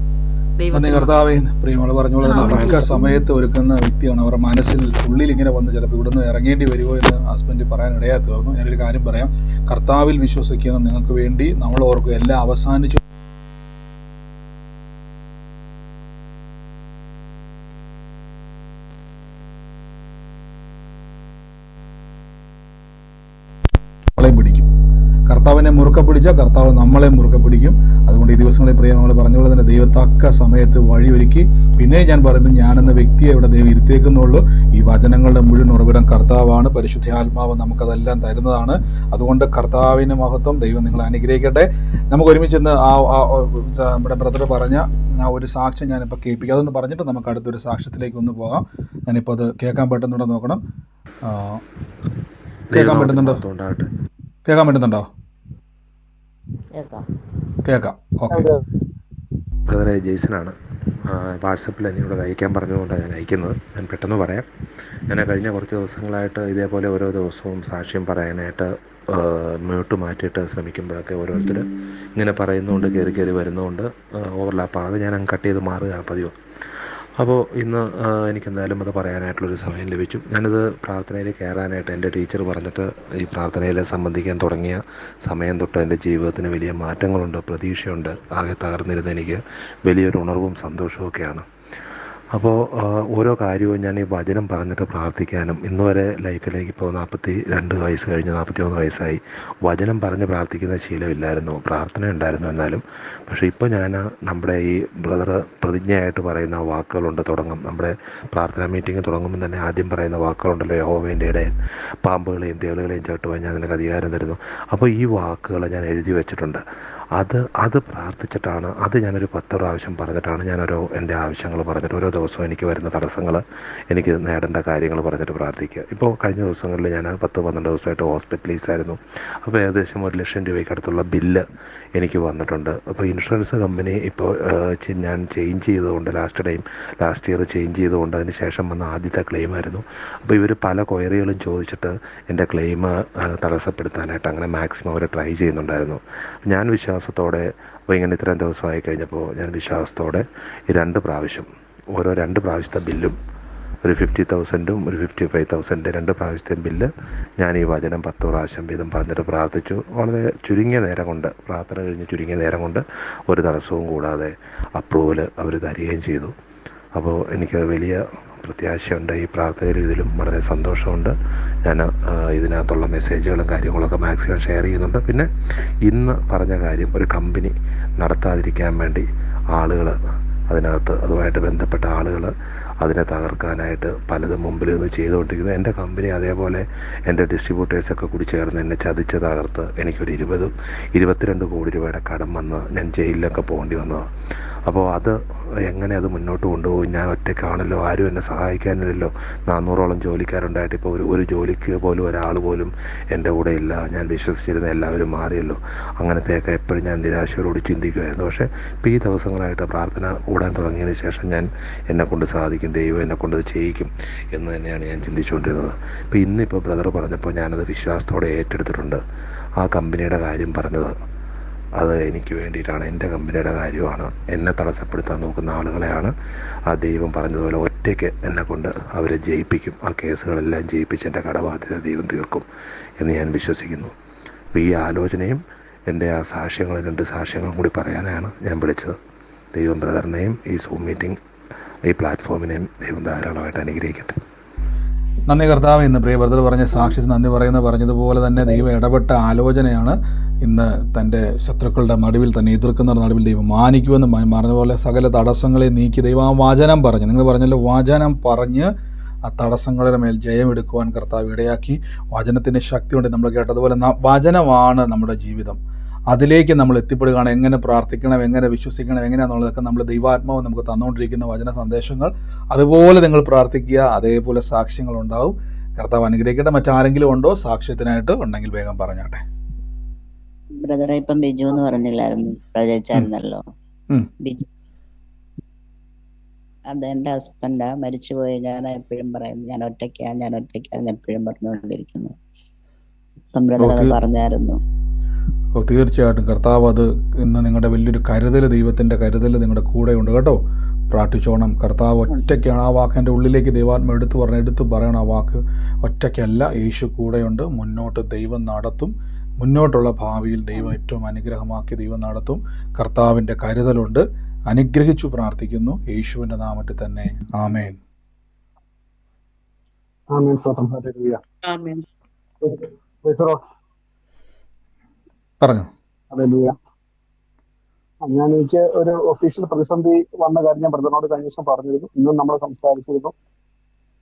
കർത്താവേ, പ്രിയമോള് പറഞ്ഞോളൂ, തക്ക സമയത്ത് ഒരുക്കുന്ന വ്യക്തിയാണ്. അവരുടെ മനസ്സിൽ ഉള്ളിൽ ഇങ്ങനെ വന്ന് ചിലപ്പോൾ ഇവിടുന്ന് ഇറങ്ങേണ്ടി വരുമോ എന്ന് ഹസ്ബൻഡ് പറയാൻ ഇടയാ തീർന്നു. ഞാനൊരു കാര്യം പറയാം, കർത്താവിൽ വിശ്വസിക്കുന്ന നിങ്ങൾക്ക് വേണ്ടി നമ്മൾ ഓർക്കും എല്ലാം അവസാനിച്ചു. പിടിക്കും. കർത്താവിനെ മുറുക്കെ പിടിച്ചാൽ കർത്താവ് നമ്മളെ മുറുക്കെ പിടിക്കും. അതുകൊണ്ട് ഈ ദിവസങ്ങളിൽ പ്രിയ നമ്മൾ പറഞ്ഞ പോലെ തന്നെ ദൈവം തക്ക സമയത്ത് വഴിയൊരുക്കി. പിന്നെ ഞാൻ പറയുന്നത്, ഞാനെന്ന വ്യക്തിയെ ഇവിടെ ദൈവം ഇരുത്തേക്കുന്നുള്ളൂ. ഈ വചനങ്ങളുടെ മുഴുവൻ ഉറവിടം കർത്താവാണ്. പരിശുദ്ധാത്മാവ് നമുക്കതെല്ലാം തരുന്നതാണ്. അതുകൊണ്ട് കർത്താവിന് മഹത്വം. ദൈവം നിങ്ങളെ അനുഗ്രഹിക്കട്ടെ. നമുക്ക് ഒരുമിച്ച് ഇന്ന് നമ്മുടെ ബ്രദർ പറഞ്ഞ ആ ഒരു സാക്ഷ്യം ഞാനിപ്പോൾ കേൾപ്പിക്കാം. അതൊന്ന് പറഞ്ഞിട്ട് നമുക്ക് അടുത്തൊരു സാക്ഷ്യത്തിലേക്ക് ഒന്ന് പോകാം. ഞാനിപ്പോൾ അത് കേൾക്കാൻ പറ്റുന്നുണ്ടോ നോക്കണം. കേൾക്കാൻ പറ്റുന്നുണ്ടോ? കേൾക്കാം. ഓക്കെ.
ബ്രദറെ ജെയ്സനാണ്. വാട്സപ്പിൽ എന്നോട് അയക്കാൻ പറഞ്ഞതുകൊണ്ടാണ് ഞാൻ അയക്കുന്നത്. ഞാൻ പെട്ടെന്ന് പറയാം. ഞാൻ കഴിഞ്ഞ കുറച്ച് ദിവസങ്ങളായിട്ട് ഇതേപോലെ ഓരോ ദിവസവും സാക്ഷ്യം പറയാനായിട്ട് മ്യൂട്ട് മാറ്റിയിട്ട് ശ്രമിക്കുമ്പോഴൊക്കെ ഓരോരുത്തർ ഇങ്ങനെ പറയുന്നതുകൊണ്ട് കയറി വരുന്നതുകൊണ്ട് ഓവർലാപ്പ് അത് ഞാൻ അങ്ങ് കട്ട് ചെയ്ത് മാറുകയാണ് പതിവ്. അപ്പോൾ ഇന്ന് എനിക്കെന്തായാലും അത് പറയാനായിട്ടുള്ളൊരു സമയം ലഭിച്ചു. ഞാനിത് പ്രാർത്ഥനയിൽ കയറാനായിട്ട് എൻ്റെ ടീച്ചർ പറഞ്ഞിട്ട് ഈ പ്രാർത്ഥനയിൽ സംബന്ധിക്കാൻ തുടങ്ങിയ സമയം തൊട്ട് എൻ്റെ ജീവിതത്തിന് വലിയ മാറ്റങ്ങളുണ്ട്, പ്രതീക്ഷയുണ്ട്. ആകെ തകർന്നിരുന്ന എനിക്ക് വലിയൊരു ഉണർവും സന്തോഷവും ഒക്കെയാണ്. അപ്പോൾ ഓരോ കാര്യവും ഞാൻ ഈ വചനം പറഞ്ഞിട്ട് പ്രാർത്ഥിക്കാനും ഇന്ന് വരെ ലൈഫിൽ എനിക്കിപ്പോൾ 42 വയസ്സ് കഴിഞ്ഞ് 41 വയസ്സായി. വചനം പറഞ്ഞ് പ്രാർത്ഥിക്കുന്ന ശീലമില്ലായിരുന്നു, പ്രാർത്ഥന ഉണ്ടായിരുന്നു എന്നാലും. പക്ഷേ ഇപ്പോൾ ഞാൻ നമ്മുടെ ഈ ബ്രദർ പ്രതിജ്ഞയായിട്ട് പറയുന്ന വാക്കുകളുണ്ട്. നമ്മുടെ പ്രാർത്ഥനാ മീറ്റിംഗ് തുടങ്ങുമ്പോൾ തന്നെ ആദ്യം പറയുന്ന വാക്കുകളുണ്ടല്ലോ, യഹോവയുടെ ഇടയൻ, പാമ്പുകളെയും തേളുകളെയും ചവിട്ടുവാൻ ഞാൻ നിനക്ക് അധികാരം തരുന്നു. അപ്പോൾ ഈ വാക്കുകൾ ഞാൻ എഴുതി വെച്ചിട്ടുണ്ട്. അത് പ്രാർത്ഥിച്ചിട്ടാണ്, അത് ഞാനൊരു 10 പ്രാവശ്യം പറഞ്ഞിട്ടാണ് ഞാനോരോ എൻ്റെ ആവശ്യങ്ങൾ പറഞ്ഞിട്ട് ഓരോ ദിവസവും എനിക്ക് വരുന്ന തടസ്സങ്ങൾ, എനിക്ക് നേടേണ്ട കാര്യങ്ങൾ പറഞ്ഞിട്ട് പ്രാർത്ഥിക്കുക. ഇപ്പോൾ കഴിഞ്ഞ ദിവസങ്ങളിൽ ഞാൻ 10-12 ദിവസമായിട്ട് ഹോസ്പിറ്റലൈസായിരുന്നു. അപ്പോൾ ഏകദേശം 1 ലക്ഷം രൂപയ്ക്ക് അടുത്തുള്ള ബില്ല് എനിക്ക് വന്നിട്ടുണ്ട്. അപ്പോൾ ഇൻഷുറൻസ് കമ്പനി ഇപ്പോൾ ഞാൻ ചേഞ്ച് ചെയ്തുകൊണ്ട് ലാസ്റ്റ് ഇയർ ചേഞ്ച് ചെയ്തുകൊണ്ട് അതിന് ശേഷം വന്ന ആദ്യത്തെ ക്ലെയിമായിരുന്നു. അപ്പോൾ ഇവർ പല ക്വയറികളും ചോദിച്ചിട്ട് എൻ്റെ ക്ലെയിം തടസ്സപ്പെടുത്താനായിട്ട് അങ്ങനെ മാക്സിമം അവർ ട്രൈ ചെയ്യുന്നുണ്ടായിരുന്നു. ഞാൻ വിശ്വാസത്തോടെ അപ്പോൾ ഇങ്ങനെ ഇത്രയും ദിവസമായി കഴിഞ്ഞപ്പോൾ ഞാൻ വിശ്വാസത്തോടെ ഈ 2 പ്രാവശ്യം ഓരോ 2 പ്രാവശ്യത്തെ ബില്ലും ഒരു 50,000 ഒരു 55,000 2 പ്രാവശ്യത്തെയും ബില്ല് ഞാൻ ഈ വചനം 10 പ്രാവശ്യം വീതം പറഞ്ഞിട്ട് പ്രാർത്ഥിച്ചു. വളരെ ചുരുങ്ങിയ നേരം കൊണ്ട്, പ്രാർത്ഥന കഴിഞ്ഞ് ചുരുങ്ങിയ നേരം കൊണ്ട് ഒരു തടസ്സവും കൂടാതെ അപ്രൂവൽ അവർ തരികയും ചെയ്തു. അപ്പോൾ എനിക്ക് വലിയ പ്രത്യാശയുണ്ട്. ഈ പ്രാർത്ഥനയിലും ഇതിലും വളരെ സന്തോഷമുണ്ട്. ഞാൻ ഇതിനകത്തുള്ള മെസ്സേജുകളും കാര്യങ്ങളൊക്കെ മാക്സിമം ഷെയർ ചെയ്യുന്നുണ്ട്. പിന്നെ ഇന്ന് പറഞ്ഞ കാര്യം, ഒരു കമ്പനി നടത്താതിരിക്കാൻ വേണ്ടി ആളുകൾ അതിനകത്ത് അതുമായിട്ട് ബന്ധപ്പെട്ട ആളുകൾ അതിനെ തകർക്കാനായിട്ട് പലതും മുമ്പിൽ നിന്ന് ചെയ്തുകൊണ്ടിരിക്കുന്നു. എൻ്റെ കമ്പനി അതേപോലെ എൻ്റെ ഡിസ്ട്രിബ്യൂട്ടേഴ്സൊക്കെ കൂടി ചേർന്ന് എന്നെ ചതിച്ച് തകർത്ത് എനിക്കൊരു 22 കോടി രൂപയുടെ കടം വന്ന് ഞാൻ ജയിലിലൊക്കെ പോകേണ്ടി വന്നതാണ്. അപ്പോൾ എങ്ങനെ അത് മുന്നോട്ട് കൊണ്ടുപോകും? ഞാൻ ഒറ്റയ്ക്കാണല്ലോ, ആരും എന്നെ സഹായിക്കാനില്ലല്ലോ. 400ഓളം ജോലിക്കാരുണ്ടായിട്ട് ഇപ്പോൾ ഒരു ജോലിക്ക് പോലും ഒരാൾ പോലും എൻ്റെ കൂടെ ഇല്ല. ഞാൻ വിശ്വസിച്ചിരുന്ന എല്ലാവരും മാറിയല്ലോ. അങ്ങനത്തെയൊക്കെ എപ്പോഴും ഞാൻ നിരാശയോട് ചിന്തിക്കുമായിരുന്നു. പക്ഷേ ഇപ്പോൾ ഈ ദിവസങ്ങളായിട്ട് പ്രാർത്ഥന കൂടാൻ തുടങ്ങിയതിന് ശേഷം എന്നെക്കൊണ്ട് സാധിക്കും, ദൈവം എന്നെക്കൊണ്ട് ചെയ്യിക്കും എന്ന് തന്നെയാണ് ഞാൻ ചിന്തിച്ചുകൊണ്ടിരുന്നത്. ഇപ്പോൾ ഇന്നിപ്പോൾ ബ്രദർ പറഞ്ഞപ്പോൾ ഞാനത് വിശ്വാസത്തോടെ ഏറ്റെടുത്തിട്ടുണ്ട്. ആ കമ്പനിയുടെ കാര്യം പറഞ്ഞത് അത് എനിക്ക് വേണ്ടിയിട്ടാണ്, എൻ്റെ കമ്പനിയുടെ കാര്യമാണ്. എന്നെ തടസ്സപ്പെടുത്താൻ നോക്കുന്ന ആളുകളെയാണ് ആ ദൈവം പറഞ്ഞതുപോലെ ഒറ്റയ്ക്ക് എന്നെക്കൊണ്ട് അവരെ ജയിപ്പിക്കും. ആ കേസുകളെല്ലാം ജയിപ്പിച്ച് എൻ്റെ കടബാധ്യത ദൈവം തീർക്കും എന്ന് ഞാൻ വിശ്വസിക്കുന്നു. അപ്പോൾ ഈ ആലോചനയും എൻ്റെ ആ സാക്ഷ്യങ്ങളും 2 സാക്ഷ്യങ്ങളും കൂടി പറയാനാണ് ഞാൻ വിളിച്ചത്. ദൈവം ബ്രദറിനെയും ഈ സൂം മീറ്റിംഗ് ഈ പ്ലാറ്റ്ഫോമിനെയും ദൈവം ധാരാളമായിട്ട് അനുഗ്രഹിക്കട്ടെ.
നന്ദി കർത്താവ്. ഇന്ന് പ്രിയ ബ്രദർ പറഞ്ഞ സാക്ഷ്യത്തിന് നന്ദി പറഞ്ഞതുപോലെ തന്നെ ദൈവം ഇടപെട്ട ആലോചനയാണ് ഇന്ന് തൻ്റെ ശത്രുക്കളുടെ നടുവിൽ തന്നെ എതിർക്കുന്നവരുടെ നടുവിൽ ദൈവം മാനിക്കുമെന്ന് പറഞ്ഞതുപോലെ സകല തടസ്സങ്ങളെ നീക്കി ദൈവം ആ വചനം പറഞ്ഞു. നിങ്ങൾ പറഞ്ഞല്ലോ, വചനം പറഞ്ഞ് ആ തടസ്സങ്ങളുടെ മേൽ ജയമെടുക്കുവാൻ കർത്താവ് ഇടയാക്കി. വചനത്തിൻ്റെ ശക്തി കൊണ്ട് നമ്മൾ കേട്ടതുപോലെ വചനമാണ് നമ്മുടെ ജീവിതം. അതിലേക്ക് നമ്മൾ എത്തിപ്പെടുകയാണ്. എങ്ങനെ പ്രാർത്ഥിക്കണം, എങ്ങനെ വിശ്വസിക്കണം, എങ്ങനെയാണെന്നുള്ളതൊക്കെ നമ്മൾ ദൈവാത്മാവ് നമുക്ക് തന്നുകൊണ്ടിരിക്കുന്ന വചന സന്ദേശങ്ങൾ. അതുപോലെ നിങ്ങൾ പ്രാർത്ഥിക്കുക, അതേപോലെ സാക്ഷ്യങ്ങൾ ഉണ്ടാവും. കർത്താവ് അനുഗ്രഹിക്കട്ടെ. മറ്റാരെങ്കിലും ഉണ്ടോ സാക്ഷ്യത്തിനായിട്ട്? ഉണ്ടെങ്കിൽ വേഗം പറഞ്ഞാട്ടെ.
ബ്രദറെ, ഇപ്പം ബിജു എന്ന് പറഞ്ഞില്ലായിരുന്നു, പ്രചരിച്ചായിരുന്നല്ലോ ബിജു. അതെന്റെ ഹസ്ബൻഡാ, മരിച്ചുപോയി. ഞാൻ എപ്പോഴും പറയുന്നത് ഞാൻ ഒറ്റയ്ക്കാന്ന് എപ്പോഴും പറഞ്ഞുകൊണ്ടിരിക്കുന്നത്. ഇപ്പം ബ്രദർ അത് പറഞ്ഞായിരുന്നു.
തീർച്ചയായിട്ടും കർത്താവ് അത് ഇന്ന് നിങ്ങളുടെ വലിയൊരു കരുതൽ, ദൈവത്തിൻ്റെ കരുതൽ നിങ്ങളുടെ കൂടെ ഉണ്ട് കേട്ടോ. പ്രാർത്ഥിച്ചോണം. കർത്താവ് ഒറ്റയ്ക്കാണ്. ആ വാക്ക് എൻ്റെ ഉള്ളിലേക്ക് ദൈവാത്മ എടുത്തു പറയണം. ആ വാക്ക് ഒറ്റയ്ക്കല്ല, യേശു കൂടെയുണ്ട്. മുന്നോട്ട് ദൈവം നടത്തും. മുന്നോട്ടുള്ള ഭാവിയിൽ ദൈവം ഏറ്റവും അനുഗ്രഹമാക്കി ദൈവം നടത്തും. കർത്താവിൻ്റെ കരുതലുണ്ട്. അനുഗ്രഹിച്ചു പ്രാർത്ഥിക്കുന്നു യേശുവിൻ്റെ നാമത്തിൽ തന്നെ. ആമേൻ.
ആമേൻ. സ്വതം. ഹല്ലേലൂയ.
ആമേൻ.
പറഞ്ഞു.
ഹല്ലേലൂയ. എനിക്ക് ഒരു ഒഫീഷ്യൽ പ്രതിസന്ധി വന്ന കാര്യം ഞാൻ ബ്രദറിനോട് കഴിഞ്ഞ ദിവസം പറഞ്ഞിരുന്നു. ഇന്നും നമ്മൾ സംസാരിച്ചിരുന്നു.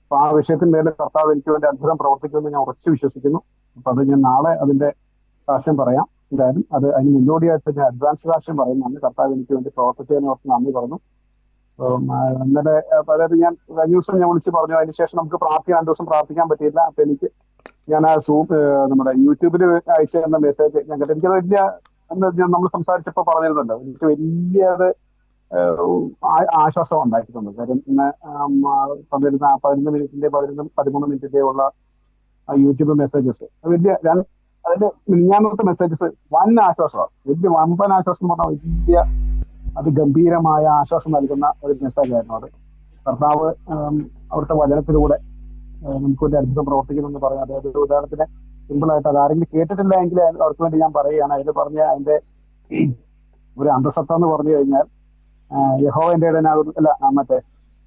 അപ്പൊ ആ വിഷയത്തിന്മേൽ കർത്താവ് എനിക്ക് വേണ്ടി അത്ഭുതം പ്രവർത്തിക്കുമെന്ന് ഞാൻ ഉറച്ചു വിശ്വസിക്കുന്നു. അപ്പൊ അത് ഞാൻ നാളെ അതിന്റെ സാക്ഷ്യം പറയാം. എന്തായാലും അതിന് മുന്നോടിയായിട്ട് ഞാൻ അഡ്വാൻസ് സാക്ഷ്യം പറയുന്നതാണ്. കർത്താവ് എനിക്ക് വേണ്ടി പ്രവർത്തിച്ചതിനെ ഓർത്ത് നന്ദി പറഞ്ഞു. ഇന്നലെ അതായത് ഞാൻ കഴിഞ്ഞ ദിവസം ഞാൻ വിളിച്ച് പറഞ്ഞു. അതിനുശേഷം നമുക്ക് പ്രാർത്ഥിക്കാൻ 2 ദിവസം പ്രാർത്ഥിക്കാൻ പറ്റിയില്ല. അപ്പൊ ഞാൻ ആ നമ്മുടെ യൂട്യൂബിൽ അയച്ചു തന്ന മെസ്സേജ് ഞാൻ കേട്ടു. എനിക്കത് വലിയ നമ്മൾ സംസാരിച്ചപ്പോൾ പറഞ്ഞിരുന്നല്ലോ, എനിക്ക് വലിയ ആശ്വാസം ഉണ്ടായിട്ടുണ്ട്. കാര്യം ഇന്ന് തന്നിരുന്ന 15 മിനിറ്റിന്റെ 13 മിനിറ്റിന്റെ ഉള്ള യൂട്യൂബ് മെസ്സേജസ് വലിയ അതിന്റെ മിനിഞ്ഞാന്നത്തെ മെസ്സേജസ് വൻ ആശ്വാസമാണ്. വലിയ വമ്പൻ ആശ്വാസം എന്ന് പറഞ്ഞാൽ വലിയ അതിഗംഭീരമായ ആശ്വാസം നൽകുന്ന ഒരു മെസ്സേജ് ആയിരുന്നു അത്. കർത്താവ് അവിടുത്തെ വചനത്തിലൂടെ നമുക്ക് വേണ്ടി അത്ഭുതം പ്രവർത്തിക്കുമെന്ന് പറയാം. അതായത് ഒരു ഉദാഹരണത്തിന് സിമ്പിളായിട്ട് അത് ആരെങ്കിലും കേട്ടിട്ടില്ല എങ്കിൽ അവർക്ക് വേണ്ടി ഞാൻ പറയുകയാണ്. അതിൽ പറഞ്ഞ അതിന്റെ ഒരു അന്തസത്ത എന്ന് പറഞ്ഞു കഴിഞ്ഞാൽ, യഹോവന്റെ മറ്റേ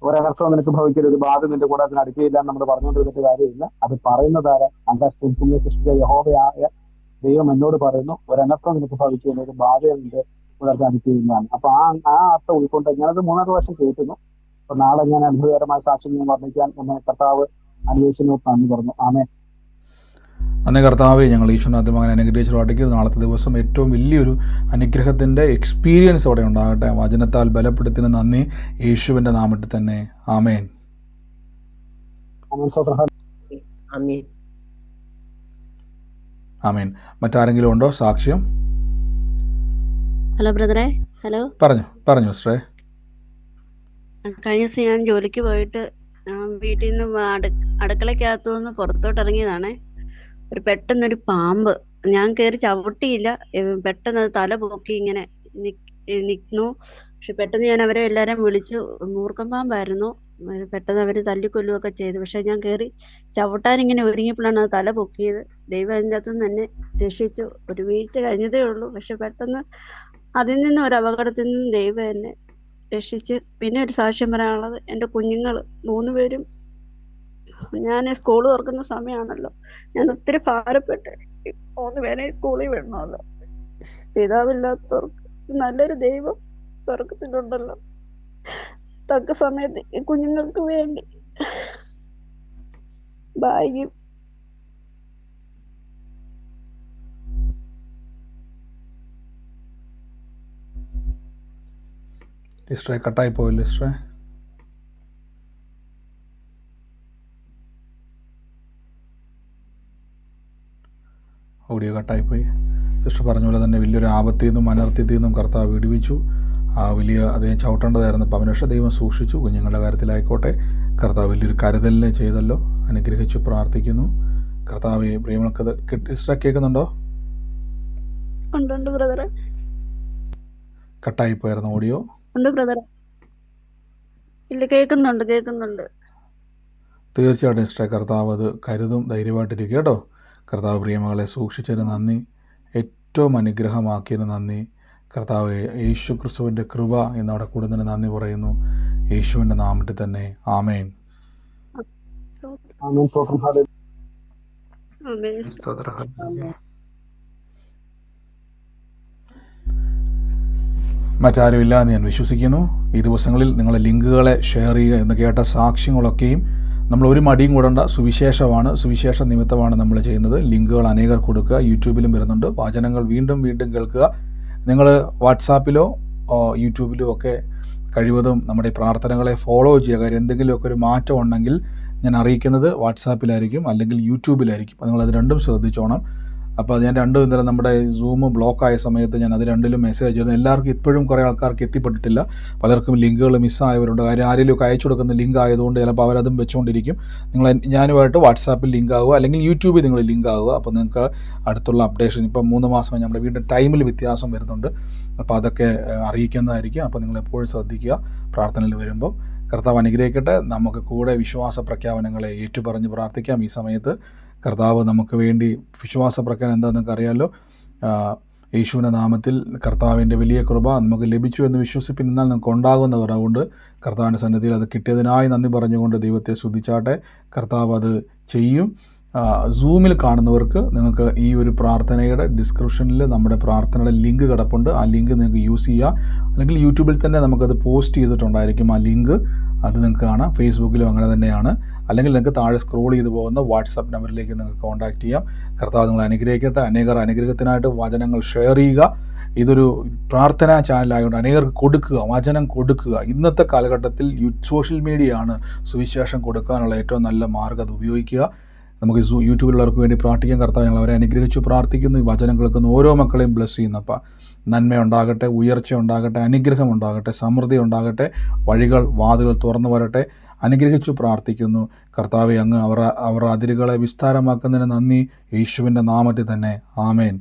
ഒരനർത്ഥം നിനക്ക് ഭവിക്കരുത്, ഒരു ബാധ നിന്റെ കൂടെ അതിന് അടുക്കുകയില്ല എന്ന് നമ്മൾ പറഞ്ഞുകൊണ്ടിരുന്നിട്ട് കാര്യമില്ല. അത് പറയുന്നതാര ആകാശഭൂമിയെ സൃഷ്ടിച്ച യഹോവയായ ദൈവം എന്നോട് പറയുന്നു, ഒരനർത്ഥം നിനക്ക് ഭവിക്കില്ല, ഒരു ബാധ നിന്റെ കൂടെ അടുക്കുകയില്ലാണ്. അപ്പൊ ആ അർത്ഥം ഉൾക്കൊണ്ട് ഞാനത് 3 പ്രാവശ്യം കേൾക്കുന്നു. അപ്പൊ നാളെ ഞാൻ അത്ഭുതകരമായ സാക്ഷ്യം ഞാൻ വർണ്ണിക്കാൻ എന്നെ കർത്താവ് അനുവദിച്ചതിന് നന്ദി പറഞ്ഞു. ആമേൻ.
നന്ദി കർത്താവേ. ഞങ്ങൾ ഈശ്വരനാഥ മകൻ അനുഗ്രഹിച്ചു. നാളത്തെ ദിവസം ഏറ്റവും വലിയൊരു അനുഗ്രഹത്തിൻ്റെ എക്സ്പീരിയൻസ് അവിടെ ഉണ്ടാകട്ടെ. വചനത്താൽ ബലപ്പെടുത്തിന് നന്ദി, യേശുവിൻ്റെ നാമത്തിൽ തന്നെ. ആമേൻ. ആമേൻ. മറ്റാരെങ്കിലും ഉണ്ടോ സാക്ഷ്യം?
ഹലോ ബ്രദറെ. ഹലോ,
പറഞ്ഞു സിസ്റ്ററെ.
കഴിഞ്ഞ ദിവസം ഞാൻ ജോലിക്ക് പോയിട്ട് വീട്ടിൽ നിന്ന് അടുക്കളക്കകത്തു നിന്ന് പുറത്തോട്ട് ഇറങ്ങിയതാണേ. പെട്ടെന്നൊരു പാമ്പ്, ഞാൻ കയറി ചവിട്ടിയില്ല, പെട്ടെന്ന് അത് തല പൊക്കി ഇങ്ങനെ നിന്നു. പക്ഷെ പെട്ടെന്ന് ഞാൻ അവരെ എല്ലാവരും വിളിച്ചു. മൂർഖൻ പാമ്പായിരുന്നു. പെട്ടെന്ന് അവര് തല്ലിക്കൊല്ലുകയൊക്കെ ചെയ്തു. പക്ഷെ ഞാൻ കയറി ചവിട്ടാൻ ഇങ്ങനെ ഒരുങ്ങിയപ്പോഴാണ് അത് തല പൊക്കിയത്. ദൈവം അതിൻ്റെ അകത്തുനിന്ന് തന്നെ രക്ഷിച്ചു. ഒരു വീഴ്ച കഴിഞ്ഞതേ ഉള്ളൂ. പക്ഷെ പെട്ടെന്ന് അതിൽ നിന്ന് ഒരു അപകടത്തിൽ നിന്ന് ദൈവം എന്നെ രക്ഷിച്ച്. പിന്നെ ഒരു സാക്ഷ്യം പറയാനുള്ളത്, എൻ്റെ കുഞ്ഞുങ്ങൾ 3 പേരും, ഞാൻ സ്കൂൾ തുറക്കുന്ന സമയമാണല്ലോ, ഞാൻ ഒത്തിരി ഭാരപ്പെട്ട് 3 പേരെ സ്കൂളിൽ വിടണമല്ലോ. പിതാവില്ലാത്തവർക്ക് നല്ലൊരു ദൈവം സ്വർഗത്തിലുണ്ടല്ലോ. തക്ക സമയത്ത് ഈ കുഞ്ഞുങ്ങൾക്ക് വേണ്ടി ഭാഗ്യം.
സിസ്റ്ററെ കട്ടായി പോയില്ലേ സിസ്റ്ററെ? ഓഡിയോ കട്ടായിപ്പോയി. സിസ്റ്റർ പറഞ്ഞ പോലെ തന്നെ വലിയൊരു ആപത്തിൽ നിന്നും അനർത്ഥത്തിൽ നിന്നും കർത്താവ് വിടുവിച്ചു. വലിയ അദ്ദേഹം ചവിട്ടേണ്ടതായിരുന്നു പവനക്ഷ ദൈവം സൂക്ഷിച്ചു. കുഞ്ഞുങ്ങളുടെ കാര്യത്തിലായിക്കോട്ടെ കർത്താവ് വലിയൊരു കരുതലിനെ ചെയ്തല്ലോ. അനുഗ്രഹിച്ചു പ്രാർത്ഥിക്കുന്നു. കർത്താവ് പ്രിയമക്കത് സിസ്റ്റർ കേൾക്കുന്നുണ്ടോ? കട്ടായിപ്പോയായിരുന്നു ഓഡിയോ.
ഇല്ല, കേൾക്കുന്നുണ്ട്.
തീർച്ചയായിട്ടും സിസ്റ്ററെ കർത്താവ് അത് കരുതും. ധൈര്യമായിട്ടിരിക്കുക കേട്ടോ. കർത്താവ് പ്രിയമകളെ സൂക്ഷിച്ചതിന് നന്ദി, ഏറ്റവും അനുഗ്രഹമാക്കിയതിന് നന്ദി. കർത്താവ് യേശു ക്രിസ്തുവിൻ്റെ കൃപ എന്നവിടെ കൂടുന്നതിന് നന്ദി പറയുന്നു. യേശുവിൻ്റെ നാമത്തിൽ തന്നെ. ആമേൻ. മറ്റാരുമില്ല എന്ന് ഞാൻ വിശ്വസിക്കുന്നു. ഈ ദിവസങ്ങളിൽ നിങ്ങളെ ലിങ്കുകളെ ഷെയർ ചെയ്യുക. എന്ന് കേട്ട സാക്ഷ്യങ്ങളൊക്കെയും നമ്മൾ ഒരു മടിയും കൂടണ്ട. സുവിശേഷ നിമിത്തമാണ് നമ്മൾ ചെയ്യുന്നത്. ലിങ്കുകൾ അനേകർ കൊടുക്കുക. യൂട്യൂബിലും വരുന്നുണ്ട്. വചനങ്ങൾ വീണ്ടും വീണ്ടും കേൾക്കുക. നിങ്ങൾ വാട്സാപ്പിലോ യൂട്യൂബിലോ ഒക്കെ കഴിവതും നമ്മുടെ പ്രാർത്ഥനകളെ ഫോളോ ചെയ്യുക. കാര്യം എന്തെങ്കിലുമൊക്കെ ഒരു മാറ്റം ഉണ്ടെങ്കിൽ ഞാൻ അറിയിക്കുന്നത് വാട്സാപ്പിലായിരിക്കും, അല്ലെങ്കിൽ യൂട്യൂബിലായിരിക്കും. അപ്പോൾ നിങ്ങളത് രണ്ടും ശ്രദ്ധിച്ചോണം. അപ്പോൾ ഞാൻ രണ്ടും ഇന്നലെ നമ്മുടെ സൂം ബ്ലോക്കായ സമയത്ത് ഞാൻ അത് രണ്ടിലും മെസ്സേജ് അയച്ചിരുന്നു. എല്ലാവർക്കും ഇപ്പോഴും കുറേ ആൾക്കാർക്ക് എത്തിപ്പെട്ടിട്ടില്ല. പലർക്കും ലിങ്കുകൾ മിസ്സായവരുണ്ട്. കാര്യം ആരെങ്കിലും അയച്ചു കൊടുക്കുന്ന ലിങ്ക് ആയതുകൊണ്ട് ചിലപ്പോൾ അവരതും വെച്ചുകൊണ്ടിരിക്കും. ഞാനുമായിട്ട് വാട്സാപ്പിൽ ലിങ്ക് ആവുക, അല്ലെങ്കിൽ യൂട്യൂബിൽ നിങ്ങൾ ലിങ്ക് ആവുക. അപ്പോൾ നിങ്ങൾക്ക് അടുത്തുള്ള അപ്ഡേഷൻ, ഇപ്പം 3 മാസമായി നമ്മുടെ വീണ്ടും ടൈമിൽ വ്യത്യാസം വരുന്നുണ്ട്. അപ്പോൾ അതൊക്കെ അറിയിക്കുന്നതായിരിക്കും. അപ്പോൾ നിങ്ങൾ എപ്പോഴും ശ്രദ്ധിക്കുക പ്രാർത്ഥനയിൽ വരുമ്പോൾ. കർത്താവ് അനുഗ്രഹിക്കട്ടെ. നമുക്ക് കൂടെ വിശ്വാസ പ്രഖ്യാപനങ്ങളെ ഏറ്റുപറഞ്ഞ് പ്രാർത്ഥിക്കാം. ഈ സമയത്ത് കർത്താവ് നമുക്ക് വേണ്ടി വിശ്വാസ പ്രഖ്യാപനം എന്താണെന്ന് നിങ്ങൾക്ക് അറിയാമല്ലോ. യേശുവിൻ്റെ നാമത്തിൽ കർത്താവിൻ്റെ വലിയ കൃപ നമുക്ക് ലഭിച്ചു എന്ന് വിശ്വസിപ്പിൻ. എന്നാൽ നമുക്ക് ഉണ്ടാകുന്നവർ. അതുകൊണ്ട് കർത്താവിൻ്റെ സന്നിധിയിൽ അത് കിട്ടിയതിനായി നന്ദി പറഞ്ഞുകൊണ്ട് ദൈവത്തെ സ്തുതിച്ചാട്ടെ. കർത്താവ് അത് ചെയ്യും. സൂമിൽ കാണുന്നവർക്ക് നിങ്ങൾക്ക് ഈ ഒരു പ്രാർത്ഥനയുടെ ഡിസ്ക്രിപ്ഷനിൽ നമ്മുടെ പ്രാർത്ഥനയുടെ ലിങ്ക് കിടപ്പുണ്ട്. ആ ലിങ്ക് നിങ്ങൾക്ക് യൂസ് ചെയ്യുക. അല്ലെങ്കിൽ യൂട്യൂബിൽ തന്നെ നമുക്കത് പോസ്റ്റ് ചെയ്തിട്ടുണ്ടായിരിക്കും ആ ലിങ്ക്, അത് നിങ്ങൾക്ക് കാണാം. ഫേസ്ബുക്കിലും അങ്ങനെ തന്നെയാണ്. അല്ലെങ്കിൽ നിങ്ങൾക്ക് താഴെ സ്ക്രോൾ ചെയ്ത് പോകുന്ന വാട്സാപ്പ് നമ്പറിലേക്ക് നിങ്ങൾക്ക് കോൺടാക്റ്റ് ചെയ്യാം. കർത്താവ് നിങ്ങളെ അനുഗ്രഹിക്കട്ടെ. അനേകർ അനുഗ്രഹത്തിനായിട്ട് വചനങ്ങൾ ഷെയർ ചെയ്യുക. ഇതൊരു പ്രാർത്ഥനാ ചാനലായതുകൊണ്ട് അനേകർക്ക് കൊടുക്കുക, വചനം കൊടുക്കുക. ഇന്നത്തെ കാലഘട്ടത്തിൽ സോഷ്യൽ മീഡിയ ആണ് സുവിശേഷം കൊടുക്കാനുള്ള ഏറ്റവും നല്ല മാർഗ്ഗം. അത് ഉപയോഗിക്കുക. നമുക്ക് യൂട്യൂബിലുള്ളവർക്ക് വേണ്ടി പ്രാർത്ഥിക്കാൻ. കർത്താവ് ഞങ്ങൾ അവരെ അനുഗ്രഹിച്ചു പ്രാർത്ഥിക്കുന്നു. ഈ വചനം കേൾക്കുന്ന ഓരോ മക്കളെയും ബ്ലെസ് ചെയ്യുന്നപ്പ നന്മയുണ്ടാകട്ടെ, ഉയർച്ച ഉണ്ടാകട്ടെ, അനുഗ്രഹം ഉണ്ടാകട്ടെ, സമൃദ്ധി ഉണ്ടാകട്ടെ, വഴികൾ വാതിലുകൾ തുറന്നു വരട്ടെ. അനുഗ്രഹിച്ചു പ്രാർത്ഥിക്കുന്നു. കർത്താവെ, അങ്ങ് അവരുടെ അതിരുകളെ വിസ്താരമാക്കുന്നതിന് നന്ദി. യേശുവിൻ്റെ നാമത്തിൽ തന്നെ ആമേൻ.